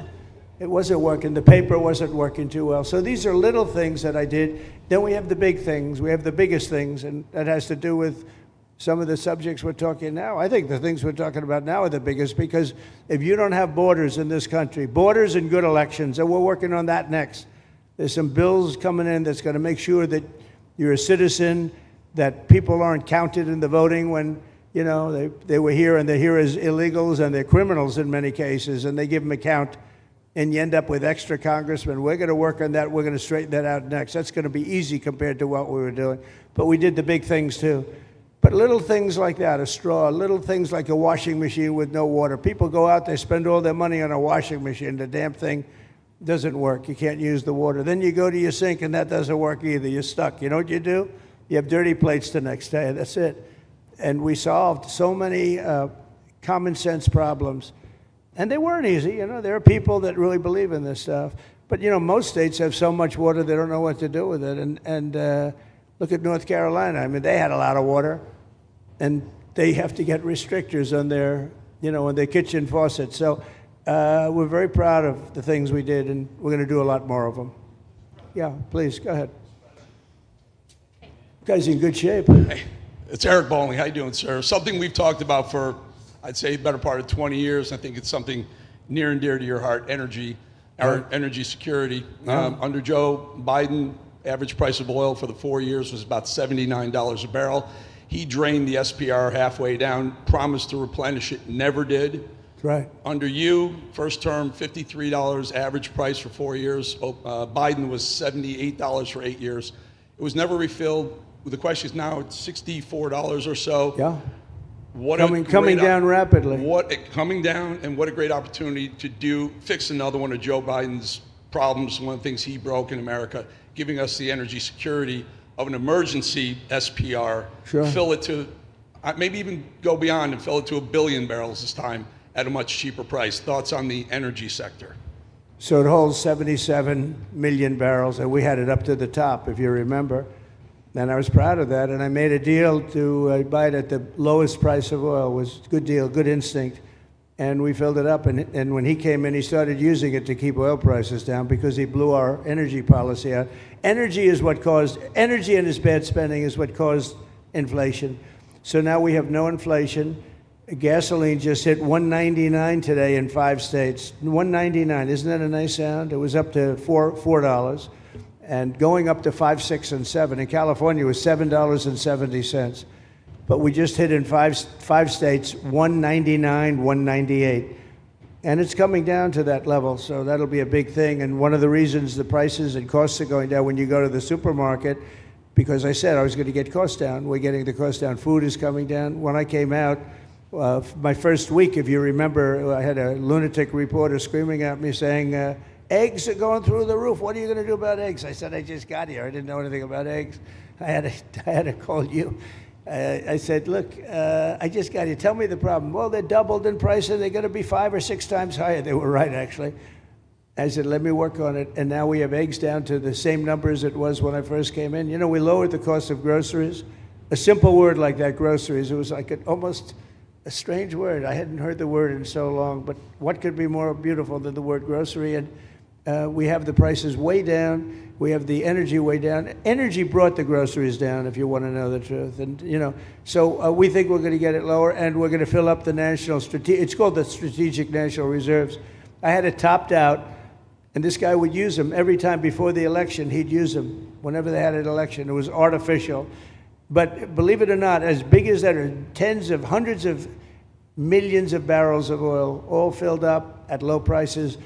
It wasn't working. The paper wasn't working too well. So these are little things that I did. Then we have the big things. We have the biggest things, and that has to do with some of the subjects we're talking now. I think the things we're talking about now are the biggest, because if you don't have borders in this country, borders and good elections, and we're working on that next. There's some bills coming in that's going to make sure that you're a citizen, that people aren't counted in the voting when, you know, they were here and they're here as illegals and they're criminals in many cases, and they give them a count, and you end up with extra congressmen. We're going to work on that. We're going to straighten that out next. That's going to be easy compared to what we were doing. But we did the big things too. But little things like that, a straw, little things like a washing machine with no water. People go out, they spend all their money on a washing machine. The damn thing doesn't work. You can't use the water. Then you go to your sink and that doesn't work either. You're stuck. You know what you do? You have dirty plates the next day. That's it. And we solved so many common sense problems. And they weren't easy. You know, there are people that really believe in this stuff. But, you know, most states have so much water they don't know what to do with it. And look at North Carolina. I mean, they had a lot of water, and they have to get restrictors on their, you know, on their kitchen faucets. So we're very proud of the things we did, and we're going to do a lot more of them. Yeah, please, go ahead. You guys in good shape. Hey, it's Eric Bowling. How you doing, sir? Something we've talked about for, I'd say, the better part of 20 years. I think it's something near and dear to your heart, energy, our energy security. Under Joe Biden, average price of oil for the 4 years was about $79 a barrel. He drained the SPR halfway down, promised to replenish it, never did. Right. Under you, first term, $53 average price for 4 years. Biden was $78 for 8 years. It was never refilled. The question is now it's $64 or so. Yeah. Coming down rapidly. Coming down, and what a great opportunity to fix another one of Joe Biden's problems, one of the things he broke in America, giving us the energy security of an emergency SPR, Sure. Fill it to, maybe even go beyond and fill it to 1 billion barrels this time at a much cheaper price. Thoughts on the energy sector? So it holds 77 million barrels, and we had it up to the top, if you remember. And I was proud of that, and I made a deal to buy it at the lowest price of oil. It was a good deal, good instinct. And we filled it up, and when he came in, he started using it to keep oil prices down because he blew our energy policy out. Energy and his bad spending is what caused inflation. So now we have no inflation. Gasoline just hit $1.99 today in 5 states. $1.99, isn't that a nice sound? It was up to $4. And going up to 5, 6, and 7. In California, it was $7.70. But we just hit in five states, $1.99, $1.98. And it's coming down to that level, so that'll be a big thing. And one of the reasons the prices and costs are going down when you go to the supermarket, because I said I was going to get costs down. We're getting the costs down. Food is coming down. When I came out, my first week, if you remember, I had a lunatic reporter screaming at me saying, eggs are going through the roof. What are you going to do about eggs? I said, I just got here. I didn't know anything about eggs. I had to call you. I said, look, I just got here. Tell me the problem. Well, they're doubled in price, and they're going to be 5 or 6 times higher. They were right, actually. I said, let me work on it. And now we have eggs down to the same numbers it was when I first came in. You know, we lowered the cost of groceries. A simple word like that, groceries, it was like almost a strange word. I hadn't heard the word in so long, but what could be more beautiful than the word grocery? And we have the prices way down. We have the energy way down. Energy brought the groceries down, if you want to know the truth. And, you know, so we think we're going to get it lower, and we're going to fill up the it's called the Strategic National Reserves. I had it topped out, and this guy would use them every time before the election. He'd use them whenever they had an election. It was artificial. But believe it or not, as big as that are hundreds of millions of barrels of oil, all filled up at low prices.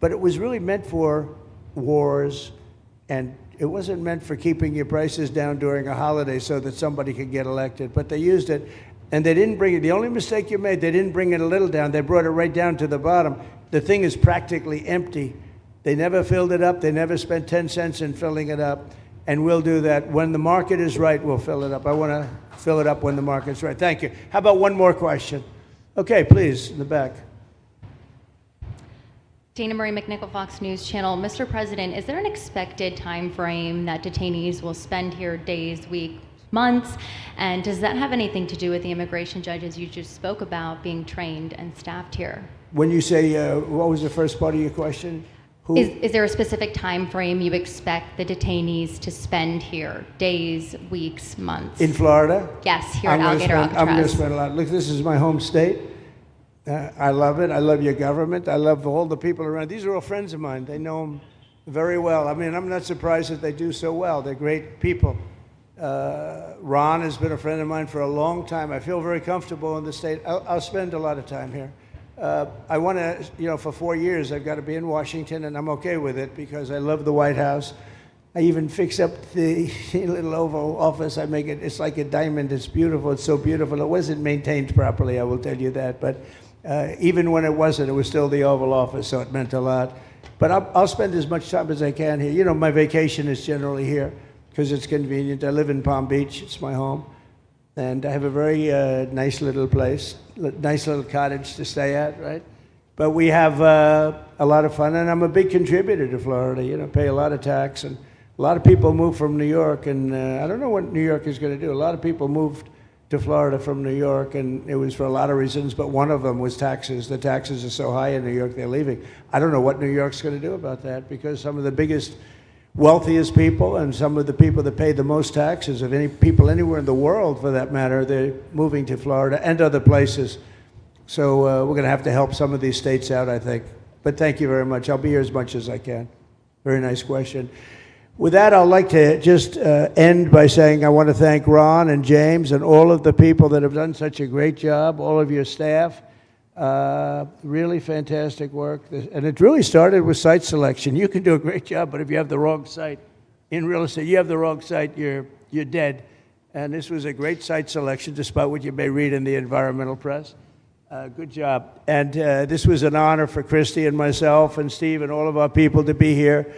but it was really meant for wars, and it wasn't meant for keeping your prices down during a holiday so that somebody could get elected. But they used it, and they didn't bring it. The only mistake you made, they didn't bring it a little down. They brought it right down to the bottom. The thing is practically empty. They never filled it up. They never spent 10 cents in filling it up. And we'll do that. When the market is right, we'll fill it up. I want to fill it up when the market's right. Thank you. How about one more question? Okay, please, in the back. Dana Marie McNichol, Fox News Channel. Mr. President, is there an expected time frame that detainees will spend here, days, weeks, months? And does that have anything to do with the immigration judges you just spoke about being trained and staffed here? When you say, what was the first part of your question? Is there a specific time frame you expect the detainees to spend here, days, weeks, months? In Florida? Yes, here at Alligator Alcatraz. I'm going to spend a lot. Look, this is my home state. I love it. I love your government. I love all the people around. These are all friends of mine. They know them very well. I mean, I'm not surprised that they do so well. They're great people. Ron has been a friend of mine for a long time. I feel very comfortable in the state. I'll spend a lot of time here. I want to, for 4 years, I've got to be in Washington, and I'm okay with it because I love the White House. I even fix up the little Oval Office. I make it, it's like a diamond. It's beautiful. It's so beautiful. It wasn't maintained properly, I will tell you that. But even when it wasn't, it was still the Oval Office, so it meant a lot. But I'll spend as much time as I can here. You know, my vacation is generally here because it's convenient. I live in Palm Beach. It's my home. And I have a very nice little place, nice little cottage to stay at, right? But we have a lot of fun, and I'm a big contributor to Florida, pay a lot of tax. And a lot of people move from New York, and I don't know what New York is going to do. A lot of people moved to Florida from New York, and it was for a lot of reasons, but one of them was taxes. The taxes are so high in New York, they're leaving. I don't know what New York's going to do about that, because some of the biggest, wealthiest people and some of the people that pay the most taxes of any people anywhere in the world, for that matter, they're moving to Florida and other places. So we're going to have to help some of these states out, I think. But thank you very much. I'll be here as much as I can. Very nice question. With that, I'd like to just end by saying I want to thank Ron and James and all of the people that have done such a great job, all of your staff. Really fantastic work. And it really started with site selection. You can do a great job, but if you have the wrong site in real estate, you have the wrong site, you're dead. And this was a great site selection, despite what you may read in the environmental press. Good job. And this was an honor for Christy and myself and Steve and all of our people to be here.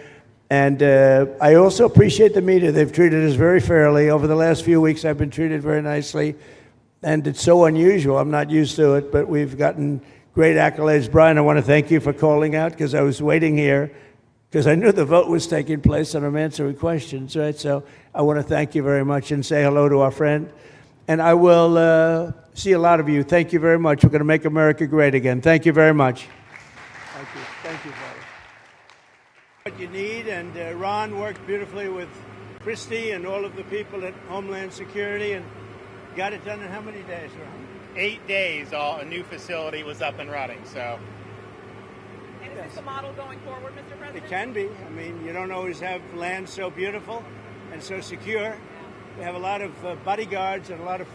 And I also appreciate the media. They've treated us very fairly. Over the last few weeks, I've been treated very nicely. And it's so unusual. I'm not used to it, but we've gotten great accolades. Brian, I want to thank you for calling out, because I was waiting here, because I knew the vote was taking place and I'm answering questions, right? So I want to thank you very much and say hello to our friend. And I will see a lot of you. Thank you very much. We're going to make America great again. Thank you very much. Thank you. Thank you, Father. What you need, and Ron worked beautifully with Christy and all of the people at Homeland Security, and got it done in how many days, Ron? 8 days, a new facility was up and running, so. And is this the model going forward, Mr. President? It can be. I mean, you don't always have land so beautiful and so secure. We have a lot of bodyguards and a lot of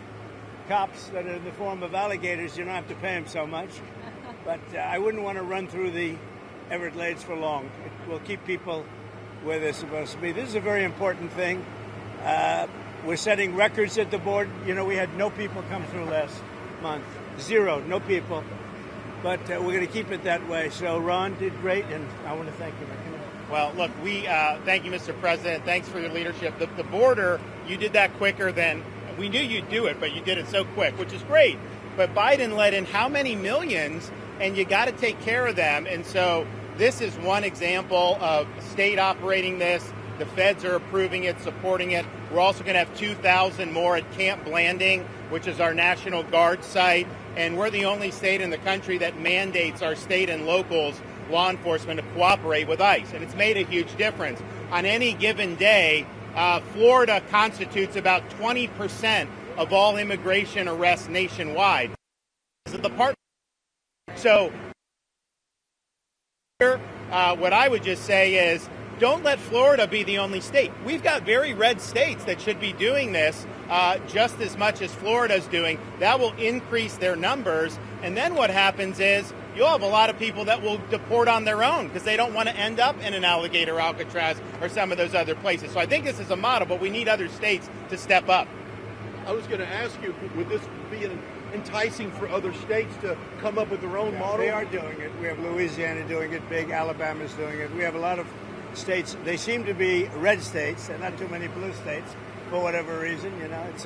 cops that are in the form of alligators. You don't have to pay them so much. But I wouldn't want to run through the Everglades for long. It will keep people where they're supposed to be. This is a very important thing. We're setting records at the board. You know, we had no people come through last month. Zero, no people. But we're going to keep it that way. So Ron did great, and I want to thank you. Well, look, we thank you, Mr. President. Thanks for your leadership. The border, you did that quicker than we knew you'd do it, but you did it so quick, which is great. But Biden let in how many millions, and you got to take care of them. And so this is one example of a state operating this. The feds are approving it, supporting it. We're also going to have 2,000 more at Camp Blanding, which is our National Guard site. And we're the only state in the country that mandates our state and locals, law enforcement, to cooperate with ICE. And it's made a huge difference. On any given day, Florida constitutes about 20% of all immigration arrests nationwide. So what I would just say is, don't let Florida be the only state. We've got very red states that should be doing this just as much as Florida's doing. That will increase their numbers. And then what happens is you'll have a lot of people that will deport on their own because they don't want to end up in an Alligator Alcatraz or some of those other places. So I think this is a model, but we need other states to step up. I was going to ask you, would this be enticing for other states to come up with their own model? They are doing it. We have Louisiana doing it big. Alabama's doing it. We have a lot of states. They seem to be red states and not too many blue states for whatever reason. You know, it's